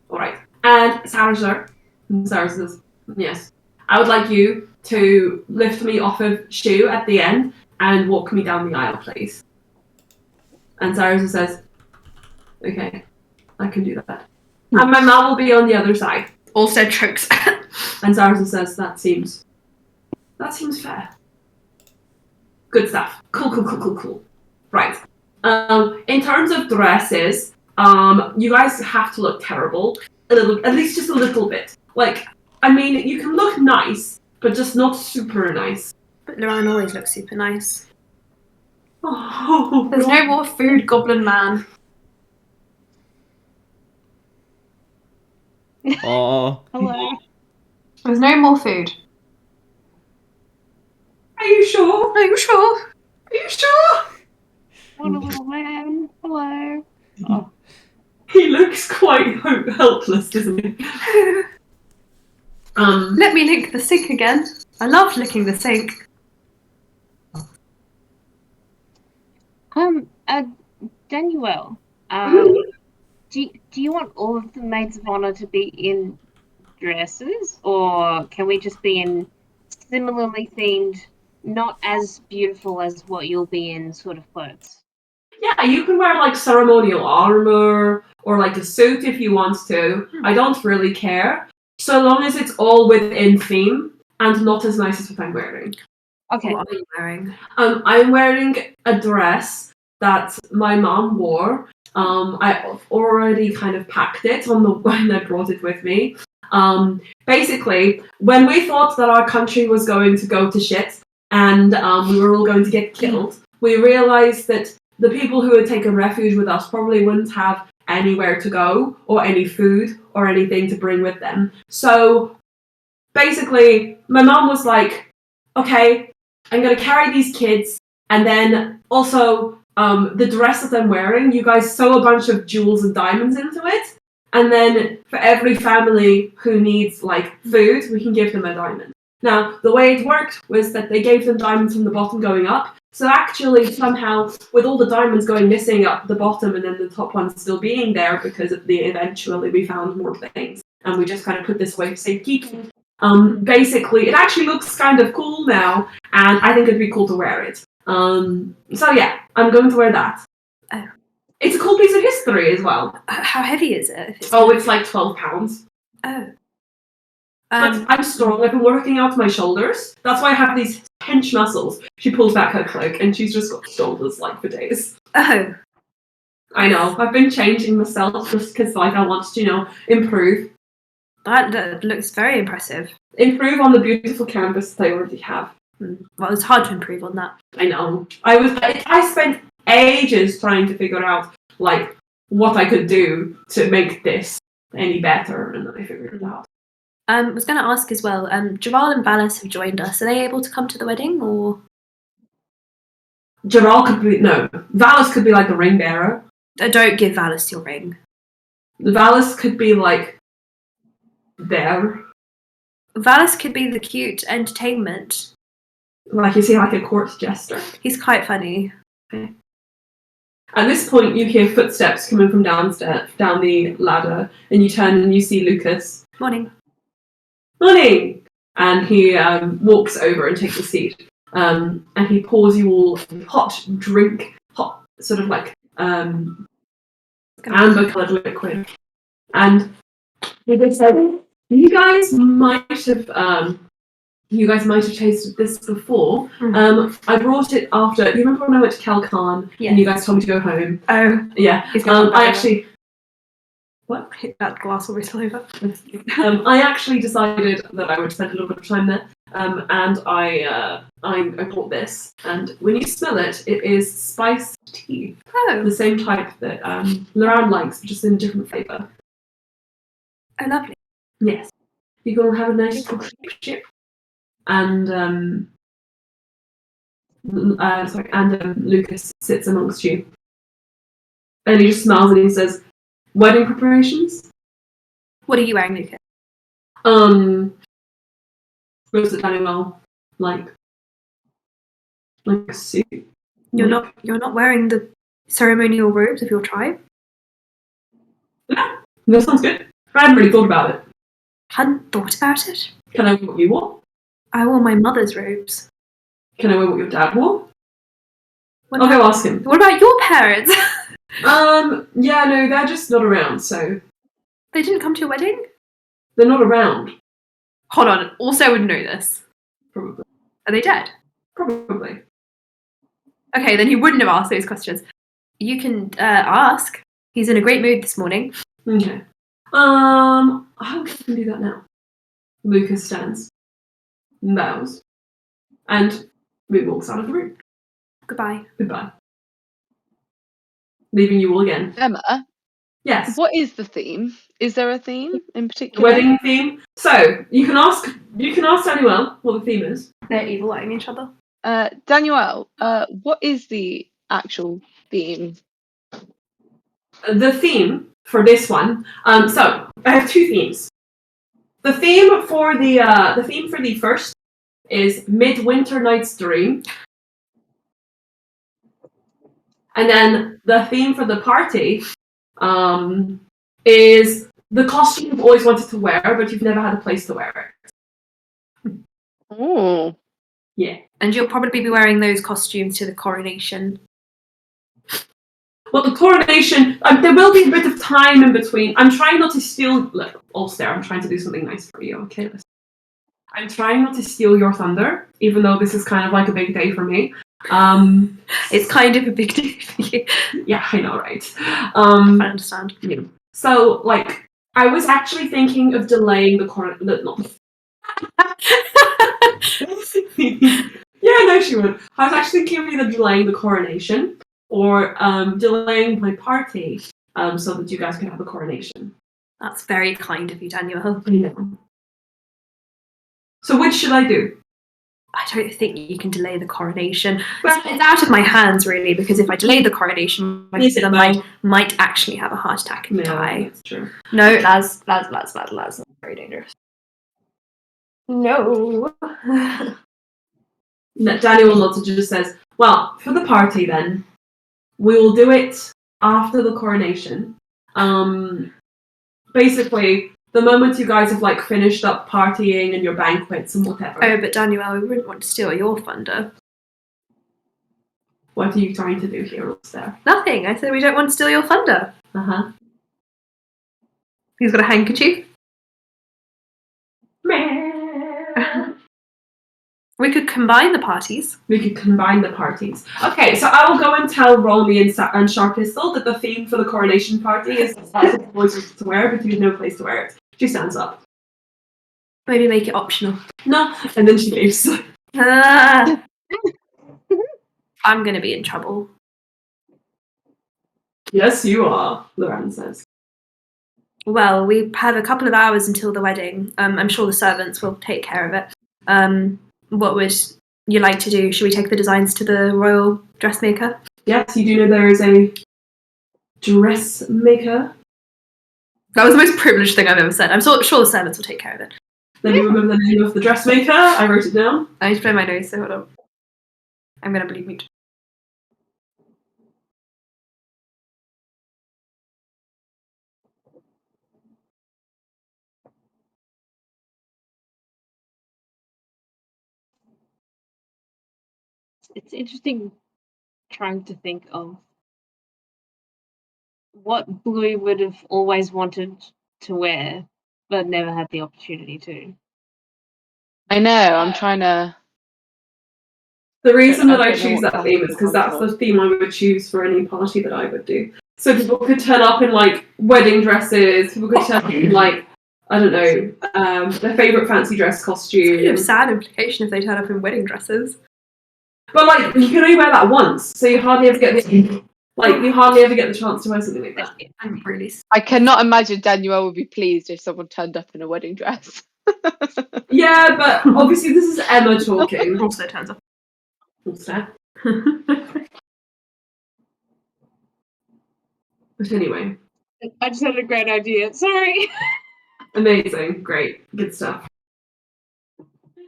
All right. And Sarah says, yes. I would like you to lift me off of Shu at the end and walk me down the aisle, please. And Sarah says, okay, I can do that. And my mom will be on the other side. Also chokes. And Sarah says, that seems fair. Good stuff. Cool. Right. In terms of dresses, you guys have to look terrible. At least just a little bit. Like, I mean, you can look nice, but just not super nice. But Loran always looks super nice. Oh, There's no more food, Goblin Man. Oh. Hello. There's no more food. Are you sure? Are you sure? Are you sure? What a little man. Hello. Oh. He looks quite helpless, doesn't he? Let me lick the sink again. I love licking the sink. Daniel, do you want all of the maids of honor to be in dresses, or can we just be in similarly themed, not as beautiful as what you'll be in sort of clothes? Yeah, you can wear like ceremonial armor or like a suit if you want to. I don't really care. So long as it's all within theme and not as nice as what I'm wearing. Okay. What are you wearing? I'm wearing a dress that my mom wore. I already kind of packed it when I brought it with me. Basically, when we thought that our country was going to go to shit and we were all going to get killed, we realized that the people who had taken refuge with us probably wouldn't have anywhere to go or any food or anything to bring with them. So basically, my mom was like, okay, I'm going to carry these kids, and then also the dress that I'm wearing, you guys sew a bunch of jewels and diamonds into it, and then for every family who needs like food, we can give them a diamond. Now, the way it worked was that they gave them diamonds from the bottom going up, so actually somehow with all the diamonds going missing up the bottom and then the top ones still being there because eventually we found more things, and we just kind of put this away for safekeeping. Basically, it actually looks kind of cool now, and I think it'd be cool to wear it. So yeah, I'm going to wear that. Oh. It's a cool piece of history as well. How heavy is it? It's like 12 pounds. Oh. But I'm strong. I've been working out my shoulders. That's why I have these hench muscles. She pulls back her cloak, and she's just got shoulders like for days. Oh. I know. I've been changing myself just because, like, I want to, improve. That looks very impressive. Improve on the beautiful canvas that I already have. Well, it's hard to improve on that. I know. I spent ages trying to figure out, like, what I could do to make this any better, and then I figured it out. I was going to ask as well, Jaral and Valis have joined us. Are they able to come to the wedding, or? Valis could be like the ring bearer. Don't give Valis your ring. Valis could be like there. Valis could be the cute entertainment. Like, is he like a court jester? He's quite funny. Okay. At this point, you hear footsteps coming from downstairs, down the ladder, and you turn and you see Lucas. Morning. Morning! And he walks over and takes a seat. And he pours you all hot sort of like amber-coloured liquid. And he just said, you guys might have tasted this before. I brought it after. You remember when I went to Calcan and you guys told me to go home? Oh, yeah. What? Hit that glass will whistle over. I actually decided that I would spend a little bit of time there, and I brought this. And when you smell it, it is spiced tea, the same type that Loran likes, but just in a different flavour. Oh, lovely. Yes, you're gonna have a nice ship. And Lucas sits amongst you, and he just smiles and he says, "Wedding preparations? What are you wearing, Luca? Was it Daniel like a suit? You're not wearing the ceremonial robes of your tribe? Yeah, that sounds good. I hadn't really thought about it. Hadn't thought about it. Can I wear what you wore? I wore my mother's robes. Can I wear what your dad wore? What I'll about, go ask him. what about your parents? Yeah, no, they're just not around, so They didn't come to your wedding? they're not around. Hold on, also would know this. Probably. Are they dead? Probably. Okay, then he wouldn't have asked those questions. You can ask. He's in a great mood this morning. Okay. I can do that now. Lucas stands, bows, and walks out of the room. Goodbye. Goodbye. Leaving you all again. Emma, Yes. what is the theme? Is there a theme in The particular? wedding theme. So you can ask Daniel what the theme is. They're evil-eyeing each other. Daniel, what is the actual theme? The theme for this one. So I have two themes. The theme for the first is Midwinter Night's Dream. And then the theme for the party is the costume you've always wanted to wear, but you've never had a place to wear it. Oh. Yeah. And you'll probably be wearing those costumes to the coronation. Well, the coronation, there will be a bit of time in between. I'm trying not to steal... Look, Ulster, I'm trying to do something nice for you, okay? Listen. I'm trying not to steal your thunder, even though this is kind of like a big day for me. It's kind of a big day for you. Yeah, I know, right? I understand. Yeah. So, like, I was actually thinking of delaying the coronation. Yeah, no, she would. I was actually thinking of either delaying the coronation or delaying my party so that you guys can have a coronation. That's very kind of you, Daniel. Yeah. So which should I do? I don't think you can delay the coronation. Well, It's out of my hands, really, because if I delay the coronation, my Yes, sister it might actually have a heart attack and yeah, die. that's true. No, that's very dangerous. No. Daniel nods and just says, well, for the party then, we will do it after the coronation. Basically, the moment you guys have like finished up partying and your banquets and whatever. Oh, but Daniel, we wouldn't want to steal your thunder. What are you trying to do here, Ulster? Nothing. I said we don't want to steal your thunder. Uh-huh. He's got a handkerchief. We could combine the parties. We could combine the parties. Okay, so I will go and tell Romy and Sharp Pistol that the theme for the coronation party is that's what the boys are to wear, but you have no place to wear it. She stands up. Maybe make it optional. No, and then she leaves. Ah. I'm going to be in trouble. Yes, you are, Loran says. Well, we have a couple of hours until the wedding. I'm sure the servants will take care of it. What would you like to do? Should we take the designs to the royal dressmaker? Yes, you do know there is a dressmaker. That was the most privileged thing I've ever said. I'm sure the servants will take care of it. Let me remember the name of the dressmaker. I wrote it down. I need to play my nose, so hold on. I'm going to believe mute. It's interesting trying to think of what Bluey would have always wanted to wear, but never had the opportunity to. I know, I'm trying to... The reason that I don't know choose what that theme is because that's comfortable. the theme I would choose for any party that I would do. So people could turn up in like wedding dresses. People could turn up in like, I don't know, their favourite fancy dress It's kind costume. of sad implication if they turn up in wedding dresses. But like you can only wear that once, so you hardly ever get the chance to wear something like that. I'm really... I cannot imagine Daniel would be pleased if someone turned up in a wedding dress. Yeah, but obviously this is Emma talking. Also turns up. What's that? But anyway. I just had a great idea. Sorry. Amazing. Great. Good stuff.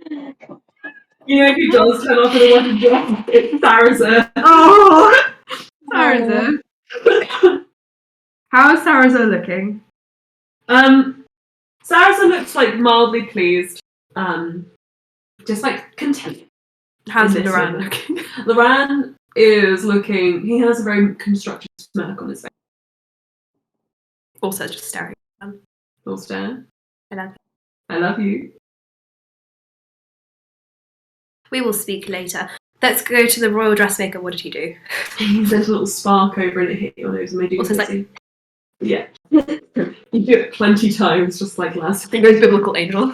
You know who does turn up in a wedding dress? It's Sarasa. Oh, Sarasa. How is Sarasa looking? Sarasa looks like mildly pleased. Just like content. How's in this Loran moment. looking? Loran is looking. He has a very constructive smirk on his face. Also just staring. Full stare. I love it. I love you. We will speak later. Let's go to the royal dressmaker. What did he do? There's a little spark over and it hit your nose and made you Also, it's dizzy. Yeah. You do it 20 times, just like last. I think it was biblical angel.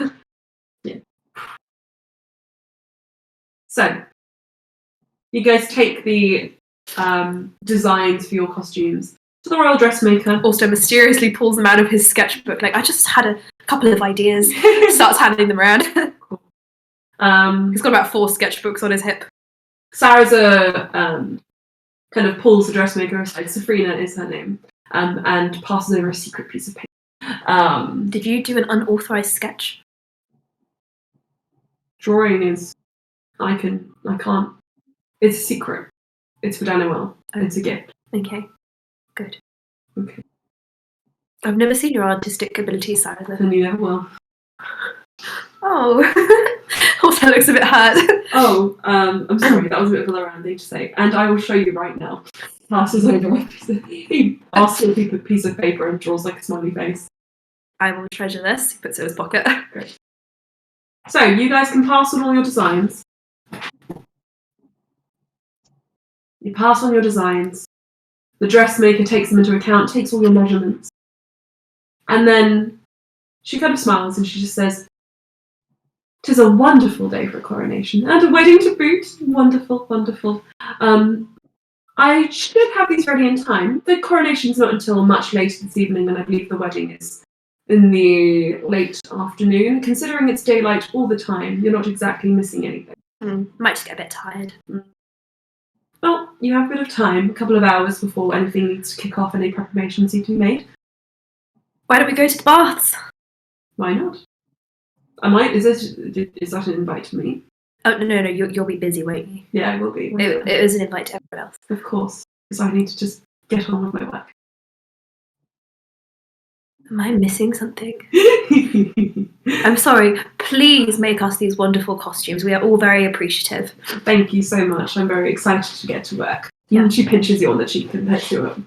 Yeah. So, you guys take the designs for your costumes to the royal dressmaker. Also mysteriously pulls them out of his sketchbook. Like, I just had a couple of ideas. Starts handing them around. Cool. He's got about 4 sketchbooks on his hip. Sarasa kind of pulls the dressmaker aside. Safrina is her name. And passes over a secret piece of paper. Did you do an unauthorized sketch? Drawing is... I can't. It's a secret. It's for Daniel. It's a gift. Okay. Good. Okay. I've never seen your artistic abilities, Sarah. And you never will. Oh. Also looks a bit hurt. Oh, I'm sorry, that was a bit of a Loran thing to say. And I will show you right now. Passes over a piece of... He asks for a piece of paper and draws like a smiley face. I will treasure this. He puts it in his pocket. Great. So, you guys can pass on all your designs. You pass on your designs. The dressmaker takes them into account, takes all your measurements. And then she kind of smiles and she just says, "'Tis a wonderful day for a coronation, and a wedding to boot. Wonderful, wonderful. I should have these ready in time. The coronation's not until much later this evening, and I believe the wedding is in the late afternoon. Considering it's daylight all the time, you're not exactly missing anything. Might just get a bit tired. Well, you have a bit of time, a couple of hours before anything needs to kick off, any preparations need to be made. Why don't we go to the baths? Why not? Is that an invite to me? Oh, no, you'll be busy, won't you? Yeah, I will be. It was an invite to everyone else. Of course, because I need to just get on with my work. Am I missing something? I'm sorry. Please make us these wonderful costumes. We are all very appreciative. Thank you so much. I'm very excited to get to work. Yeah. And she pinches you on the cheek and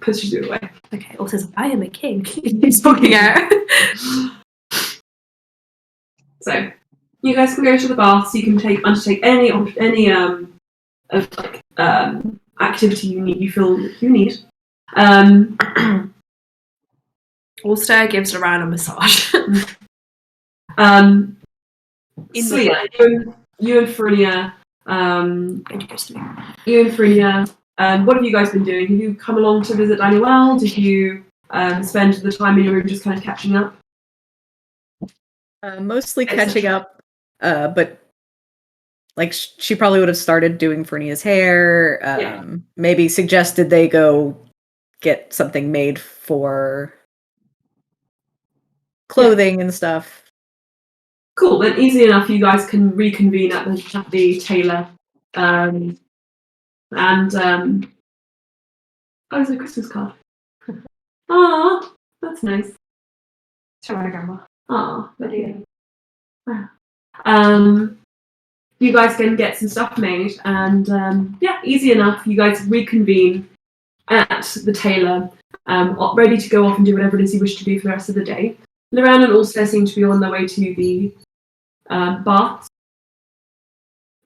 pushes you away. Okay, also says, I am a king. He's talking out. So, you guys can go to the baths. You can undertake any activity you feel you need. Ulster gives Loran a massage. So yeah, you and Farinia, what have you guys been doing? Have you come along to visit Daniel? Did you spend the time in your room just kind of catching up? Mostly catching up, but like she probably would have started doing Fernia's hair. Maybe suggested they go get something made for clothing and stuff. Cool. Then easy enough. You guys can reconvene at the tailor, and oh, it's a Christmas card. Ah, that's nice. Show my grandma. Ah, wow. You guys can get some stuff made, and easy enough. You guys reconvene at the tailor, ready to go off and do whatever it is you wish to do for the rest of the day. Loran and Ulster seem to be on their way to the baths.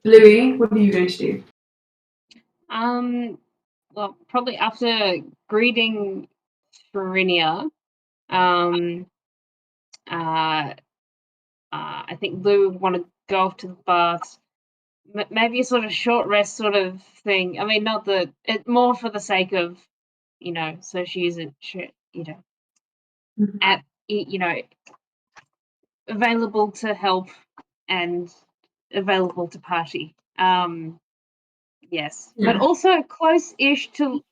Louis, what are you going to do? Well, probably after greeting Farinia, I think Lou would want to go off to the baths. Maybe a sort of short rest sort of thing. I mean, not that it more for the sake of, so she isn't, at available to help and available to party. Yes, but also close-ish to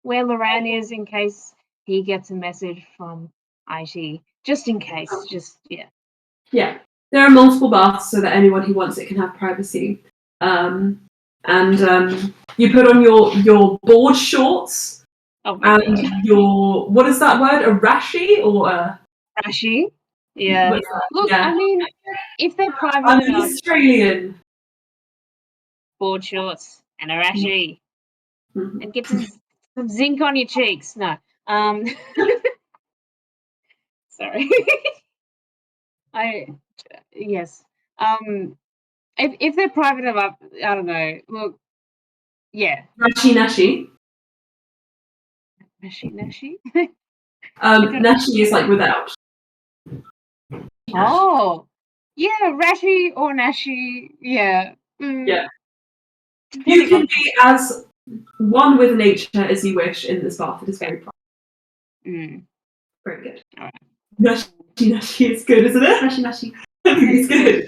where Loran is in case he gets a message from IT. Just in case. Just yeah. Yeah. There are multiple baths so that anyone who wants it can have privacy. You put on your board shorts and your, what is that word? A rashi or a rashi? Yeah. Look, yeah. I mean, if they're private I'm enough, Australian. board shorts and a rashi, Mm-hmm. and get some zinc on your cheeks. No, sorry. Yes. If they're private enough, I don't know. Look, yeah. Rashi nashi. Nashi. Nashi is like without. Oh, yeah, rashi or nashi. Yeah. Yeah. You can be as one with nature as you wish in this bath. It is very private. Very good. All right. Nashi is good, isn't it? Nashi. I think it's good.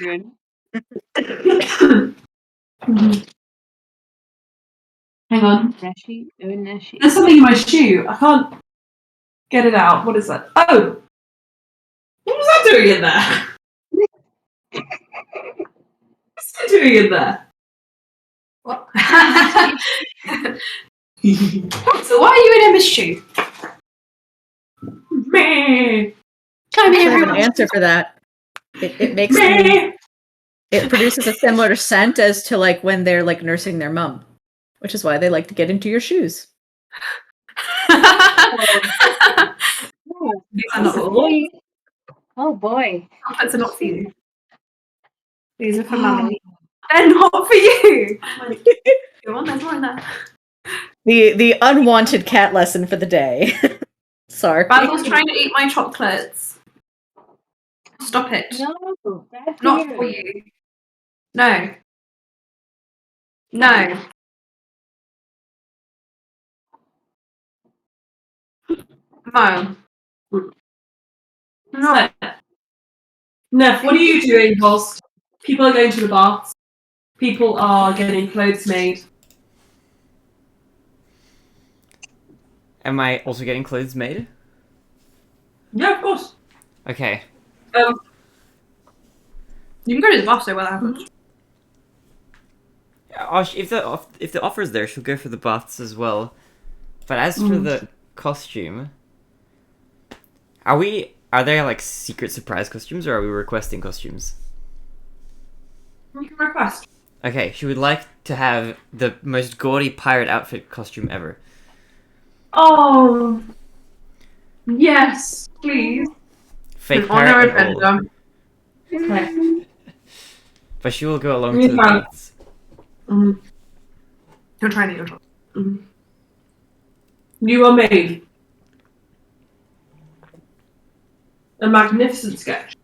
Hang on. Nashi. There's something in my shoe. I can't get it out. What is that? Oh! What was that doing in there? What's that doing in there? What? So why are you in Emma's shoe? Meh. I have an answer for that. It makes me, it produces a similar scent as to like when they're like nursing their mum, which is why they like to get into your shoes. These are not for you. Oh boy. Chocolates are not for you. These are for Mummy. They're not for you. Go on, there's more in there. The unwanted cat lesson for the day. Sorry. Basil's trying to eat my chocolates. Stop it. No, Not for you. No. No. No. No. Neff, what are you doing whilst people are going to the baths? People are getting clothes made. Am I also getting clothes made? Yeah, of course. Okay. You can go to the bath, so well happens. If the offer's there, she'll go for the baths as well. But as for the costume, are there like secret surprise costumes, or are we requesting costumes? You can request. Okay, she would like to have the most gaudy pirate outfit costume ever. Oh. Yes, please. Fake On their pirate and all. adventure. Okay. But she will go along to the baths. You're trying to eat your chocolate. You are made a magnificent sketch.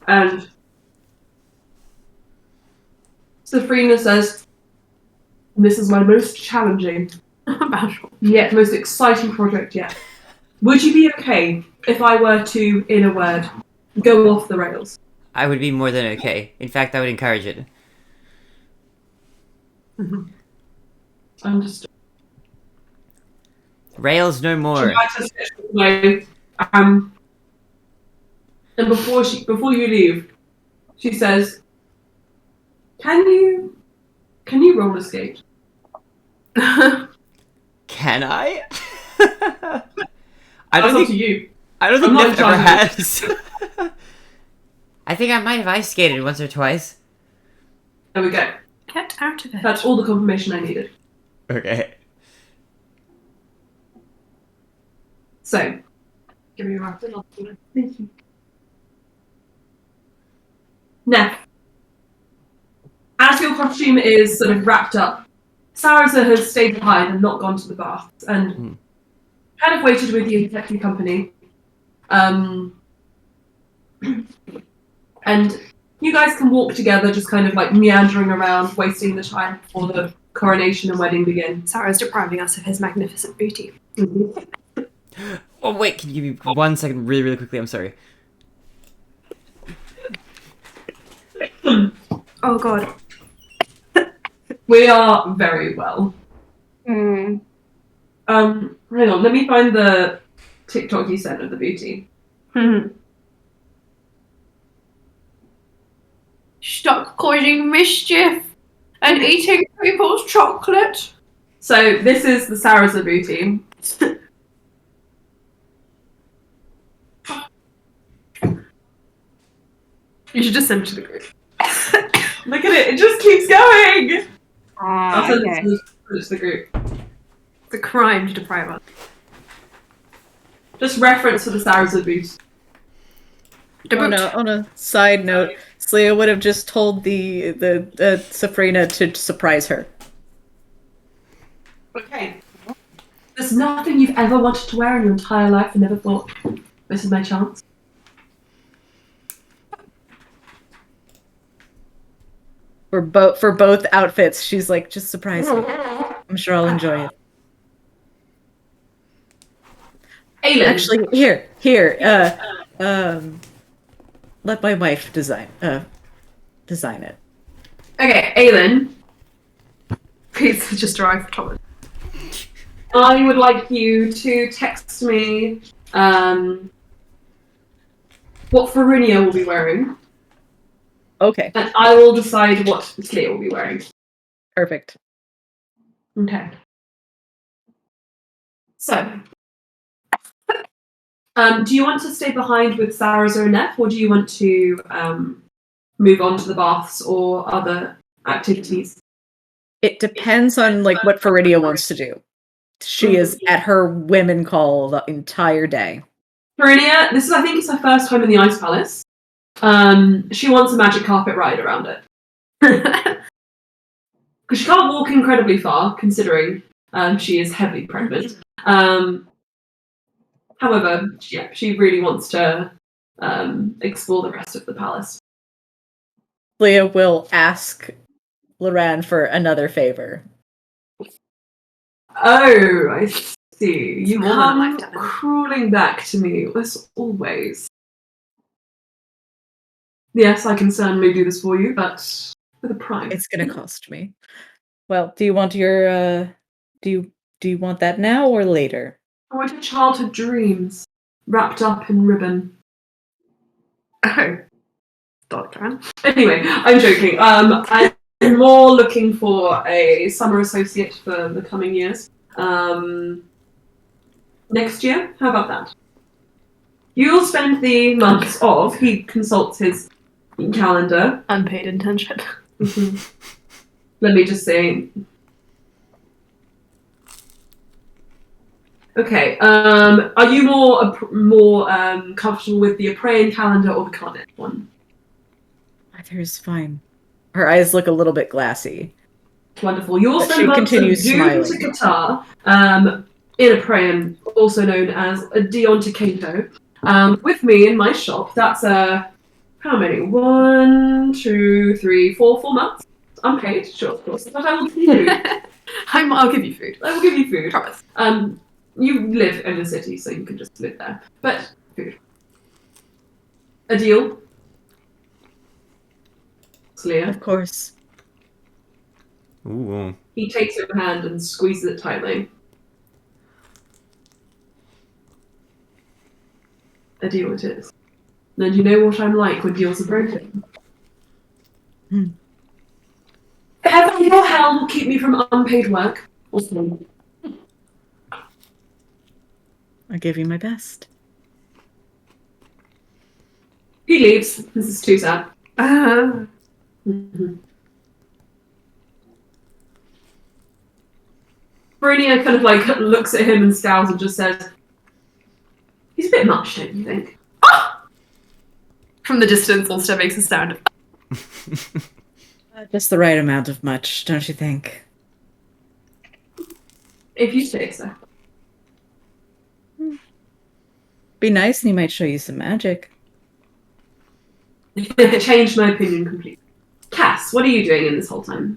And Safrina says, this is my most challenging, yet most exciting project yet. Would you be okay if I were to, in a word, go off the rails? I would be more than okay. In fact, I would encourage it. Understood. Rails no more. And before you leave, she says, Can you roller skate? Can I? That's up to you. I don't think I'm not Neff ever in charge has. I think I might have ice skated once or twice. There we go. Get out of it. That's all the confirmation I needed. Okay. So, give me a round. Thank you. Neff, as your costume is sort of wrapped up, Sarasa has stayed behind and not gone to the baths and kind of waited with you, kept you company. And you guys can walk together, just kind of like meandering around, wasting the time before the coronation and wedding begin. Sarah's depriving us of his magnificent booty. Oh wait, can you give me 1 second really, really quickly? I'm sorry. Oh god. We are very well. Hang on, let me find the TikTok you sent of the booty. Stop causing mischief and eating people's chocolate. So this is the Sarazabuti. You should just send it to the group. Look at it, it just keeps going! I'll send Okay. it to the group. It's a crime to deprive us. Just reference to the Sarazabuti. On a side note, Slia would have just told the Safrina to surprise her. Okay. There's nothing you've ever wanted to wear in your entire life and never thought, this is my chance. For both outfits, she's like, just surprise me. I'm sure I'll enjoy it. Aelin. Actually, here. Let my wife design it. Okay, Aelin. Pizza just arrived for Thomas. I would like you to text me what Farunia will be wearing, Okay, and I will decide what Slia will be wearing. perfect. Okay. So, do you want to stay behind with Saraza and Neff, or do you want to move on to the baths or other activities? It depends on like what Faridia wants to do. She is at her women call the entire day. Farunia, I think it's her first time in the Ice Palace. She wants a magic carpet ride around it. Because she can't walk incredibly far, considering she is heavily pregnant. However, yeah, she really wants to explore the rest of the palace. Leah will ask Loran for another favor. Oh, I see. You More than a come lifetime. crawling back to me as always. Yes, I can certainly do this for you, but with a price. It's gonna cost me. Well, do you want your do you want that now or later? I want your childhood dreams wrapped up in ribbon. Oh. Doctor. Anyway, I'm joking. I'm more looking for a summer associate for the coming years. Next year? How about that? You'll spend the months off. He consults his calendar. Unpaid internship. Let me just say. Okay. Are you more comfortable with the Apraean calendar or the Cardiff one? Either is fine. Her eyes look a little bit glassy. Wonderful. You'll But spend she months continues of Doom smiling. to Qatar, in Apraean, also known as a Dion to Cato. With me in my shop, that's how many? 1, 2, 3, 4 months. Unpaid, sure, of course. But I will give you food. I'll give you food. I will give you food. Promise. You live in the city, so you can just live there. But food. A deal? Clear. Of course. Ooh. He takes your hand and squeezes it tightly. A deal it is. And you know what I'm like when deals are broken. Heaven or hell will keep me from unpaid work. Awesome. I'll give you my best. He leaves. This is too sad. Brunia kind of like looks at him and scowls and just says, he's a bit much, don't you think? From the distance, Ulster makes a sound. Just the right amount of much, don't you think? If you say so. Be nice and he might show you some magic. It changed my opinion completely. Cass, what are you doing in this whole time?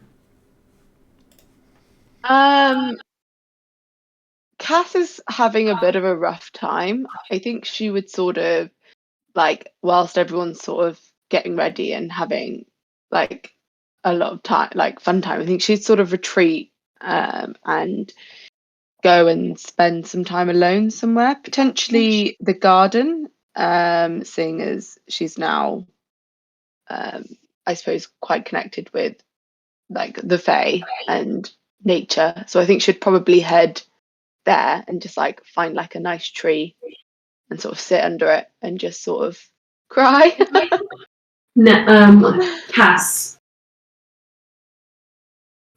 Cass is having a bit of a rough time. I think she would sort of like, whilst everyone's sort of getting ready and having like a lot of time, like fun time, I think she'd sort of retreat and go and spend some time alone somewhere, potentially the garden. seeing as she's now, I suppose, quite connected with like the Fae and nature. So I think she'd probably head there and just like find like a nice tree and sort of sit under it and just sort of cry. Cass.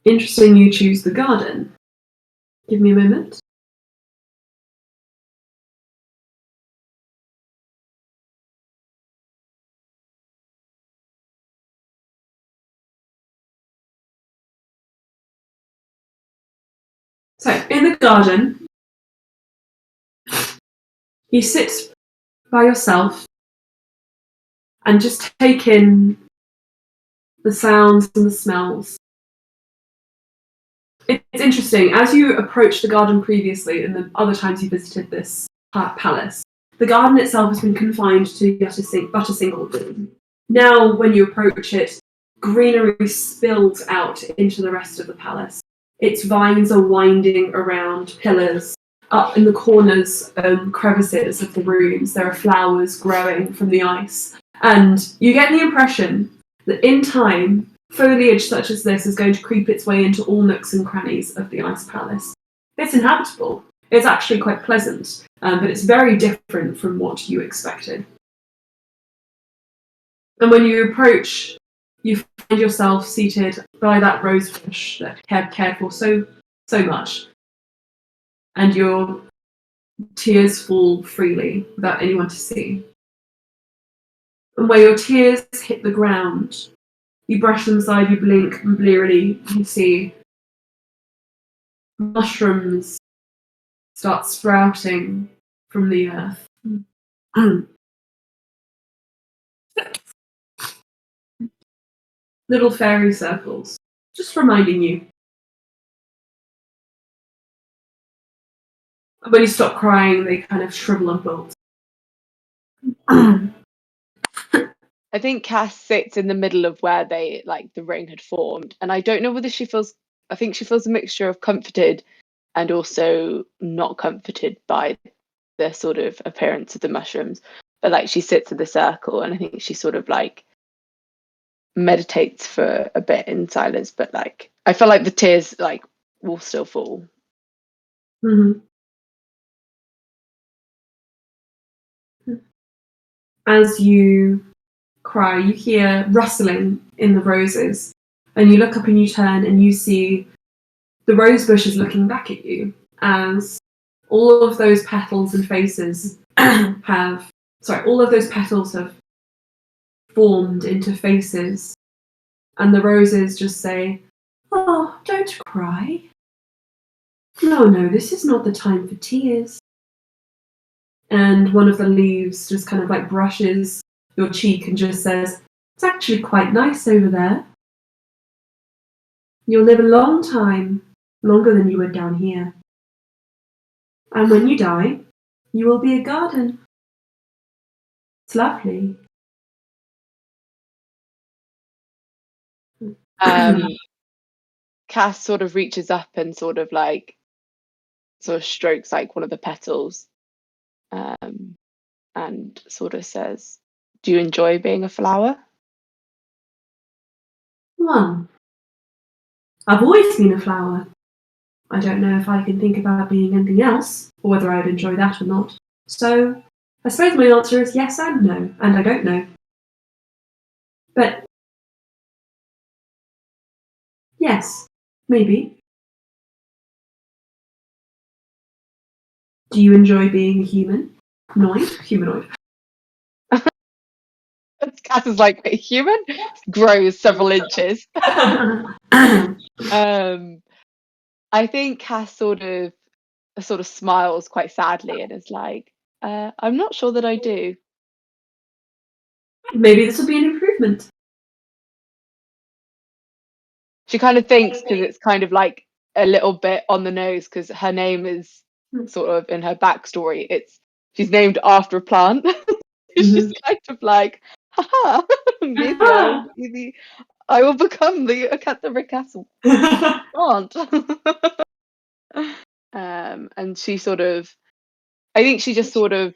Interesting you choose the garden. Give me a moment. So, in the garden, you sit by yourself and just take in the sounds and the smells. It's interesting, as you approached the garden previously and the other times you visited this palace, the garden itself has been confined to but a single room. Now, when you approach it, greenery spills out into the rest of the palace. Its vines are winding around pillars. Up in the corners and crevices of the rooms, there are flowers growing from the ice. And you get the impression that in time, foliage such as this is going to creep its way into all nooks and crannies of the ice palace. It's inhabitable. It's actually quite pleasant, but it's very different from what you expected. And when you approach, you find yourself seated by that rose bush that you cared for so much. And your tears fall freely without anyone to see. And where your tears hit the ground, you brush them aside, you blink, and blearily you see mushrooms start sprouting from the earth. Little fairy circles, just reminding you. And when you stop crying, they kind of shrivel and bolt. I think Cass sits in the middle of where they like the ring had formed, and I don't know whether she feels. I think she feels a mixture of comforted and also not comforted by the sort of appearance of the mushrooms. But like she sits in the circle, and I think she sort of like meditates for a bit in silence. But like I feel like the tears like will still fall. Mm-hmm. As you cry, you hear rustling in the roses, and you look up and you turn and you see the rose bush is looking back at you as all of those petals and faces all of those petals have formed into faces, and the roses just say, "Oh, don't cry. No, this is not the time for tears." And one of the leaves just kind of like brushes your cheek and just says, "It's actually quite nice over there. You'll live a long time, longer than you would down here. And when you die, you will be a garden. It's lovely." Cass sort of reaches up and sort of strokes like one of the petals, and sort of says, "Do you enjoy being a flower?" Well, I've always been a flower. I don't know if I can think about being anything else, or whether I'd enjoy that or not. So, I suppose my answer is yes and no, and I don't know. But, yes, maybe. Do you enjoy being a human? Humanoid. Cass is like, "A human grows several inches." I think Cass sort of smiles quite sadly and is like, "I'm not sure that I do." Maybe this will be an improvement. She kind of thinks because it's kind of like a little bit on the nose because her name is sort of in her backstory. She's named after a plant. She's kind of like, haha, maybe I will become the Castle plant. And she sort of, I think she just sort of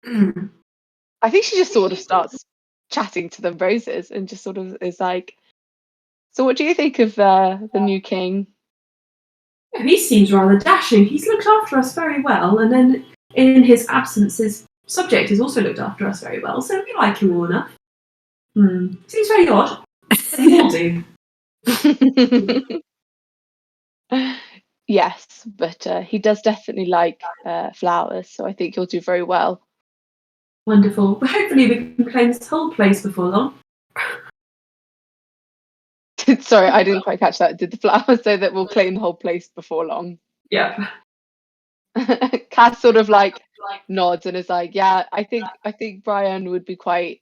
I think she just sort of starts chatting to the roses and just sort of is like, so what do you think of the new king? He seems rather dashing. He's looked after us very well, and then in his absence, his subject has also looked after us very well, so we like him all enough. Seems very odd. But he will do. Yes, but he does definitely like flowers, so I think he'll do very well. Wonderful. But hopefully we can claim this whole place before long. Sorry, I didn't quite catch that. Did the flowers say that we'll claim the whole place before long? Yep. Cass sort of like nods and is like, yeah, I think Brian would be quite.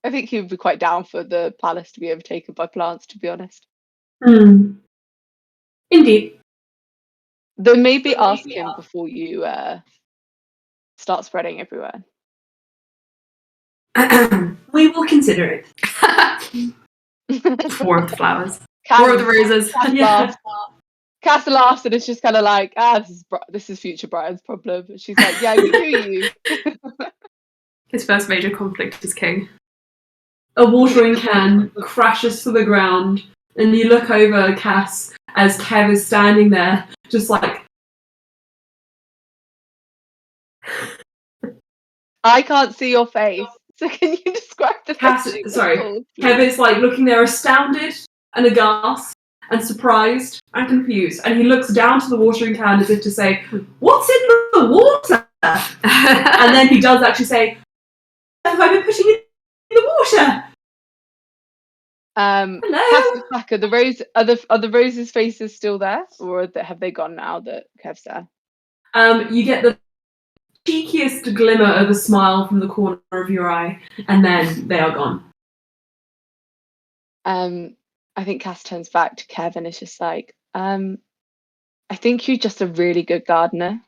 I think he would be quite down for the palace to be overtaken by plants, to be honest. Indeed. Though maybe ask him before you start spreading everywhere. We will consider it. 4 of the flowers. 4 of the roses. Cass laughs and it's just kind of like, this is future Brian's problem. She's like, yeah, you do you. His first major conflict is king. A watering can crashes to the ground, and you look over Cass as Kev is standing there, just like. I can't see your face, so can you describe the Cass, face? sorry, Kev is like looking there, astounded and aghast and surprised and confused, and he looks down to the watering can as if to say, "What's in the water?" And then he does actually say, "Have I been putting it in the water?" Hello. Cass, are the roses' faces still there, or have they gone now that Kev's there? You get the cheekiest glimmer of a smile from the corner of your eye, and then they are gone. I think Cass turns back to Kev and is just like, I think you're just a really good gardener.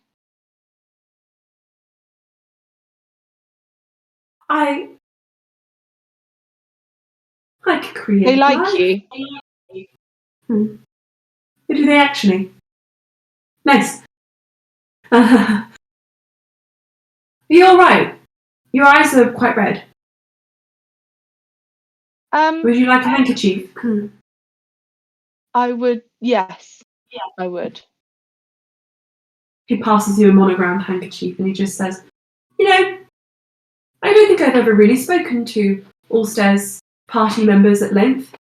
I could create. They like life. you. Who do they actually? Nice. Are you all right? Your eyes are quite red. Would you like a handkerchief? I would. Yes. Yeah, I would. He passes you a monogrammed handkerchief and he just says, "You know, I don't think I've ever really spoken to Allstairs party members at length.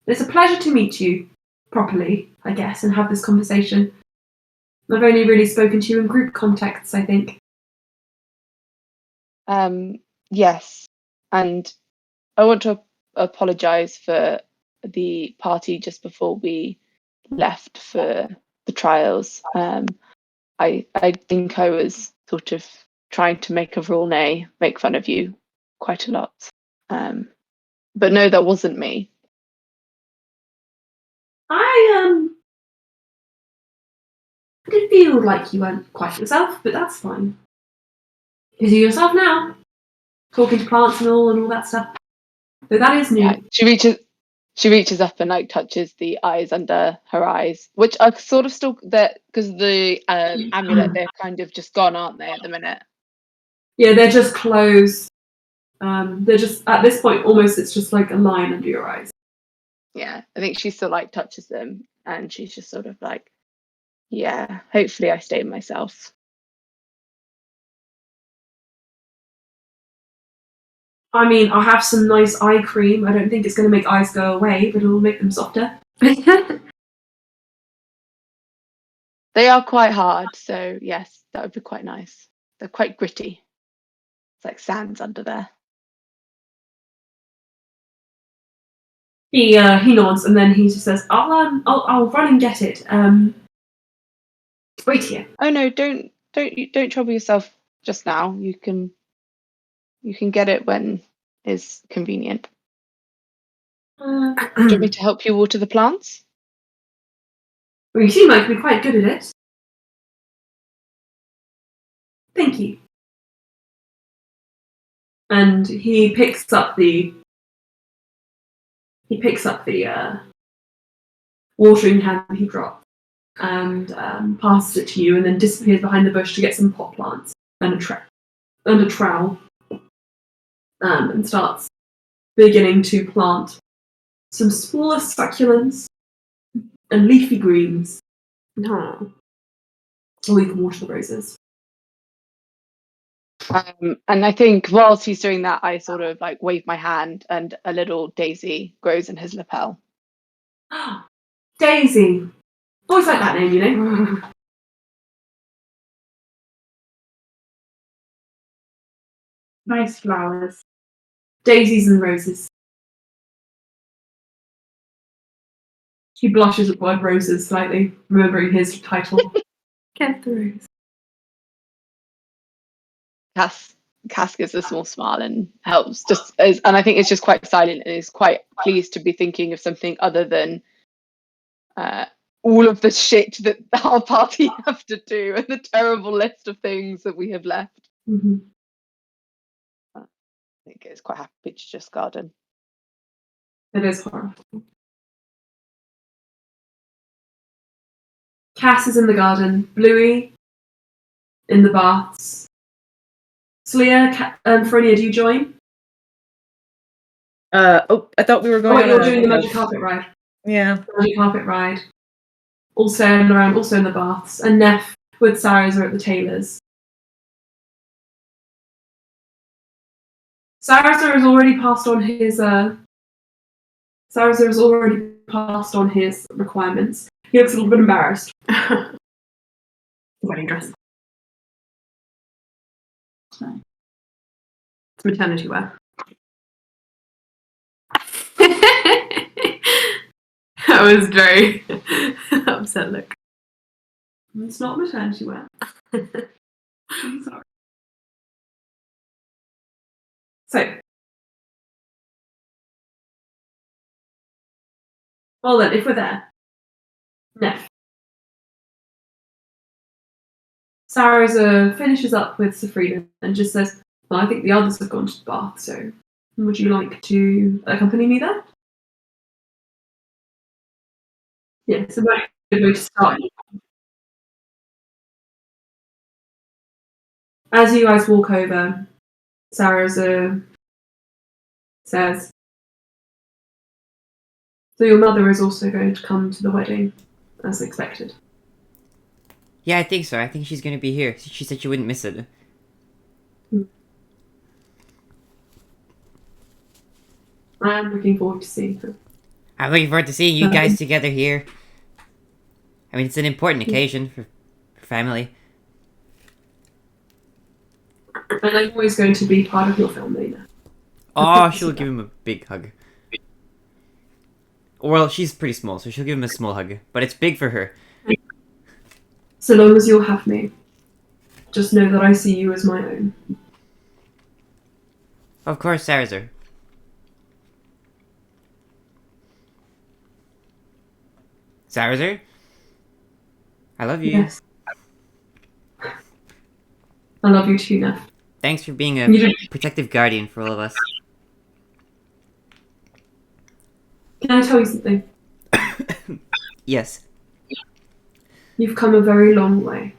It's a pleasure to meet you properly, I guess, and have this conversation. I've only really spoken to you in group contexts, I think." Yes, and I want to apologise for the party just before we left for the trials. I think I was sort of trying to make make fun of you quite a lot. But no, that wasn't me. I did feel like you weren't quite yourself, but that's fine. Because you're yourself now. Talking to plants and all that stuff. So that is new. Yeah, she reaches up and like touches the eyes under her eyes, which are sort of still there because the amulet, they're kind of just gone, aren't they, at the minute? Yeah, they're just closed. They're just, at this point, almost it's just like a line under your eyes. Yeah, I think she still like touches them and she's just sort of like, yeah, hopefully I stay myself. I mean, I have some nice eye cream. I don't think it's going to make eyes go away, but it'll make them softer. They are quite hard, so yes, that would be quite nice. They're quite gritty. It's like sands under there. He nods and then he just says, "I'll run and get it. Wait here." Oh no, don't trouble yourself just now. You can get it when is convenient. Do you want me to help you water the plants? Well, you seem like to be quite good at it. Thank you. And he picks up the watering can he dropped and passes it to you, and then disappears behind the bush to get some pot plants and a tray and a trowel, and starts beginning to plant some smaller succulents and leafy greens. No. So we can water the roses. And I think whilst he's doing that, I sort of like wave my hand, and a little daisy grows in his lapel. Daisy. Always like that name, you know. Nice flowers. Daisies and roses. He blushes at the word roses slightly, remembering his title. Get the rose. Cass gives a small smile and helps. And I think it's just quite silent and is quite pleased to be thinking of something other than all of the shit that our party have to do and the terrible list of things that we have left. Mm-hmm. I think it's quite happy to just garden. It is horrible. Cass is in the garden. Bluey in the baths. Slia, Fronia, do you join? I thought we were going. You're doing the magic carpet ride. Yeah. The magic carpet ride. All standing around, also in the baths. And Neff with Sarah's are at the tailor's. Sarah's has already passed on his requirements. He looks a little bit embarrassed. Wedding dress. It's maternity wear. That was very upset look. It's not maternity wear. I'm sorry. So, well then, if we're there, Neff. Sarah finishes up with Safrina and just says, well, I think the others have gone to the bath, so would you like to accompany me there? Yeah, so that's a good way to start. As you guys walk over, Sarah says, so your mother is also going to come to the wedding, as expected. Yeah, I think so. I think she's gonna be here. She said she wouldn't miss it. I am looking forward to seeing her. I'm looking forward to seeing you guys together here. I mean, it's an important occasion for family. And I'm always going to be part of your family now. Oh, she'll give him a big hug. Well, she's pretty small, so she'll give him a small hug. But it's big for her. So long as you'll have me, just know that I see you as my own. Of course, Sarazar. Sarazar? I love you. Yes. I love you too, Neff. Thanks for being a protective guardian for all of us. Can I tell you something? Yes. You've come a very long way.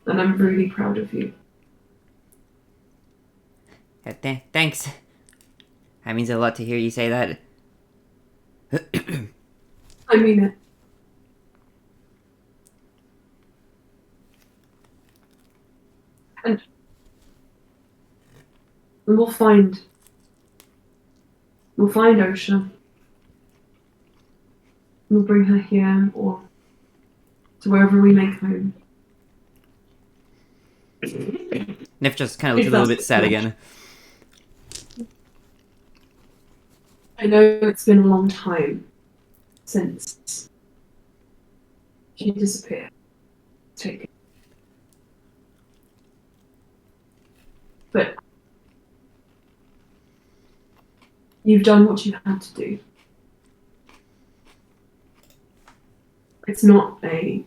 And I'm really proud of you. Thanks. That means a lot to hear you say that. I mean it. And we'll find Osha. We'll bring her here or to wherever we make home. Neff just kind of looks a little bit sad again. I know it's been a long time since she disappeared. But you've done what you had to do. It's not a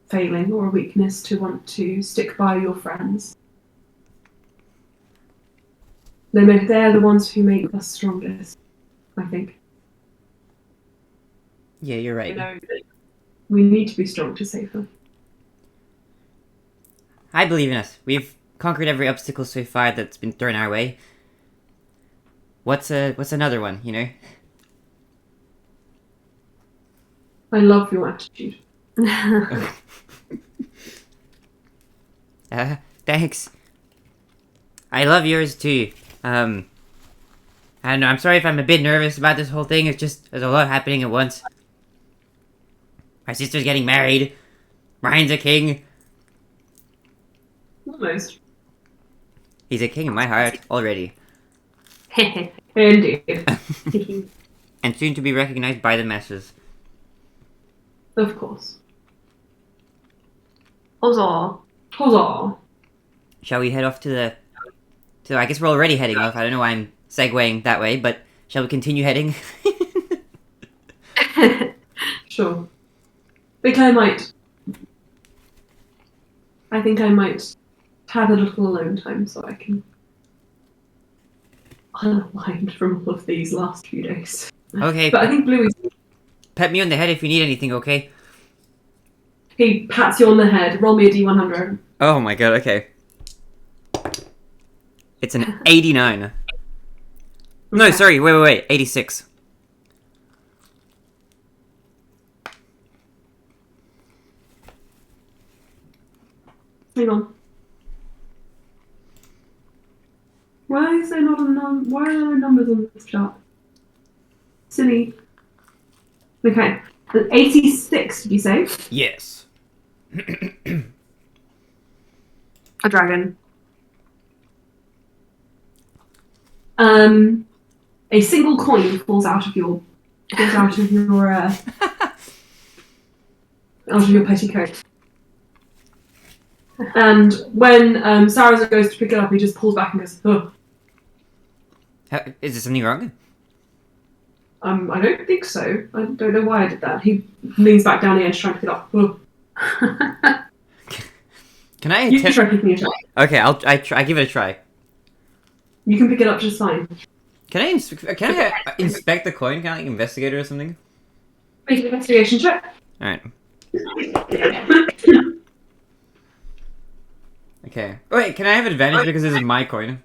failing or a weakness to want to stick by your friends. They're the ones who make us strongest, I think. Yeah, you're right. You know, we need to be strong to save her. I believe in us. We've conquered every obstacle so far that's been thrown our way. What's another one, you know? I love your attitude. Thanks. I love yours too. I don't know, I'm sorry if I'm a bit nervous about this whole thing. It's just, there's a lot happening at once. My sister's getting married. Ryan's a king. Almost. He's a king in my heart already. Indeed. And soon to be recognized by the masses. Of course. Huzzah. Huzzah. Shall we head off to the... So I guess we're already heading off. I don't know why I'm segueing that way, but shall we continue heading? Sure. I think I might have a little alone time so I can unwind from all of these last few days. Okay. But I think Bluey's... Pat me on the head if you need anything, okay? He pats you on the head. Roll me a D100. Oh my god, okay. It's an 89. No, sorry, wait. 86. Hang on. Why is there not a why are there no numbers on this chart? Silly. Okay. 86, did you say? Yes. A dragon. A single coin falls out of your out of your petticoat. And when Sarah goes to pick it up, he just pulls back and goes, "Oh, Is there something wrong? I don't think so. I don't know why I did that." He leans back down again to try and pick it up. Oh. Can I You attempt... try picking it up. Okay, I give it a try. You can pick it up just fine. Can I inspect the coin? Can I investigate it or something? Make an investigation check. Alright. Okay. Wait, can I have advantage because this is my coin?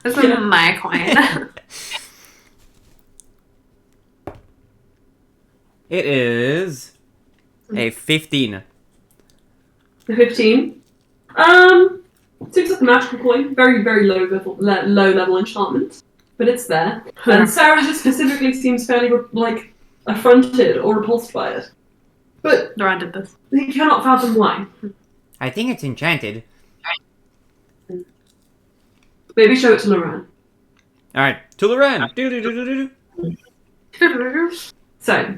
This is my coin. It is a 15. The 15. Seems like a magical coin. Very, very low level enchantment, but it's there. And Sarah just specifically seems fairly affronted or repulsed by it. But Doran did this. he cannot fathom why. I think it's enchanted. Maybe show it to Loran. Alright, to Loran! So,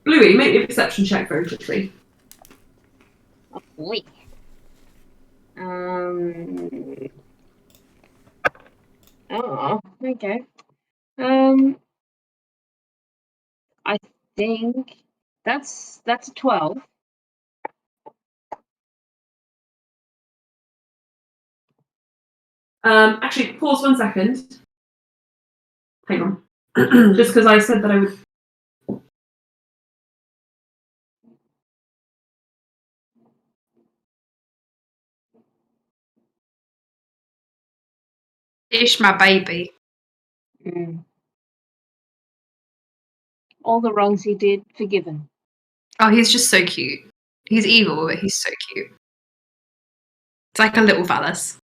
Bluey, make me a perception check very quickly. Oh, boy. Oh, okay. I think that's a 12. Actually, pause 1 second. Hang on. Just because I said that I would. Ish my baby. All the wrongs he did, forgiven. Oh, he's just so cute. He's evil, but he's so cute. It's like a little phallus.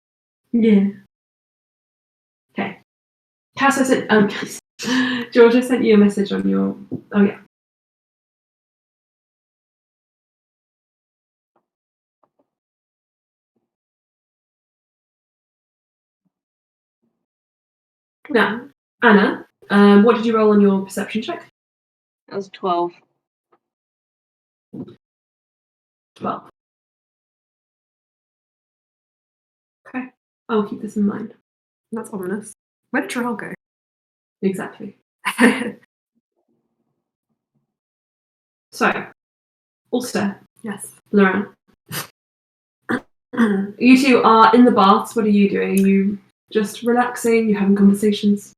Yeah. Okay. Cass, I sent. George, I sent you a message on your. Oh yeah. Now, Anna, what did you roll on your perception check? That was 12. 12. Okay. I'll keep this in mind. That's ominous. Where did Droll go? Exactly. So, Ulster, Yes. Loran. You two are in the baths. What are you doing? Are you just relaxing? You having conversations?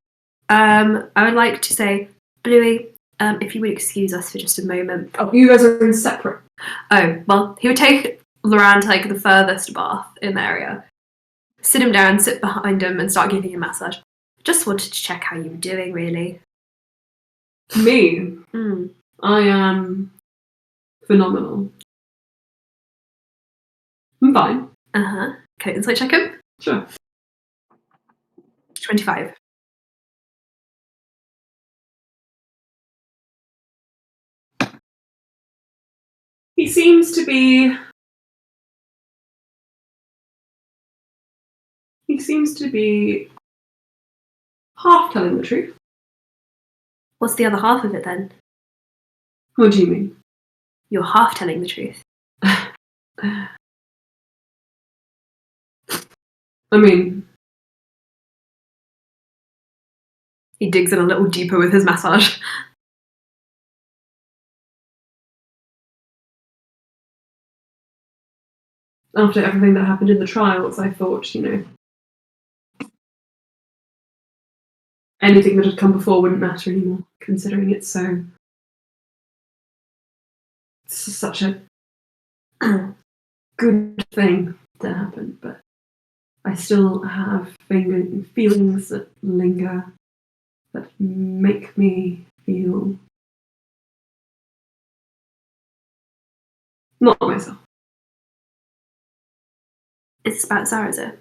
I would like to say, Bluey, If you would excuse us for just a moment. Oh, you guys are in separate. Oh, well, he would take Laurent to like the furthest bath in the area, sit him down, sit behind him, and start giving him a massage. Just wanted to check how you were doing, really. Me? Mm. I am phenomenal. I'm fine. Uh-huh. Okay, insight check him. Sure. 25. He seems to be half telling the truth. What's the other half of it then? What do you mean? You're half telling the truth. I mean, He digs in a little deeper with his massage. after everything that happened in the trials, I thought, anything that had come before wouldn't matter anymore, considering it's such a good thing to happen. But I still have feelings that linger, that make me feel not myself. It's about Zaraza.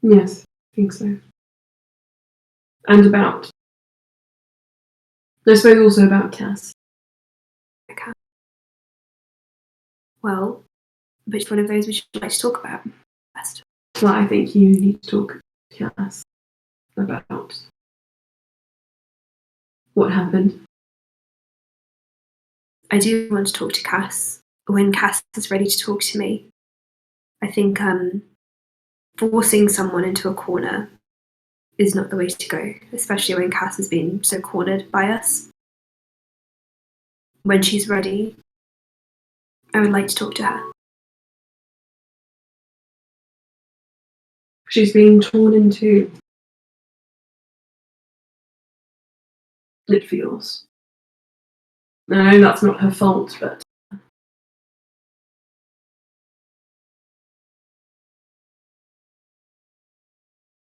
Yes, I think so. And I suppose also about Cass. Okay. Well, which one of those would you like to talk about first? Well, I think you need to talk to Cass about what happened. I do want to talk to Cass when Cass is ready to talk to me. I think forcing someone into a corner is not the way to go, especially when Cass has been so cornered by us. When she's ready, I would like to talk to her. She's being torn into. It feels. I know that's not her fault, but I'm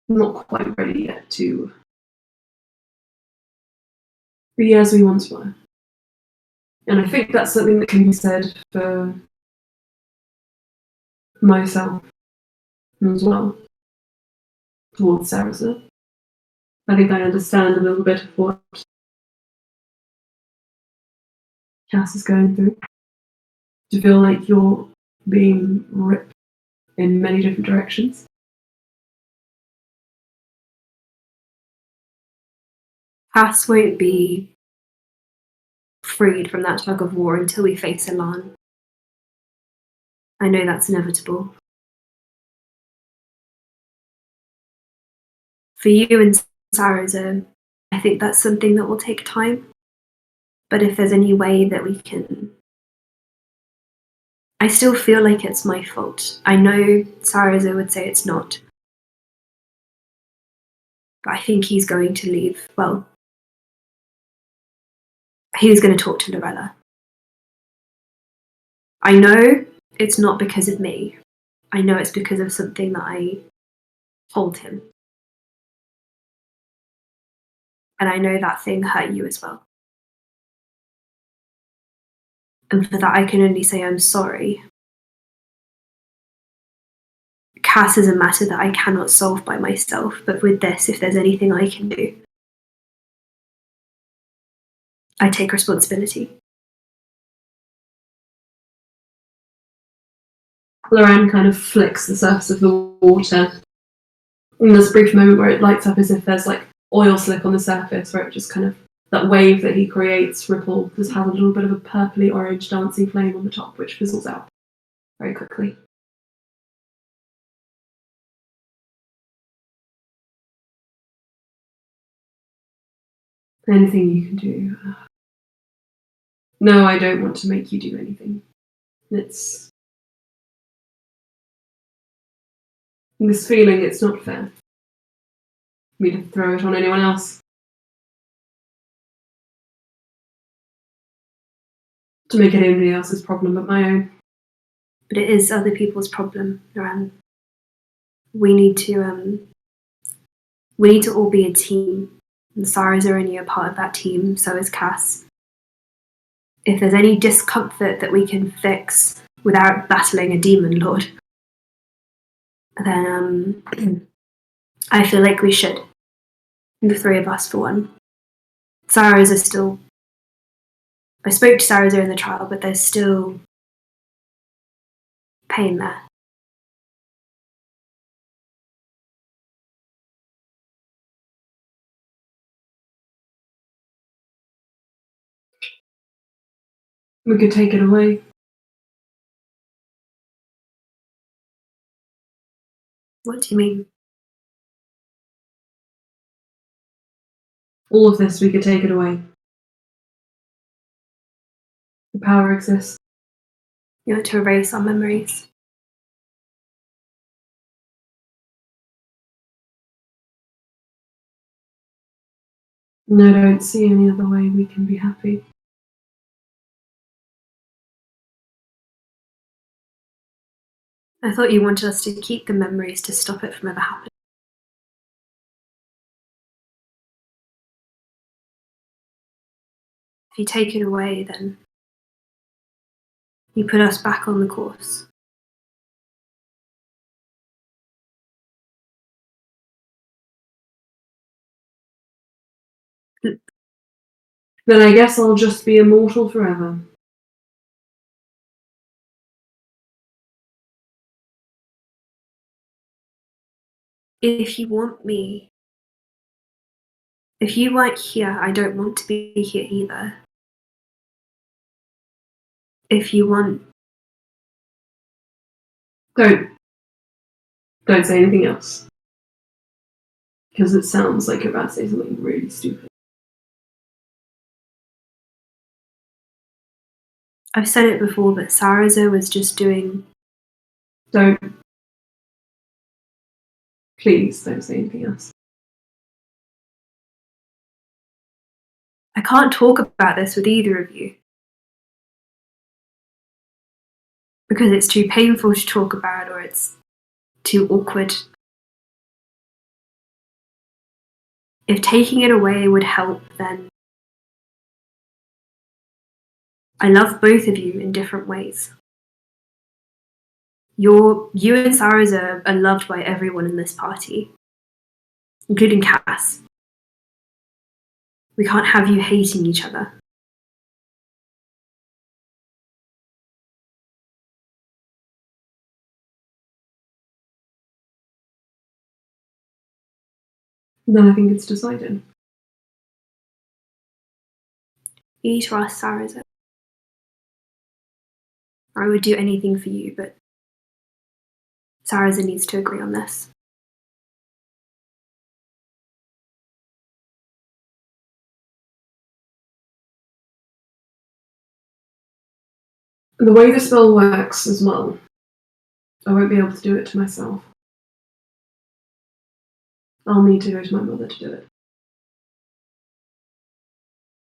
not quite ready yet to be as we once were. And I think that's something that can be said for myself as well, towards Sarasa. I think I understand a little bit of what Cass is going through. To feel like you're being ripped in many different directions. Cass won't be freed from that tug of war until we face Elan. I know that's inevitable. For you and Sarasa, I think that's something that will take time. But if there's any way that we can... I still feel like it's my fault. I know Sarasa would say it's not. But I think he's going to leave. Well, he's going to talk to Lorella. I know it's not because of me. I know it's because of something that I told him. And I know that thing hurt you as well. And for that I can only say I'm sorry. Cass is a matter that I cannot solve by myself, but with this, if there's anything I can do, I take responsibility. Loran kind of flicks the surface of the water. And there's a brief moment where it lights up as if there's like oil slick on the surface, where it just kind of, that wave that he creates, ripple, just has a little bit of a purpley orange dancing flame on the top, which fizzles out very quickly. Anything you can do. No, I don't want to make you do anything. It's... this feeling, it's not fair. Me to throw it on anyone else. To make it anybody else's problem but my own. But it is other people's problem, Noran. We need to all be a team. And Sarah's only a part of that team, so is Cass. If there's any discomfort that we can fix without battling a demon lord, then I feel like we should. The three of us for one. Sarah's are still... I spoke to Sarah's in the trial, but there's still pain there. We could take it away. What do you mean? All of this, we could take it away. The power exists. You want to erase our memories? And I don't see any other way we can be happy. I thought you wanted us to keep the memories to stop it from ever happening. If you take it away, then you put us back on the course. Then I guess I'll just be immortal forever. If you want me... If you weren't here, I don't want to be here either. If you want... Don't say anything else. Because it sounds like you're about to say something really stupid. I've said it before, but Sarazo was just doing... Please don't say anything else. I can't talk about this with either of you. Because it's too painful to talk about, or it's too awkward. If taking it away would help, then I love both of you in different ways. You and Sarazo are loved by everyone in this party, including Cass. We can't have you hating each other. Then I think it's decided. You need to ask Sarazo. I would do anything for you, but Sarazo needs to agree on this. The way the spell works as well, I won't be able to do it to myself. I'll need to go to my mother to do it.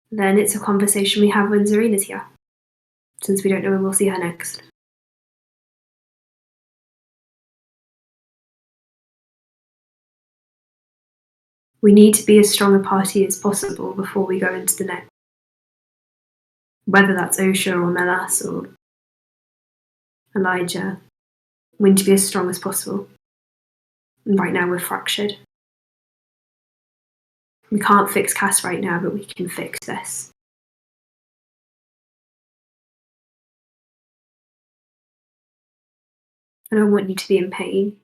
Then it's a conversation we have when Zarina's here, since we don't know when we'll see her next. We need to be as strong a party as possible before we go into the next. Whether that's Osha or Melas or Elijah, we need to be as strong as possible. And right now we're fractured. We can't fix Cass right now, but we can fix this. I don't want you to be in pain.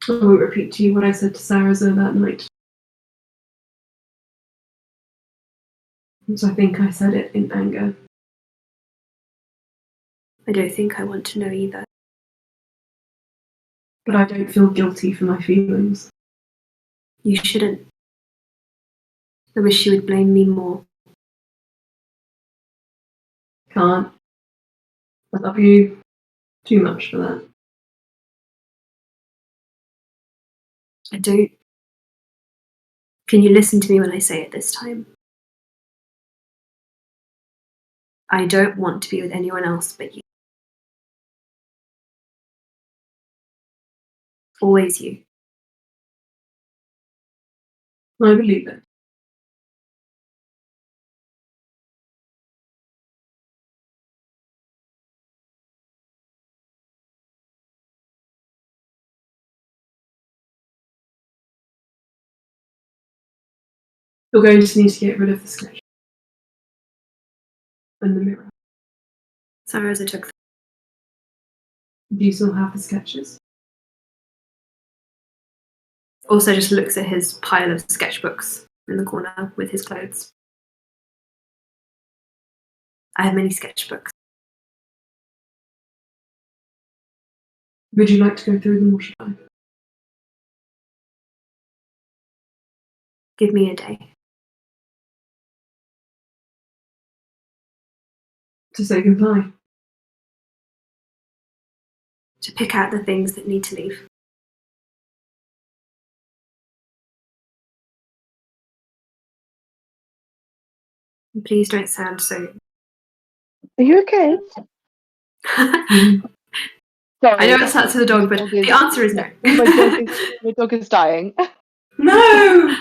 I won't repeat to you what I said to Sarazo that night. Because I think I said it in anger. I don't think I want to know either. But I don't feel guilty for my feelings. You shouldn't. I wish you would blame me more. Can't. I love you too much for that. I don't. Can you listen to me when I say it this time? I don't want to be with anyone else but you. Always you. I believe it. You're going to need to get rid of the sketch. And the mirror. Sarasa took. Do you still have the sketches? Also just looks at his pile of sketchbooks in the corner with his clothes. I have many sketchbooks. Would you like to go through them or should I? Give me a day. To say goodbye? To pick out the things that need to leave. And please don't sound so. Are you okay? I Sorry. know it's that to the dog, but the answer is no. My dog is dying. No!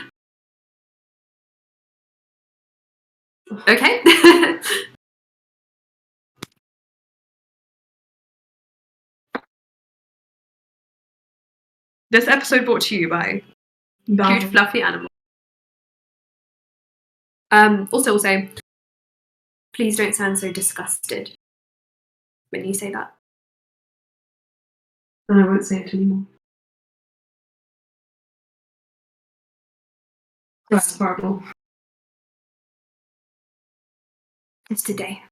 Okay. This episode brought to you by Cute Fluffy Animal. Also will say, please don't sound so disgusted when you say that. And I won't say it anymore. That's horrible. It's today.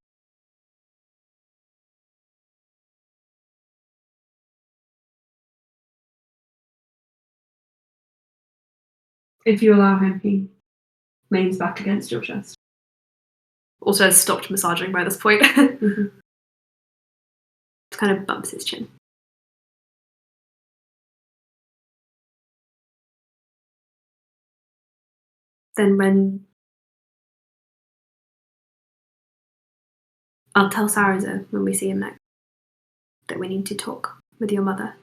If you allow him, he leans back against your chest. Also has stopped massaging by this point. Kind of bumps his chin. Then when I'll tell Sarasa when we see him next that we need to talk with your mother.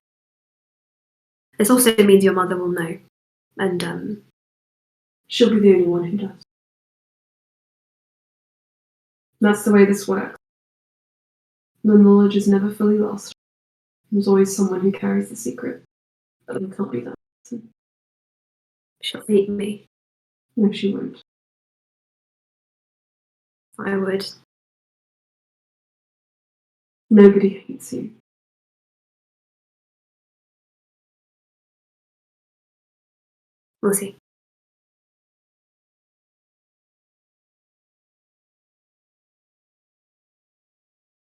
This also means your mother will know. And She'll be the only one who does. That's the way this works. The knowledge is never fully lost. There's always someone who carries the secret. But there can't be that person. she'll hate me. No, she won't. I would. Nobody hates you. We'll see.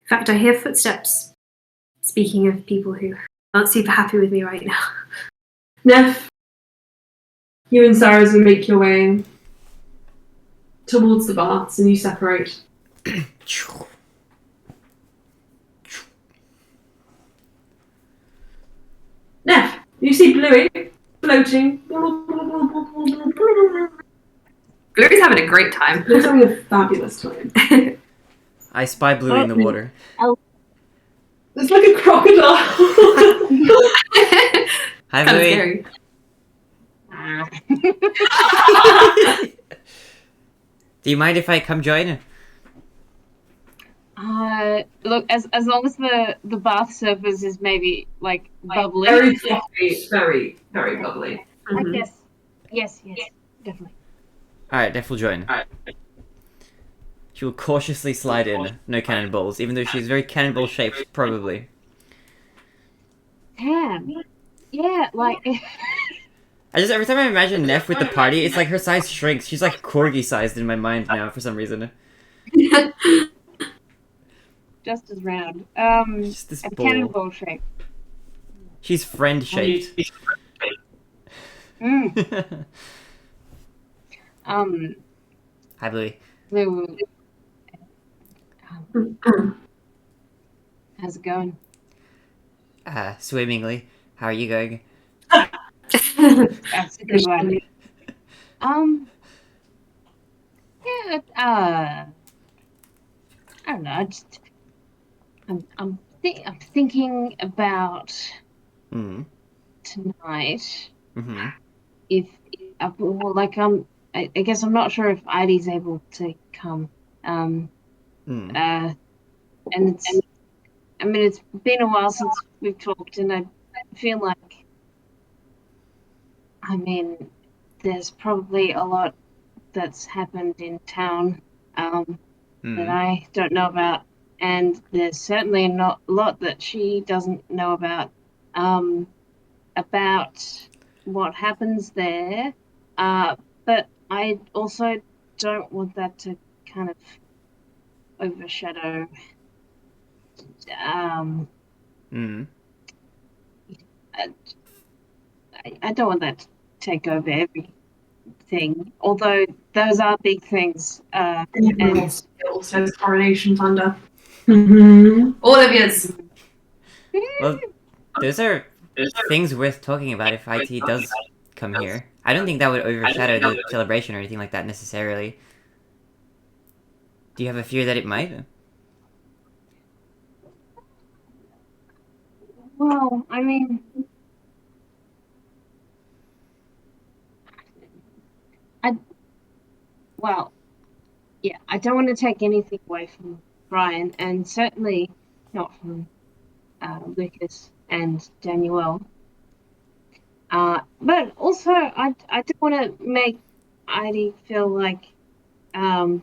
In fact, I hear footsteps. Speaking of people who aren't super happy with me right now. Neff, you and Sarasa make your way towards the baths and you separate. Neff, you see Bluey floating. Bluey's having a great time. Bluey's having a fabulous time. I spy Bluey in the water. It's like a crocodile. Hi, Kind of Bluey. scary. Do you mind if I come join? Look, as long as the bath surface is maybe like bubbly. Very fluffy, very, very bubbly. I guess. Yes, definitely. Alright, Def will join. She will cautiously slide in. No cannonballs, even though she's very cannonball shaped, probably. Damn. Yeah, like. Every time I imagine Neff with the party, it's like her size shrinks. She's like corgi sized in my mind now for some reason. Just as round. Just this a ball. cannonball shape. She's friend shaped. Hi, Bluey. Blue. How's it going? Swimmingly. How are you going? That's a good one. Yeah. I don't know. I'm thinking about tonight. Mm-hmm. If well, like I guess I'm not sure if Idy's able to come. And it's I mean it's been a while since we've talked, and I feel like there's probably a lot that's happened in town that I don't know about, and there's certainly not a lot that she doesn't know about what happens there. But I also don't want that to kind of overshadow. I don't want that to take over everything. Although those are big things. And also coronation thunder. Mm-hmm. All of yours. Well, those are things worth talking about if IT does come here. I don't think that would overshadow the celebration or anything like that necessarily. Do you have a fear that it might? Well, I don't want to take anything away from Brian, and certainly not from Lucas and Danielle. But also, I don't want to make Idy feel like I'm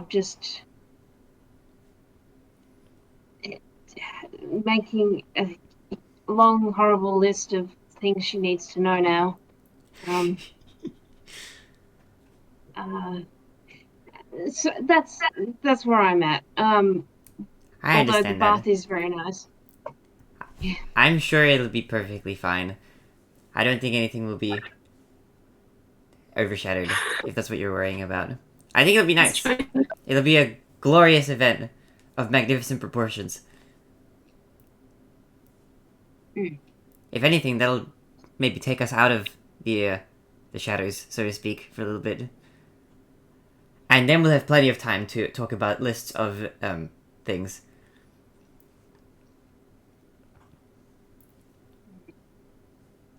just making a long, horrible list of things she needs to know now. So that's where I'm at. I Although understand the bath that. is very nice. I'm sure it'll be perfectly fine. I don't think anything will be overshadowed, if that's what you're worrying about. I think it'll be nice. It'll be a glorious event of magnificent proportions. If anything, that'll maybe take us out of the shadows, so to speak, for a little bit. And then we'll have plenty of time to talk about lists of things.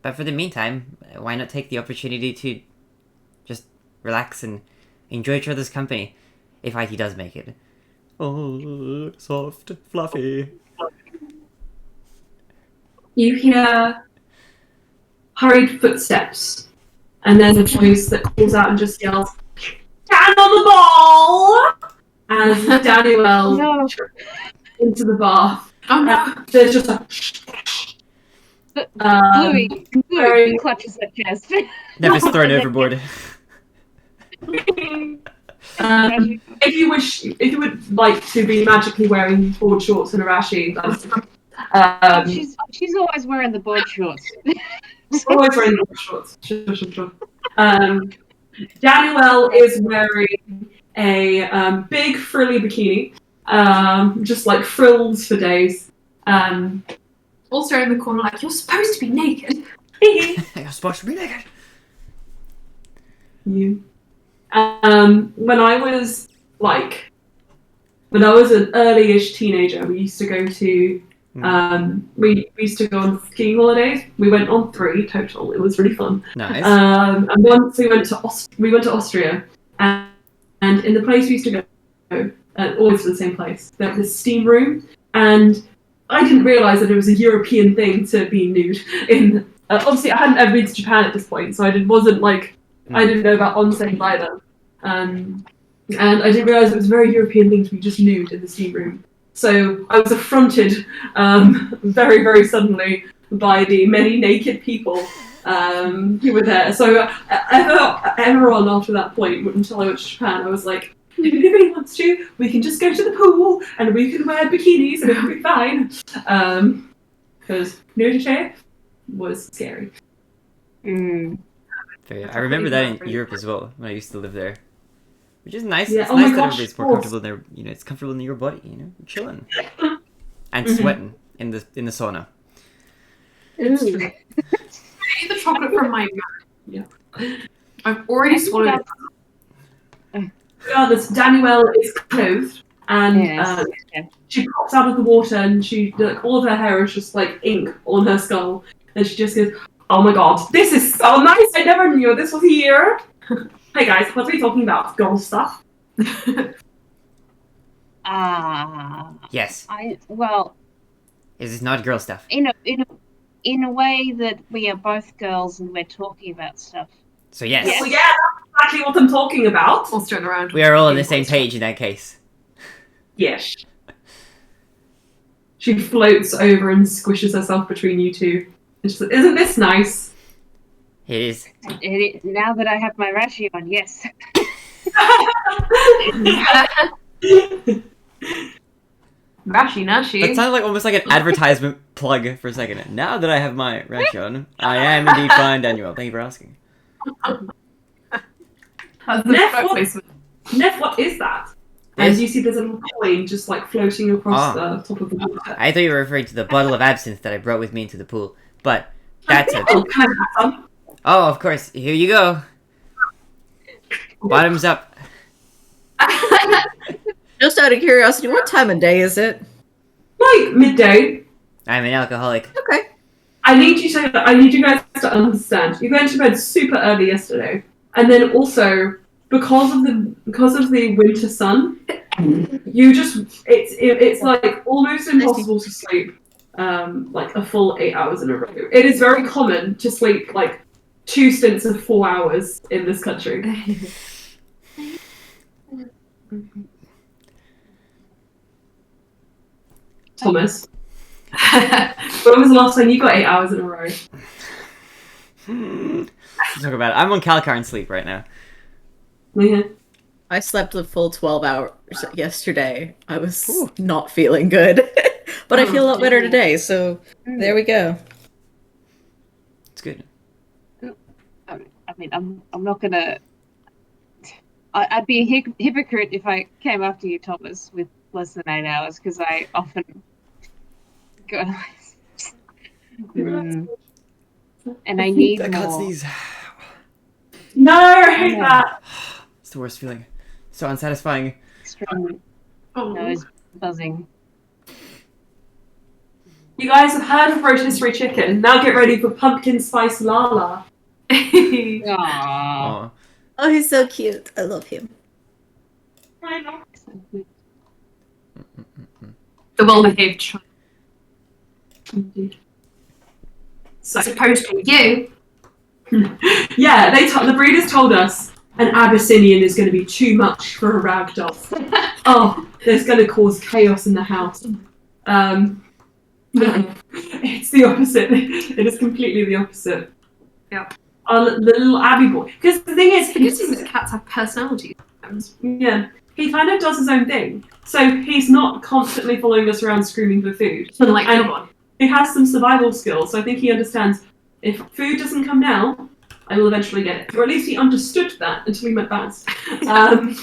But for the meantime, why not take the opportunity to just relax and enjoy each other's company, if IT does make it. Oh, soft, fluffy. You hear hurried footsteps, and there's a voice that calls out and just yells, "Stand on the ball!" As Daniel trips into the bath. Oh no! There's just a Bluey clutches her chest. Never thrown overboard. If you would like to be magically wearing board shorts and a rashi, she's always wearing the board shorts. Always wearing board shorts. Sure. Daniel is wearing a big frilly bikini, just like frills for days. Also in the corner, like, you're supposed to be naked. You're supposed to be naked. You. When I was an early-ish teenager, we used to go to we used to go on skiing holidays. We went on 3 total. It was really fun. Nice. And once we went to Austria, and in the place we used to go, always to the same place. There was this steam room, and I didn't realise that it was a European thing to be nude in. Obviously, I hadn't ever been to Japan at this point, so I didn't know about onsen either. And I didn't realise it was a very European thing to be just nude in the steam room. So I was affronted very, very suddenly by the many naked people who were there. So ever on after that point, until I went to Japan, I was like, if anybody wants to, we can just go to the pool and we can wear bikinis and it'll be fine. Because nudity was scary. I remember that in Europe as well, when I used to live there. Which is nice. Yeah. It's Oh nice my that gosh, everybody's more comfortable there. You know, it's comfortable in your body. You know, chilling and sweating in the sauna. It's true. eat the chocolate from my mouth. Yeah. I've already swallowed it. Regardless, Danielle is clothed, and Yes. she pops out of the water, and all of her hair is just like ink on her skull, and she just goes, "Oh my god, this is so nice! I never knew this was here." Hey guys, what are we talking about? Girl stuff. Yes. Well, Is this not girl stuff? in a way that we are both girls and we're talking about stuff. So yes. Well, yeah, that's exactly what I'm talking about. All turn around. We are all on the same page in that case. Yes. She floats over and squishes herself between you two. And she's like, "Isn't this nice?" It is. Now that I have my rashi on, yes. Rashi nashi. That sounded like almost like an advertisement plug for a second. Now that I have my ration, I am indeed fine, Daniel. Thank you for asking. Neff, what is that? As you see, there's a little coin just like floating across the top of the water. I thought you were referring to the bottle of absinthe that I brought with me into the pool. But that's it. Oh, can I have some? Oh, of course. Here you go. Bottoms up. Just out of curiosity, what time of day is it? Like midday. I'm an alcoholic. Okay. I need you guys to understand. You went to bed super early yesterday, and then also because of the winter sun, it's like almost impossible to sleep like a full 8 hours in a row. It is very common to sleep like 2 stints of 4 hours in this country. Thomas, when was the last time you got 8 hours in a row? Let's talk about it. I'm on Calcarn sleep right now. Yeah. I slept a full 12 hours yesterday. I was not feeling good. But I feel a lot better today, so there we go. It's good. I mean, I'm not gonna. I'd be a hypocrite if I came after you, Thomas, with less than 8 hours, because I often go. And I need I more. can't sneeze. No, I hate that. It's the worst feeling. So unsatisfying. Extreme nose buzzing. You guys have heard of rotisserie chicken. Now get ready for pumpkin spice lala. Aww. Oh. Oh, he's so cute. I love him. I know. The well-behaved child. Indeed. So, as opposed to you. Yeah, the breeders told us an Abyssinian is going to be too much for a ragdoll. Oh, there's going to cause chaos in the house. No, it's the opposite. It is completely the opposite. Yeah. The little Abby boy. Because the thing is, Because these cats have personalities. yeah, he kind of does his own thing. So he's not constantly following us around screaming for food. Unlike And no one. he has some survival skills, so I think he understands if food doesn't come now, I will eventually get it. Or at least he understood that until we met Baz. And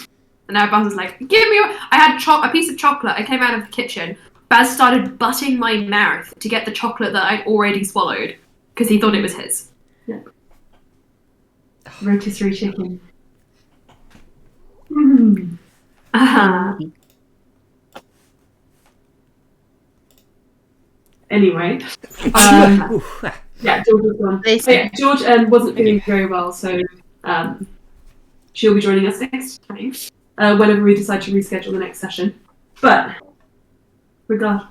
now Baz is like, give me I had a piece of chocolate. I came out of the kitchen. Baz started butting my mouth to get the chocolate that I'd already swallowed because he thought it was his. Yeah. Rotisserie chicken. Mm. Anyway, yeah, George was gone. Yeah, George wasn't feeling very well, so she'll be joining us next time whenever we decide to reschedule the next session. But regardless,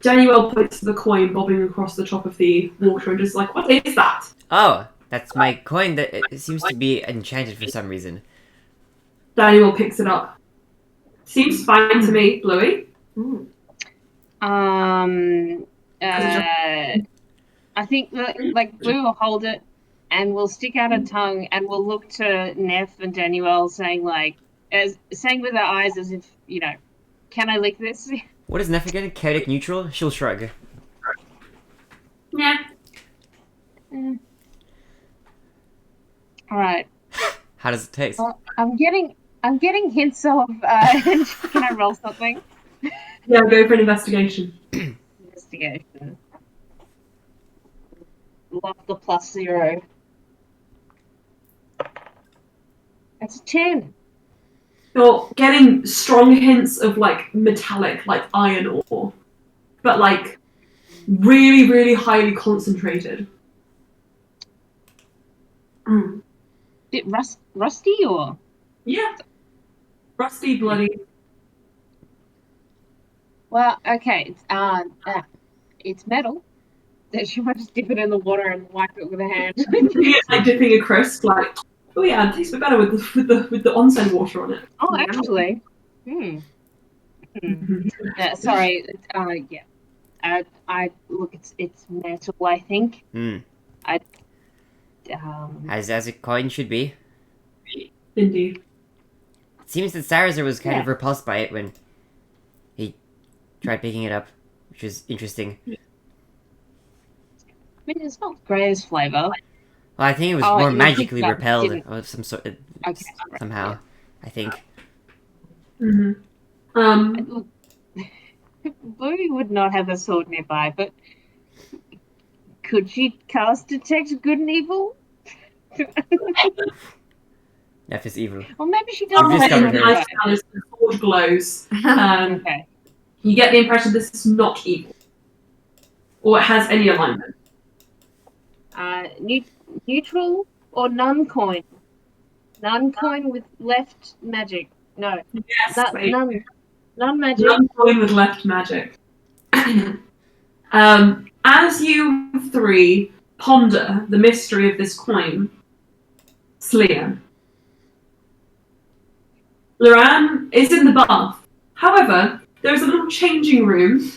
Daniel points to the coin bobbing across the top of the water and just like, what is that? Oh, that's my coin that it seems to be enchanted for some reason. Daniel picks it up. Seems fine to me, Bluey. I think like Blue will hold it and we'll stick out a tongue and we'll look to Neff and Danielle saying with our eyes as if, can I lick this? What is Neff again? Chaotic neutral? She'll shrug. Yeah. Alright. How does it taste? Well, I'm getting hints of can I roll something? Yeah, go for an investigation. Investigation. love the +0. That's a 10. You're getting strong hints of like metallic, like iron ore, but like really, really highly concentrated. Bit rusty or? Yeah. Rusty, bloody. Well, okay. It's metal. So she might just dip it in the water and wipe it with a hand. Like dipping a crisp, like, oh yeah, it tastes a bit better with the onsen water on it. Oh, actually. Sorry. Yeah. I look. It's metal. I think. I. As a coin should be. Indeed. It seems that Sarazer was kind of repulsed by it when he tried picking it up, which is interesting. I mean, it's not Grey's flavor. Well, I think it was more magically repelled of some sort, somehow. Yeah. I think. Look, Bluey would not have a sword nearby, but could she cast Detect Good and Evil? F is evil. Well, maybe she doesn't. The sword glows. Okay. You get the impression this is not evil, or it has any alignment. Neutral or none coin? None coin with left magic. No. Yes, None magic. None coin with left magic. As you three ponder the mystery of this coin, Sleer, Loran is in the bath. However, there is a little changing room,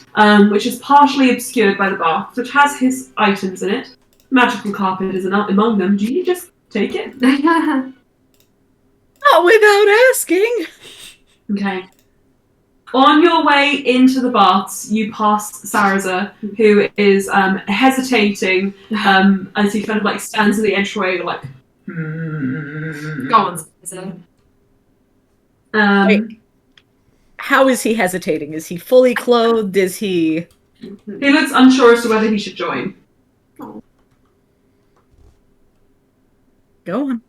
which is partially obscured by the bath, which has his items in it. Magical carpet is among them. Do you just take it? Not without asking. Okay. On your way into the baths, you pass Sarazer, who is hesitating as he kind of like stands at the entryway, like. Go on, Sarazer. Wait. How is he hesitating? Is he fully clothed? Is he? He looks unsure as to whether he should join. Go on.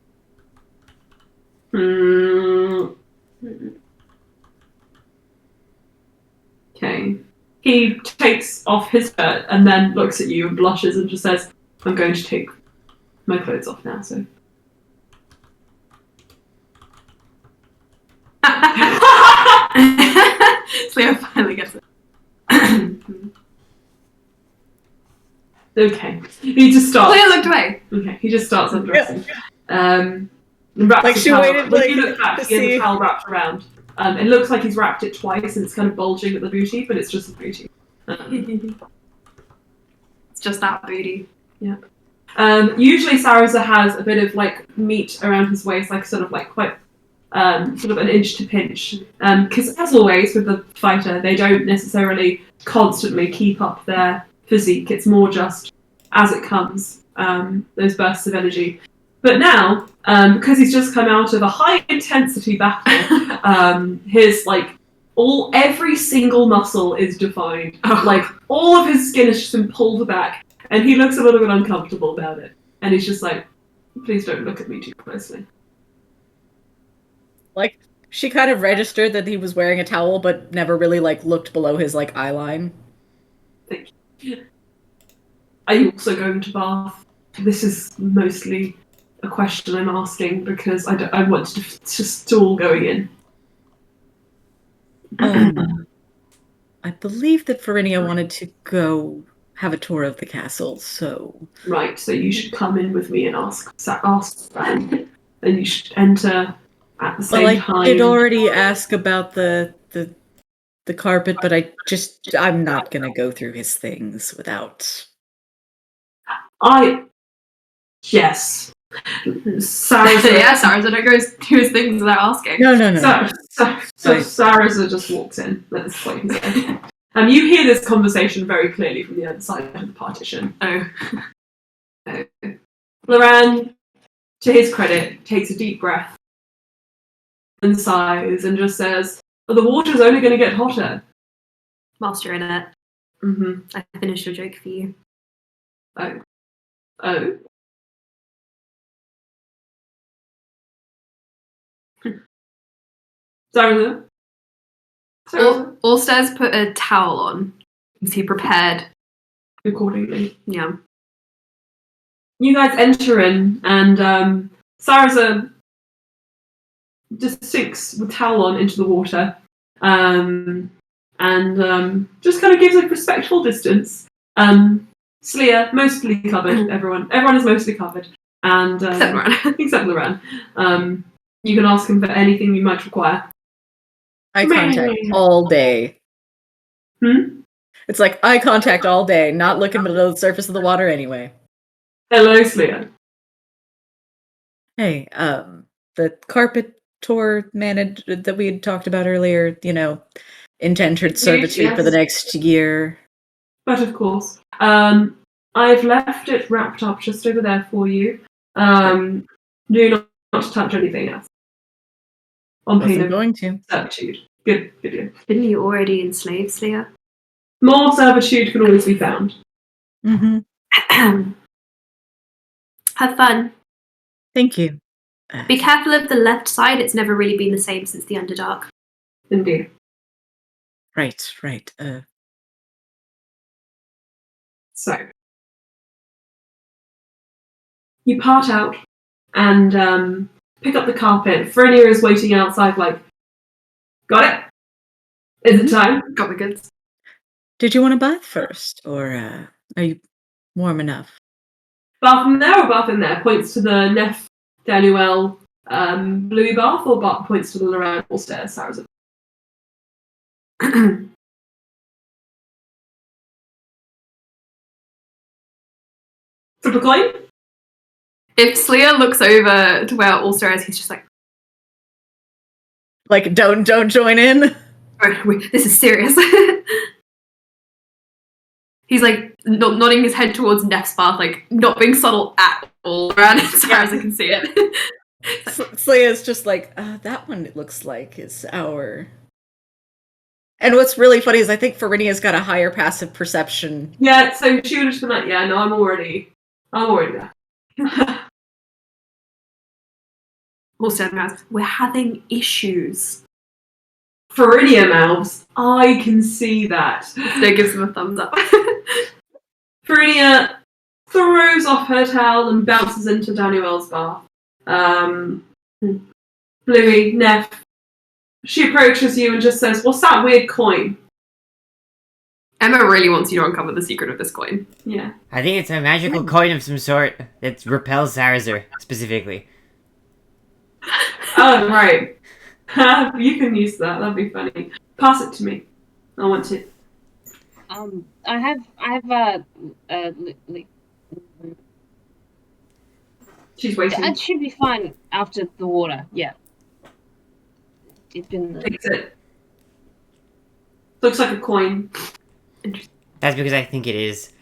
Okay. He takes off his shirt and then looks at you and blushes and just says, "I'm going to take my clothes off now, so." Leo finally gets it. Okay. He just starts. Leo looked away. Okay. He just starts undressing. Like she waited, when like, you look back, to he has see. a towel wrapped around. It looks like he's wrapped it twice and it's kind of bulging at the booty, but it's just the booty. It's just that booty. Yeah. Usually Sarazer has a bit of like meat around his waist, like sort of like quite sort of an inch to pinch. Because as always with the fighter, they don't necessarily constantly keep up their physique. It's more just as it comes, those bursts of energy. But now, because he's just come out of a high intensity battle, his like every single muscle is defined. Like all of his skin has just been pulled back, and he looks a little bit uncomfortable about it. And he's just like, "Please don't look at me too closely." Like she kind of registered that he was wearing a towel, but never really like looked below his like eye line. Thank you. Are you also going to bath? This is mostly a question I'm asking because I want to stall going in. I believe that Verinia wanted to go have a tour of the castle, so... Right, so you should come in with me and ask Fran. And you should enter at the same time. I did already ask about the carpet, but I'm not gonna go through his things without... Yes. Sarazer. Yeah, Sarazer don't go through his things without asking. No. So Sarazer just walks in. That's what he said. You hear this conversation very clearly from the other side of the partition. Oh. Loran, to his credit, takes a deep breath and sighs and just says, "Oh, the water's only going to get hotter." Whilst you're in it, Mm-hmm. I finished your joke for you. Oh. Oh. Zarza? Allstairs put a towel on. Is he prepared? Accordingly. Yeah. You guys enter in, and Sarza just sinks the towel on into the water, and just kind of gives a respectful distance. Sleer, mostly covered. Everyone is mostly covered, and Except Moran. except Loran. You can ask him for anything you might require. Eye contact all day. It's like eye contact all day, not looking below the surface of the water anyway. Hello, Sleer. Hey, the carpet tour manager that we had talked about earlier, indentured servitude for the next year. But of course, I've left it wrapped up just over there for you. Do not touch anything else. On pain Wasn't of going to. servitude. Good. Didn't you already enslave Sleer? More servitude can always be found. Mm-hmm. Have fun. Thank you. Be careful of the left side. It's never really been the same since the Underdark. Indeed. Right. So, you part out and pick up the carpet. Frenier is waiting outside like, got it? Is it time? Got the goods. Did you want a bath first, or are you warm enough? Bath in there or bath in there? Points to the Nef Daniel Bluey bath, or points to the Lorraine stairs, Sarah? Flip a coin? If Sleer looks over to where Allstar is, he's just like, don't join in. Oh, this is serious. He's like nodding his head towards Nef's bath, like not being subtle at all around as far as I can see it. Slea's just like, that one it looks like is our. And what's really funny is I think Farinia's got a higher passive perception. Yeah, so she would have just been like, yeah, no, I'm already there. Also, we're having issues. Farinia mouths, I can see that. So gives him a thumbs up. Farinia throws off her towel and bounces into Danielle's bath. Bluey, Neff. She approaches you and just says, "What's that weird coin?" Emma really wants you to uncover the secret of this coin. Yeah. I think it's a magical coin of some sort that repels Sarazer, specifically. Oh, right. You can use that. That'd be funny. Pass it to me. I want it. I have She's waiting. It should be fine after the water. Yeah. It's been. Takes it. Looks like a coin. That's because I think it is.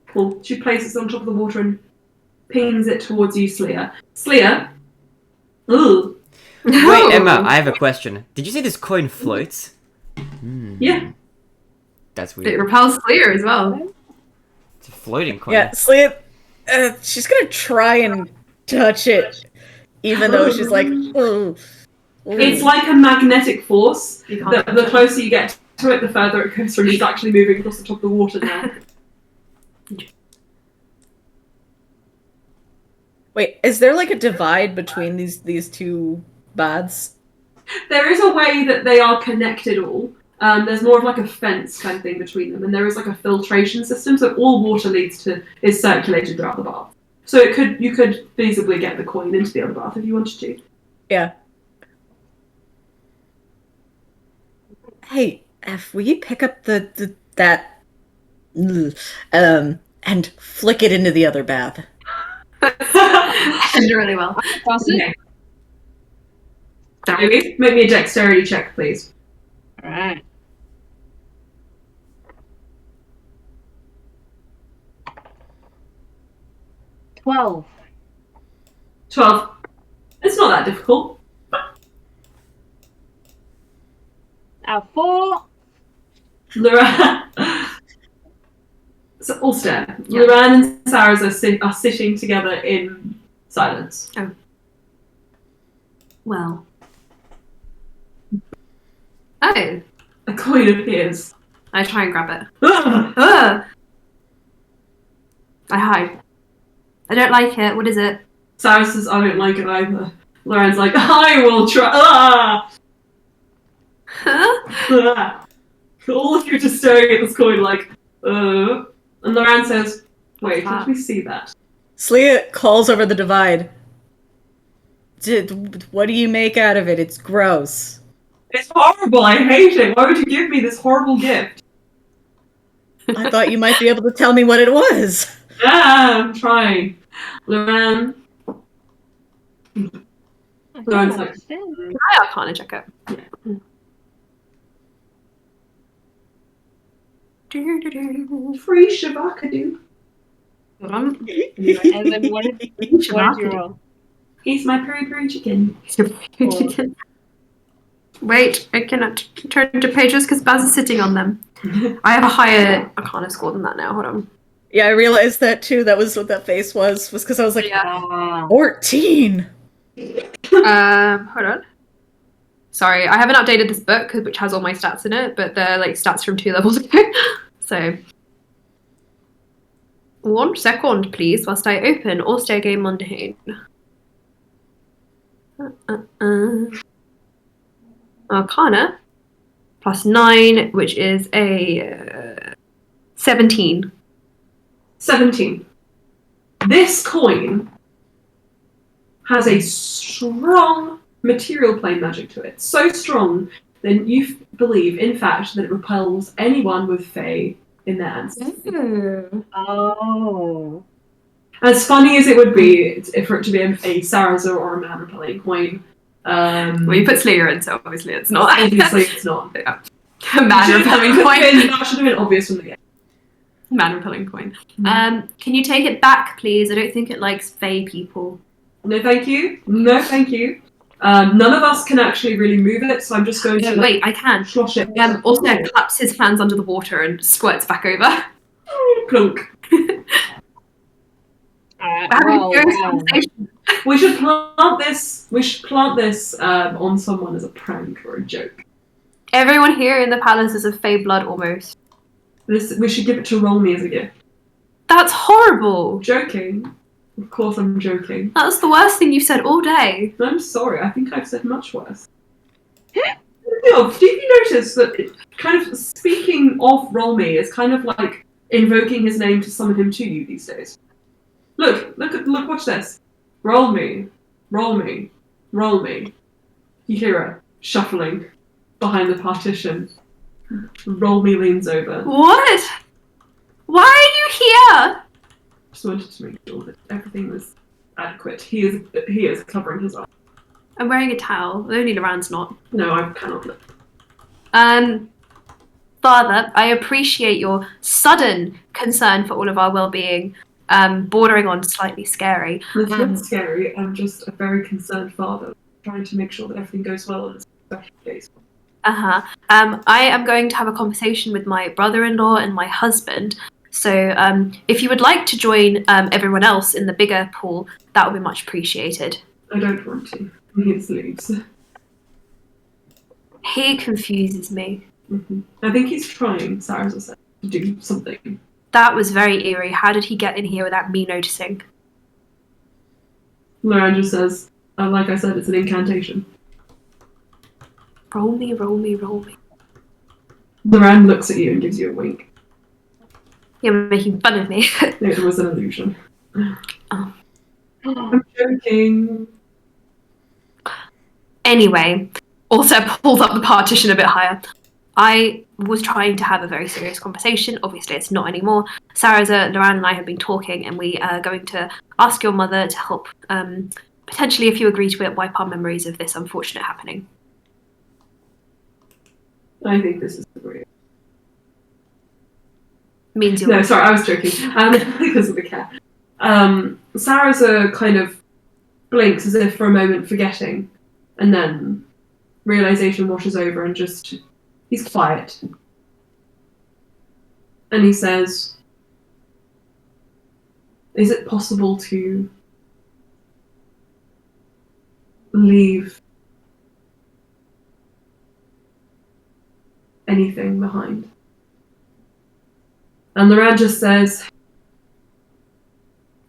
Cool. She places it on top of the water and pings it towards you, Sleer. Sleer? Ooh. Wait, Emma, I have a question. Did you say this coin floats? Yeah. That's It weird. repels Sleer as well. It's a floating coin. Yeah, Slea, she's gonna try and touch it, even though she's like, oh. It's like a magnetic force. You can't The closer you get to it, the further it goes from. It's actually moving across the top of the water now. Wait, is there like a divide between these two baths? There is a way that they are connected all. There's more of like a fence kind of thing between them, and there is like a filtration system, so all water is circulated throughout the bath. So you could feasibly get the coin into the other bath if you wanted to. Yeah. Hey, F, will you pick up that and flick it into the other bath? And really well. Pass it. Okay. Make me a dexterity check, please. All right. $12. 12. It's not that difficult. 4. Laura. So Ulster. Yeah. Loran and Saras are sitting together in silence. Oh. Well. Oh. A coin appears. I try and grab it. Ah! Ugh. I hide. I don't like it. What is it? Saras says, I don't like it either. Loran's like, I will try. Ah! Huh? Ah! All of you are just staring at this coin like, And Loran says, wait, let me see that. Slia calls over the divide. What do you make out of it? It's gross. It's horrible, I hate it. Why would you give me this horrible gift? I thought you might be able to tell me what it was. I'm trying. Loran. Loran's like, I Arcana check it. yeah. Free Shavakadu. Hold on. And then what did you roll? He's my peri chicken. Wait, I cannot turn to pages because Baz is sitting on them. I have a higher Arcana score than that now. Hold on. Yeah, I realized that too. That was what that face was because I was like, Yeah. 14! Hold on. Sorry, I haven't updated this book which has all my stats in it, but they're like stats from 2 levels ago. So, 1 second, please, whilst I open All-Star Game Mundane. Arcana plus 9, which is a 17. 17. This coin has a strong material plane magic to it. So strong that you believe, in fact, that it repels anyone with Fae in their ancestry. Oh. As funny as it would be for it to be a Sarazer or a man repelling coin. Well, you put Slayer in, so obviously it's not. Obviously it's not. Yeah. Man repelling coin. That should have been obvious from the get. Man repelling coin. Can you take it back, please? I don't think it likes Fae people. No, thank you. No, thank you. None of us can actually really move it, so I'm just going to wait, I can. slosh it. Also claps his hands under the water and squirts back over. Plunk. We should plant this. We should plant this on someone as a prank or a joke. Everyone here in the palace is of Fae blood, almost. We should give it to Rolmy as a gift. That's horrible. Joking. Of course, I'm joking. That's the worst thing you've said all day. I'm sorry. I think I've said much worse. Did you notice that kind of speaking of Rolmy is kind of like invoking his name to summon him to you these days? Look! Watch this. Roll me, roll me, roll me. You hear her shuffling behind the partition. Roll me leans over. What? Why are you here? Just wanted to make sure that everything was adequate. He is covering his eyes. I'm wearing a towel. Only Loran's not. No, I cannot look. Father, I appreciate your sudden concern for all of our well-being, bordering on slightly scary. It's not scary. I'm just a very concerned father, trying to make sure that everything goes well on his special days. I am going to have a conversation with my brother-in-law and my husband. So, if you would like to join everyone else in the bigger pool, that would be much appreciated. I don't want to. He just leaves. He confuses me. Mm-hmm. I think he's trying, Sarah's said, to do something. That was very eerie. How did he get in here without me noticing? Loran just says, like I said, it's an incantation. Roll me, roll me, roll me. Loran looks at you and gives you a wink. You're making fun of me. It was an illusion. Oh. I'm joking. Anyway, also pulls up the partition a bit higher. I was trying to have a very serious conversation. Obviously, it's not anymore. Loran and I have been talking, and we are going to ask your mother to help, potentially, if you agree to it, wipe our memories of this unfortunate happening. I think this is great. Means you're... No, sorry, I was joking. Because of the cat. Sarah's kind of blinks as if for a moment forgetting, and then realization washes over and just... He's quiet. And he says, Is it possible to leave anything behind? And the Rad just says,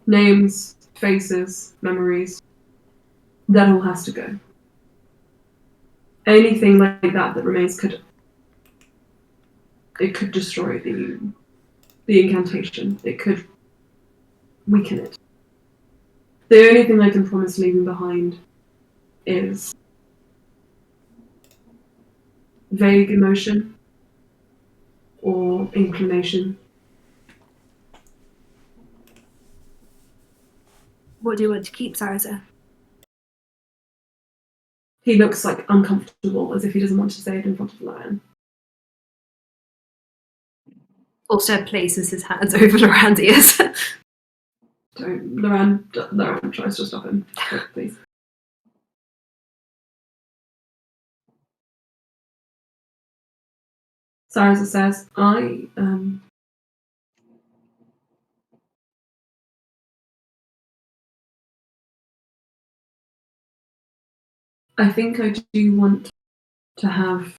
names, faces, memories, that all has to go. Anything like that remains could destroy the incantation. It could weaken it. The only thing I can promise leaving behind is vague emotion or inclination. What do you want to keep, Sarasa? He looks like uncomfortable, as if he doesn't want to say it in front of Loran. Also places his hands over Loran's ears. Don't. Loran tries to stop him. Please. Sarasa says, I think I do want to have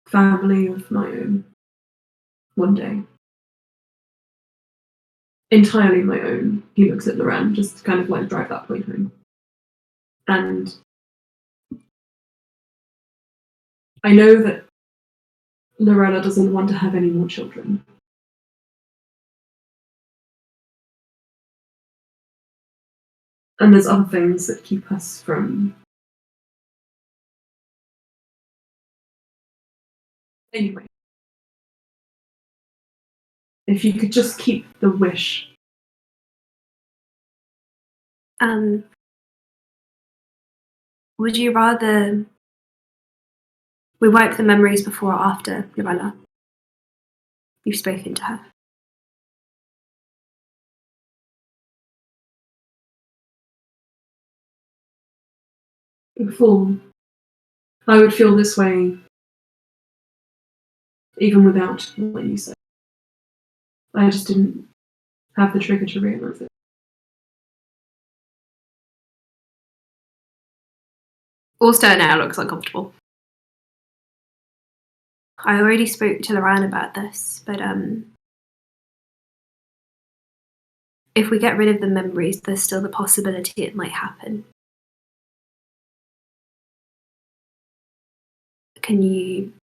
family of my own one day. Entirely my own. He looks at Loran, just to kind of like drive that point home. And I know that Lorella doesn't want to have any more children. And there's other things that keep us from... Anyway. If you could just keep the wish. Would you rather we wipe the memories before or after, Lorella? You've spoken to her. Before, I would feel this way even without what you said. I just didn't have the trigger to realize it. Ulster now looks uncomfortable. I already spoke to Loran about this, but if we get rid of the memories, there's still the possibility it might happen. Can you...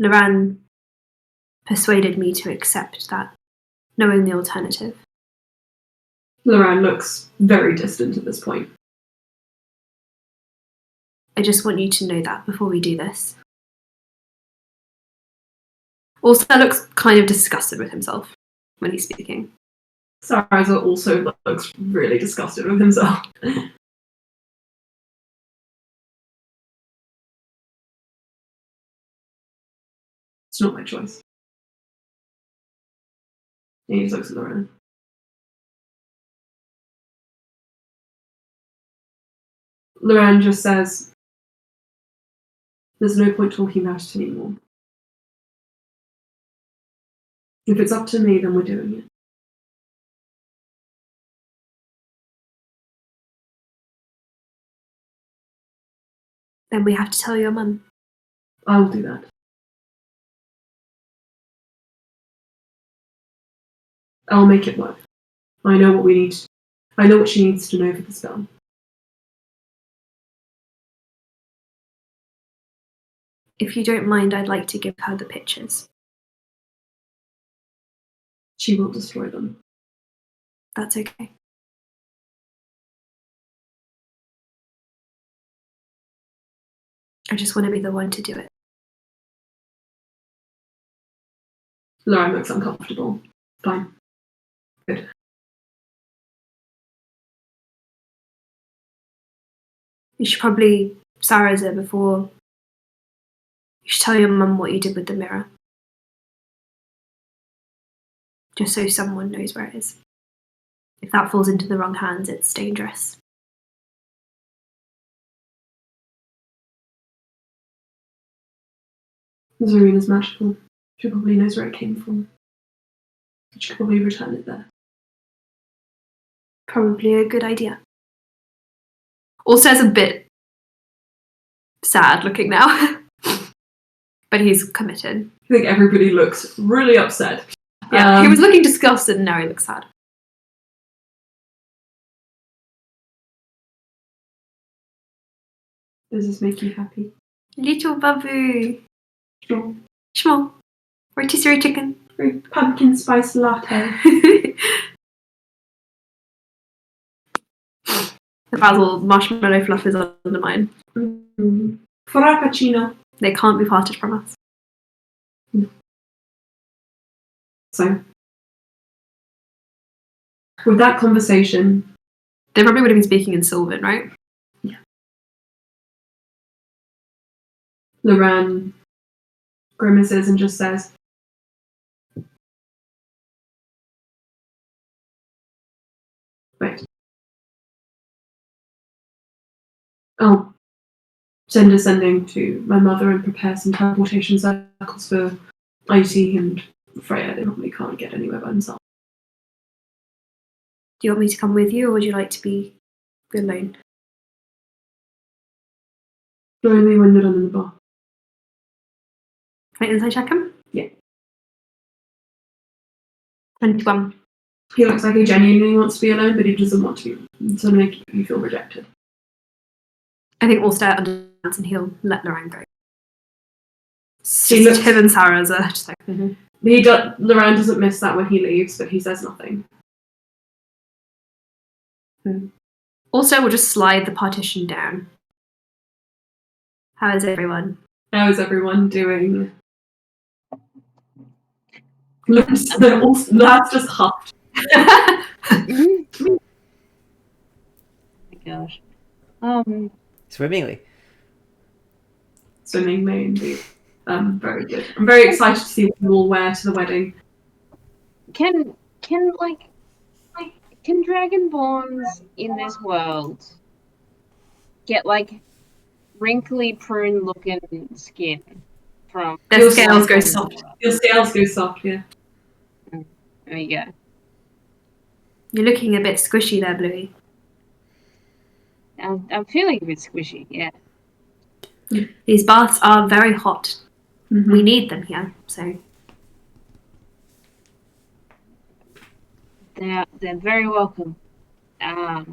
Loran persuaded me to accept that, knowing the alternative. Loran looks very distant at this point. I just want you to know that before we do this. Ulster looks kind of disgusted with himself when he's speaking. Sarasa also looks really disgusted with himself. It's not my choice. And he just looks at Loran. Loran just says, there's no point talking about it anymore. If it's up to me, then we're doing it. Then we have to tell your mum. I will do that. I'll make it work. I know what we need. I know what she needs to know for the spell. If you don't mind, I'd like to give her the pictures. She will destroy them. That's okay. I just want to be the one to do it. Loran looks uncomfortable. Fine. Good. You should probably, Sarasa, before you should tell your mum what you did with the mirror. Just so someone knows where it is. If that falls into the wrong hands, it's dangerous. Zarina's magical. She probably knows where it came from. She could probably return it there. Probably a good idea. Ulster's a bit sad looking now. But he's committed. I think everybody looks really upset. Yeah, he was looking disgusted and now he looks sad. Does this make you happy? Little babu. Sure. Small. Rotisserie chicken. Pumpkin spice latte. The basil marshmallow fluff is under mine. Frappuccino. They can't be parted from us. So, with that conversation, they probably would have been speaking in Sylvan, right? Yeah. Loran grimaces and just says, wait. Oh, send sending to my mother and prepare some teleportation circles for IT and Freya. They probably can't get anywhere by themselves. Do you want me to come with you, or would you like to be alone? Join me when you're done in the bar. Can I inside check him? Yeah. 21. He looks like he genuinely wants to be alone, but he doesn't want to make you feel rejected. I think Ulster understands and he'll let Loran go. He looks, him and Sarah are just like, Loran doesn't miss that when he leaves, but he says nothing. Also, we'll just slide the partition down. How is everyone? How is everyone doing? That's just huffed. Oh my gosh. Swimmingly. Swimmingly, indeed. Very good. I'm very excited to see what you all wear to the wedding. Can dragonborns in this world get like wrinkly prune looking skin from their scales go soft? Your scales go soft, yeah. There you go. You're looking a bit squishy there, Bluey. I'm feeling a bit squishy, yeah. These baths are very hot. Mm-hmm. We need them here, so They're very welcome. As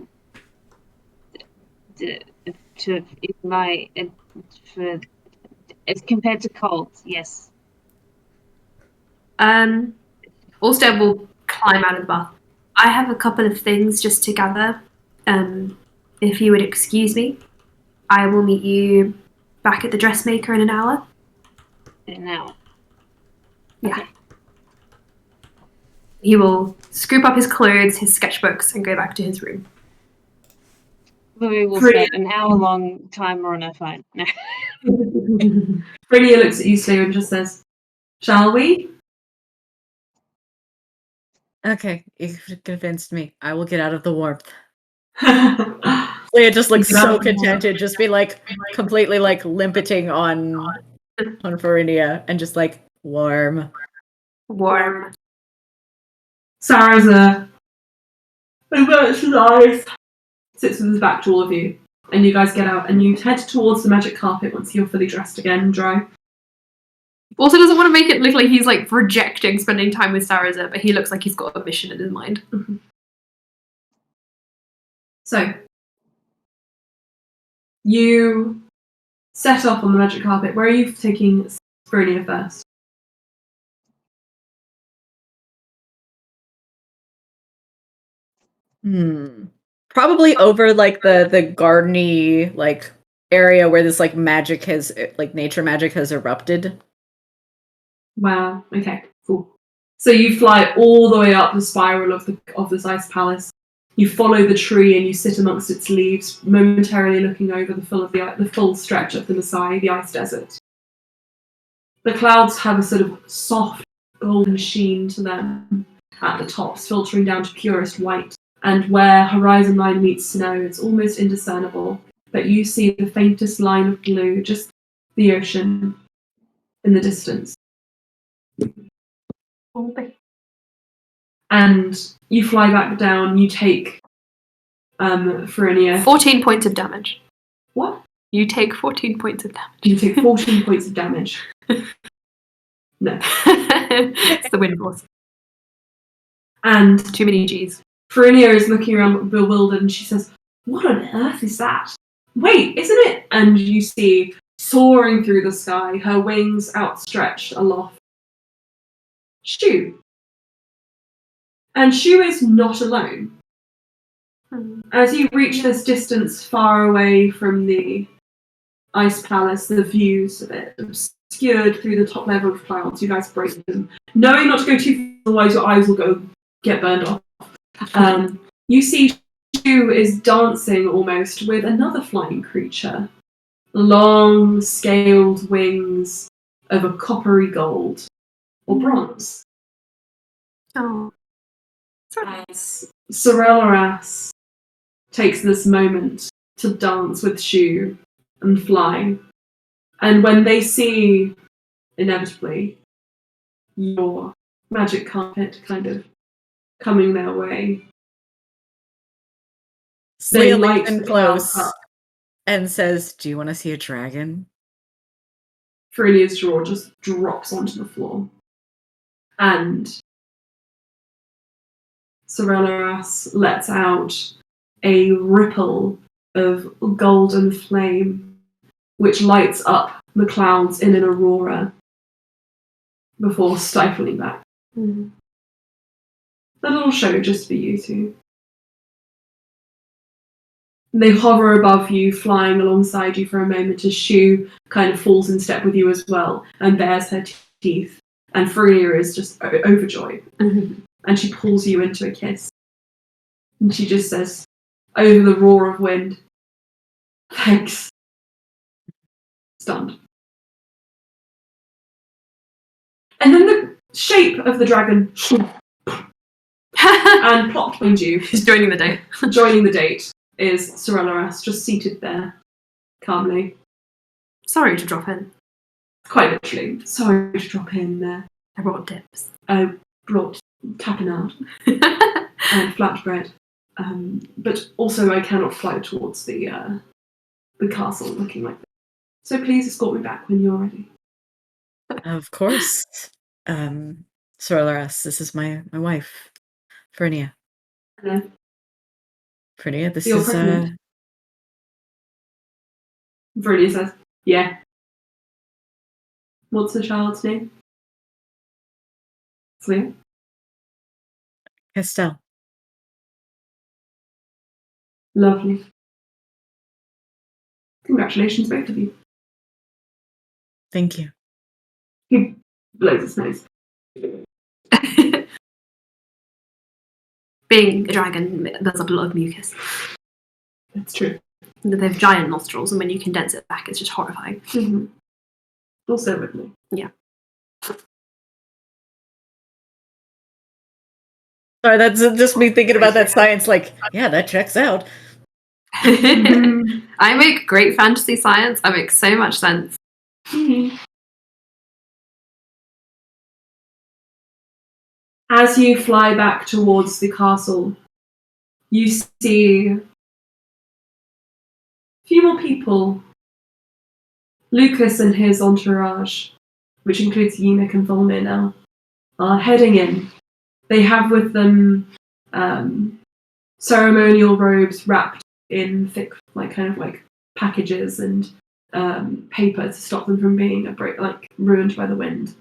compared to cold, yes. Ulster will climb out of the bath. I have a couple of things just to gather. If you would excuse me, I will meet you back at the dressmaker in an hour. In an hour. Yeah. Okay. He will scoop up his clothes, his sketchbooks, and go back to his room. We will spend an hour-long timer on our phone. Brynja looks at you, Sue, and just says, "Shall we?" Okay, you've convinced me. I will get out of the warmth. Leia Leia just looks so contented, just be like completely like limpiting on Farinia and just like warm. Sarah's averts his eyes, sits with his back to all of you, and you guys get out and you head towards the magic carpet once you're fully dressed again and dry. Also doesn't want to make it look like he's like rejecting spending time with Sarah, but he looks like he's got a mission in his mind. Mm-hmm. So, you set off on the magic carpet. Where are you taking Brynja first? Probably over like the gardeny like area where this like magic has like nature magic has erupted. Wow. Okay. Cool. So you fly all the way up the spiral of this ice palace. You follow the tree and you sit amongst its leaves, momentarily looking over the full stretch of the Masai, the ice desert. The clouds have a sort of soft golden sheen to them at the tops, filtering down to purest white. And where horizon line meets snow, it's almost indiscernible, but you see the faintest line of blue, just the ocean in the distance. And you fly back down. You take Farinia. 14 points of damage. What? You take 14 points of damage. You take 14 points of damage. No. It's the wind force. And Too many G's. Farinia is looking around bewildered and she says, "What on earth is that? Wait, isn't it?" And you see, soaring through the sky, her wings outstretched aloft, Shu. And Shu is not alone. As you reach this distance far away from the Ice Palace, the views of it obscured through the top level of clouds, you guys break them, knowing not to go too far, otherwise your eyes will get burned off. You see Shu is dancing almost with another flying creature. Long, scaled wings of a coppery gold or bronze. Oh. As Sorelaras takes this moment to dance with Shu and fly. And when they see, inevitably, your magic carpet kind of coming their way, they Slia light leans in the clouds close up. and says, "Do you want to see a dragon?" Ferinia's jaw just drops onto the floor. And Sorelaras lets out a ripple of golden flame, which lights up the clouds in an aurora before stifling back. Mm. A little show just for you two. They hover above you, flying alongside you for a moment as Shu kind of falls in step with you as well and bares her teeth. And Farinia is just overjoyed. And she pulls you into a kiss. And she just says, over the roar of wind, "Thanks." Stunned. And then the shape of the dragon and plot behind you, He's joining the day. joining the date, is Sorelaras just seated there, calmly. Sorry to drop in. Quite literally. Sorry to drop in there. I brought dips. I brought tapenade and flatbread. But also I cannot fly towards the castle looking like this. So please escort me back when you're ready. Of course. Sorelaras, this is my wife, Fernia. Hello. Fernia, this You're is pregnant? Farinia says, "Yeah." What's the child's name? Slia? Estelle. Lovely. Congratulations, both of you. Thank you. He blows his nose. Being a dragon, there's a lot of mucus. That's true. They have giant nostrils, and when you condense it back, it's just horrifying. Mm-hmm. Also with me. Yeah. Sorry, that's just me thinking about that science, like, yeah, that checks out. I make great fantasy science. I make so much sense. Mm-hmm. As you fly back towards the castle, you see a few more people. Lucas and his entourage, which includes Yenik and Volmir now, are heading in. They have with them ceremonial robes wrapped in thick, kind of packages and paper to stop them from being ruined by the wind.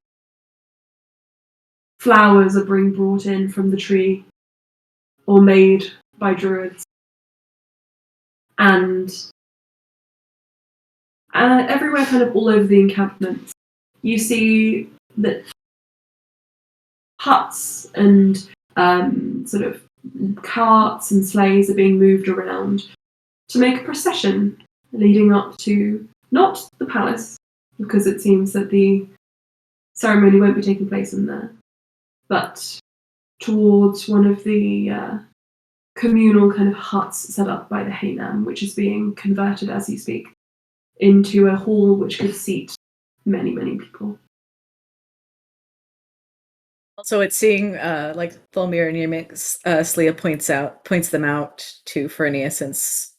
Flowers are being brought in from the tree or made by druids. And everywhere, kind of all over the encampments, you see that huts and sort of carts and sleighs are being moved around to make a procession leading up to not the palace, because it seems that the ceremony won't be taking place in there, but towards one of the communal kind of huts set up by the Haynam, which is being converted as you speak into a hall which could seat many, many people. Also, it's seeing like Thulmir and Ymix, Slia points them out to Fernia since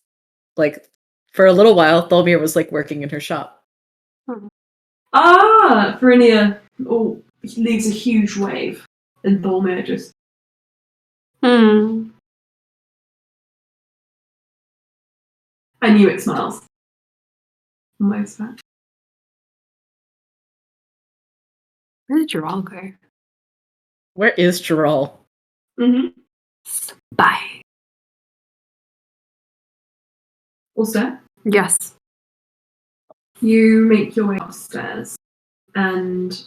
like for a little while Thulmir was like working in her shop. Ah, Verinia leaves a huge wave, and Thulmir just. And Ymix smiles. Almost back. Where did Gerald go? Where is Gerald? Bye. Also, Yes. you make your way upstairs, and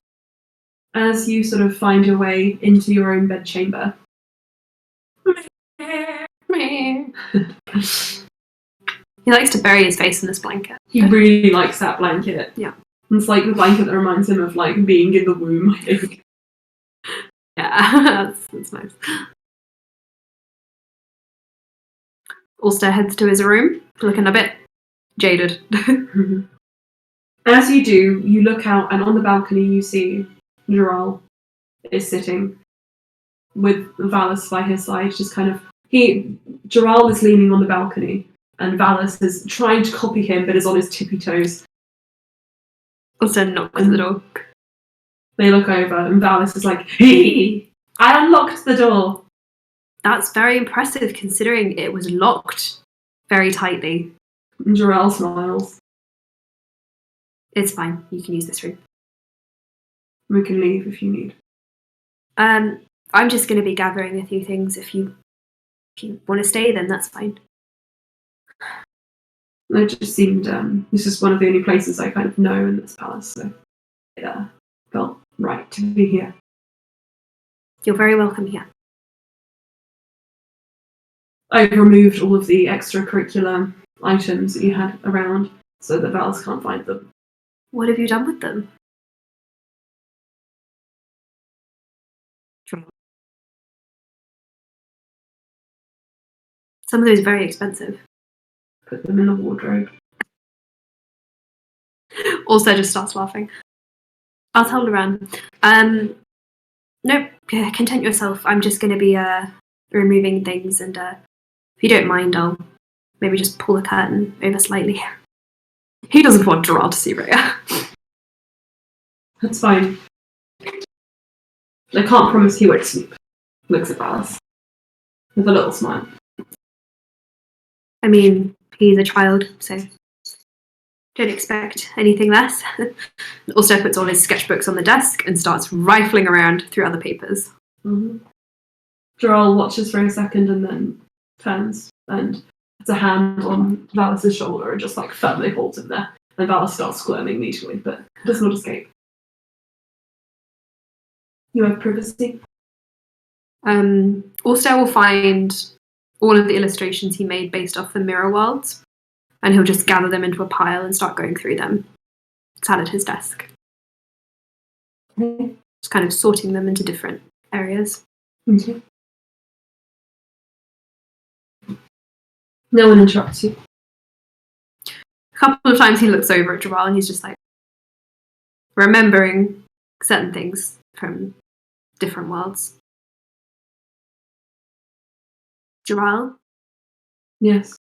as you sort of find your way into your own bedchamber, He likes to bury his face in this blanket. he really likes that blanket. Yeah. It's like the blanket that reminds him of like being in the womb, I think. Yeah, that's nice. Ulster heads to his room, looking a bit jaded. As you do, you look out, and on the balcony you see Gerald is sitting with Valis by his side, just kind of. Gerald is leaning on the balcony, and Valis is trying to copy him, but is on his tippy toes. Ulster knocks at the door. They look over, and Valis is like, "Hey, I unlocked the door." That's very impressive considering it was locked very tightly. And Gerald smiles. It's fine. You can use this room. We can leave if you need. I'm just going to be gathering a few things. If you want to stay, then that's fine. It just seemed this is one of the only places I kind of know in this palace, so it felt right to be here. You're very welcome here. I've removed all of the extracurricular items that you had around so that Valis can't find them. What have you done with them? Some of those are very expensive. Put them in the wardrobe. Also just starts laughing. I'll tell Loran. No, content yourself. I'm just going to be removing things, and if you don't mind, I'll maybe just pull the curtain over slightly. He doesn't want Gerard to see Rhea. That's fine. I can't promise he won't sleep. Looks at Valis with a little smile. I mean, he's a child, so don't expect anything less. Also puts all his sketchbooks on the desk and starts rifling around through other papers. Gerald watches for a second and then turns and puts a hand on Valis' shoulder and just like firmly holds him there. And Valis starts squirming immediately, but does not escape. You have privacy? Ulster will find all of the illustrations he made based off the mirror worlds, and he'll just gather them into a pile and start going through them. Sat at his desk. Just kind of sorting them into different areas. Okay. No one interrupts you. A couple of times he looks over at Gerald and he's just like remembering certain things from different worlds. Gerald? Yes.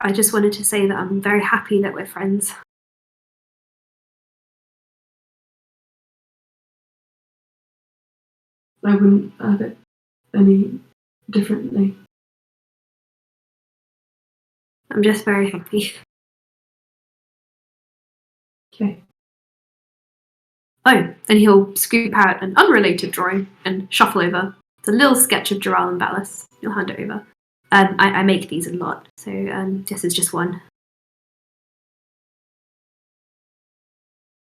I just wanted to say that I'm very happy that we're friends. I wouldn't have it any differently. I'm just very happy. Okay. Oh, and he'll scoop out an unrelated drawing and shuffle over. It's a little sketch of Gerald and Valis. He'll hand it over. I make these a lot, so this is just one.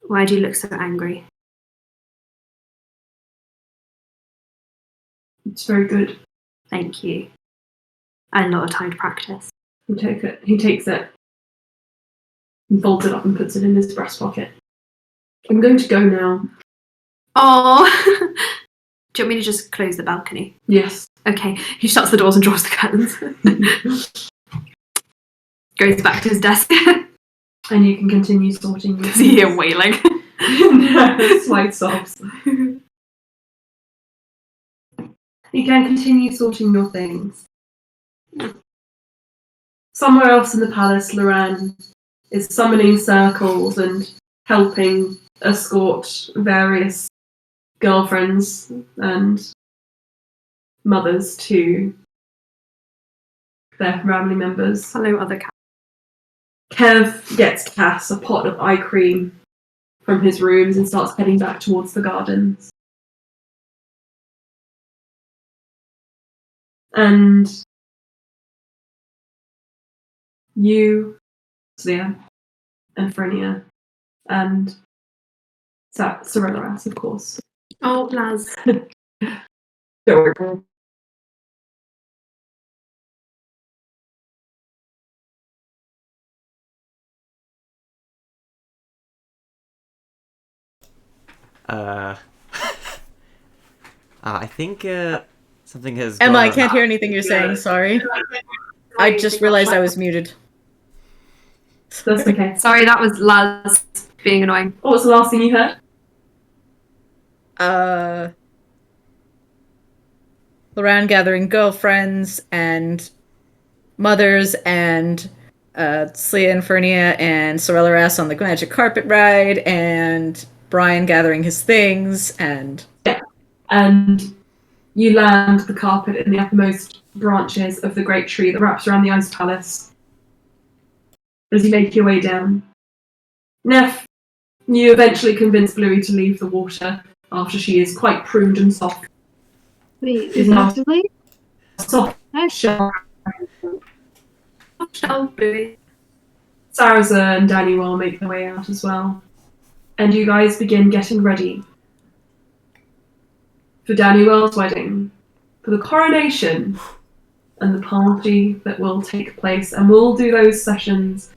Why do you look so angry? It's very good. Thank you. I had a lot of time to practice. He takes it and folds it up and puts it in his breast pocket. I'm going to go now. Oh, do you want me to just close the balcony? Yes. Okay. He shuts the doors and draws the curtains. Goes back to his desk. And you can continue sorting your See him wailing. no, slight sobs. You can continue sorting your things. Somewhere else in the palace, Loran is summoning circles and helping escort various girlfriends and mothers to their family members. Hello, other cat. Kev gets Cass a pot of eye cream from his rooms and starts heading back towards the gardens. And you, Svea, and Frenia, and Serenaras, of course. Oh, Laz. Don't worry. I think something has. Emma, gone I on. can't hear anything you're saying. Sorry. I just realized I was muted. That's okay. Sorry, that was Laz being annoying. What was the last thing you heard? Loran gathering girlfriends and mothers and Slia and Fernia and Sorella Rass on the magic carpet ride and Brian gathering his things and And you land the carpet in the uppermost branches of the great tree that wraps around the Ice Palace. As you make your way down. Neff, you eventually convince Bluey to leave the water after she is quite pruned and soft. Wait, Is is not- that Bluey? Soft shell. Shall Bluey. Saraza and Danny will make their way out as well. And you guys begin getting ready for Danny Wells' wedding, for the coronation, and the party that will take place. And we'll do those things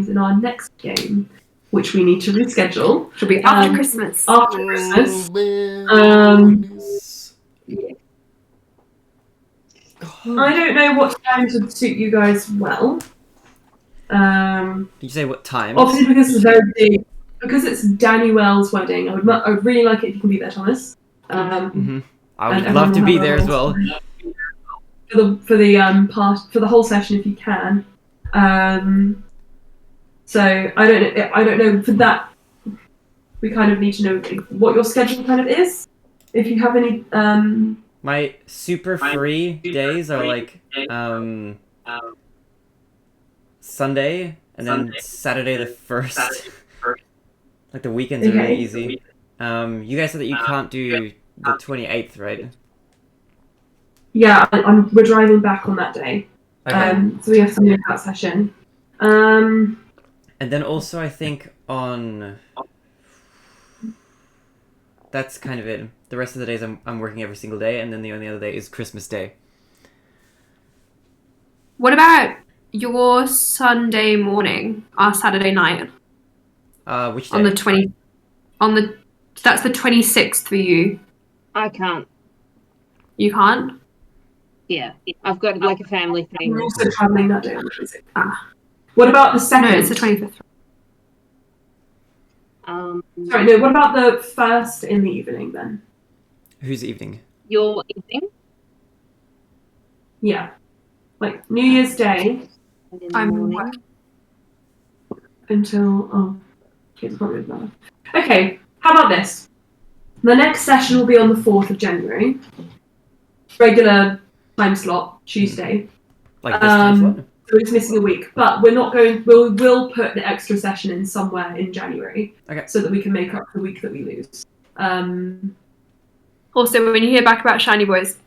in our next game, which we need to reschedule. She'll be after Christmas. After Christmas. I don't know what times would suit you guys well. Did you say what time? Obviously, because it's Danny Wells' wedding, I would really like it if you can be there, Thomas. I would and love to everyone be will there have as well. For the whole session if you can. So I don't know for that. We kind of need to know what your schedule kind of is. If you have any. My super free days are like Sunday and then Saturday the 1st. Like the weekends are really easy. You guys said that you can't do the 28th, right? Yeah, we're driving back on that day. Okay. So we have to make that session. And then also I think on... That's kind of it. The rest of the days I'm working every single day, and then the only other day is Christmas Day. What about your Sunday morning, our Saturday night? Which day? On the 20... That's the 26th for you. I can't. You can't? Yeah, I've got like a family thing. We're also travelling that day on the 26th. What about the second? No, it's the 25th. Sorry, no, what about the first in the evening then? Whose evening? Your evening? Yeah. Like New Year's Day And in the I'm morning. working. until it's probably better. Okay, how about this? The next session will be on the 4th of January. Regular time slot, Tuesday. Like this time slot? So it's missing a week, but we're not going. We'll put the extra session in somewhere in January, Okay. so that we can make up the week that we lose. Also, when you hear back about Shiny Boys,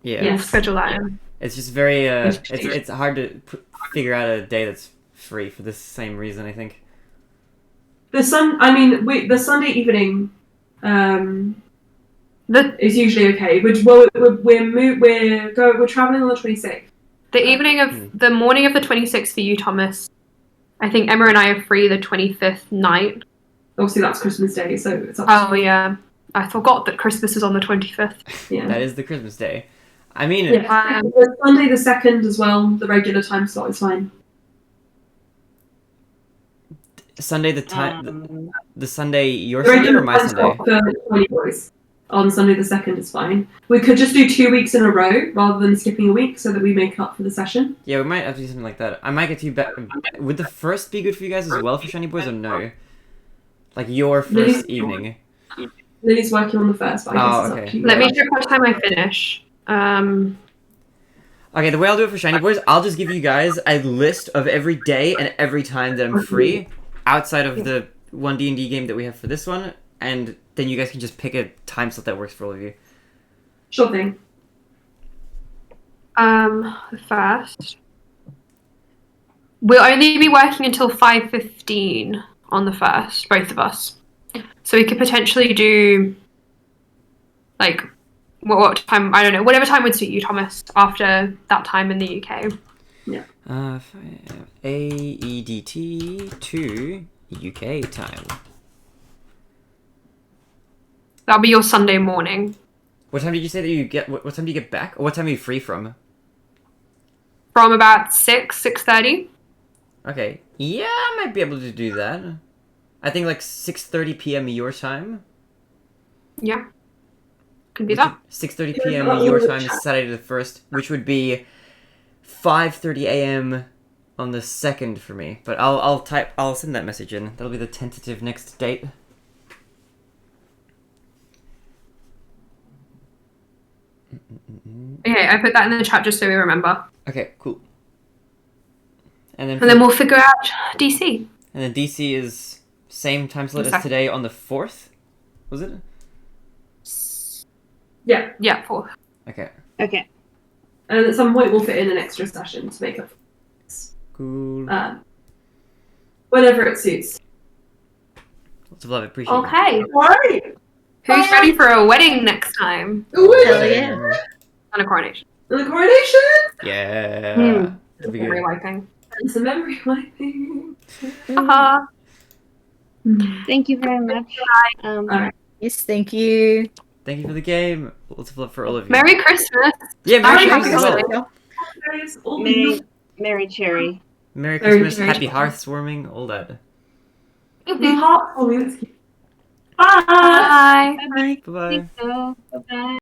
Yeah. Yes. schedule that in. It's just very Interesting. it's hard to figure out a day that's free for this same reason, I think. The Sunday evening, is usually okay. We're traveling on the 26th. The evening of the morning of the 26th for you, Thomas. I think Emma and I are free the 25th night. Obviously, that's Christmas Day, so it's up Oh yeah, I forgot that Christmas is on the 25th. yeah. That is the Christmas day. I mean, Yeah. The Sunday the 2nd as well. The regular time slot is fine. Sunday the time the Sunday your The Sunday or regular my time Sunday? slot for 20 boys. on Sunday the 2nd is fine. We could just do 2 weeks in a row rather than skipping a week so that we make up for the session. Yeah, we might have to do something like that. I might get you back. Would the first be good for you guys as well for Shiny Boys or no? Like your first evening. Lily's working on the first, but I guess it's okay. up to you. Let me check what time I finish. Okay, the way I'll do it for Shiny Boys, I'll just give you guys a list of every day and every time that I'm free outside of the one D&D game that we have for this one, and then you guys can just pick a time slot that works for all of you. Sure thing. The first. We'll only be working until 5:15 on the first, both of us. So we could potentially do, like, what time? I don't know. Whatever time would suit you, Thomas. After that time in the UK. Yeah. AEDT to UK time. That'll be your Sunday morning. What time did you say that you get? What time do you get back? Or what time are you free from? From about 6:30. Okay. Yeah, I might be able to do that. I think like 6:30 p.m. your time. Yeah. Can do that. 6:30 p.m. your time is Saturday the 1st, which would be 5:30 a.m. on the 2nd for me. But I'll send that message in. That'll be the tentative next date. Okay, I put that in the chat just so we remember. Okay, cool. And And then we'll figure out DC. And then DC is same time slot as Exactly. today on the 4th? Was it? Yeah. Yeah, 4th. Okay. Okay. And at some point we'll fit in an extra session to make up. Cool. Whenever it suits. Lots of love, appreciate it. Okay. Right. Who's ready for a wedding next time? Hell yeah. And a coronation. And the coronation. Yeah. That'll be Memory good. wiping. And some memory wiping. Haha. Thank you very much. Alright. Yes, thank you. Thank you for the game. Lots of love for all of you. Merry Christmas. Yeah, Merry Happy Christmas as well. holidays. Guys, all Merry, Merry Cherry. Merry Merry Christmas, Christmas. happy hearth warming, all that. the heart for me. Bye. Bye. Bye. Bye-bye. Think so. Bye-bye.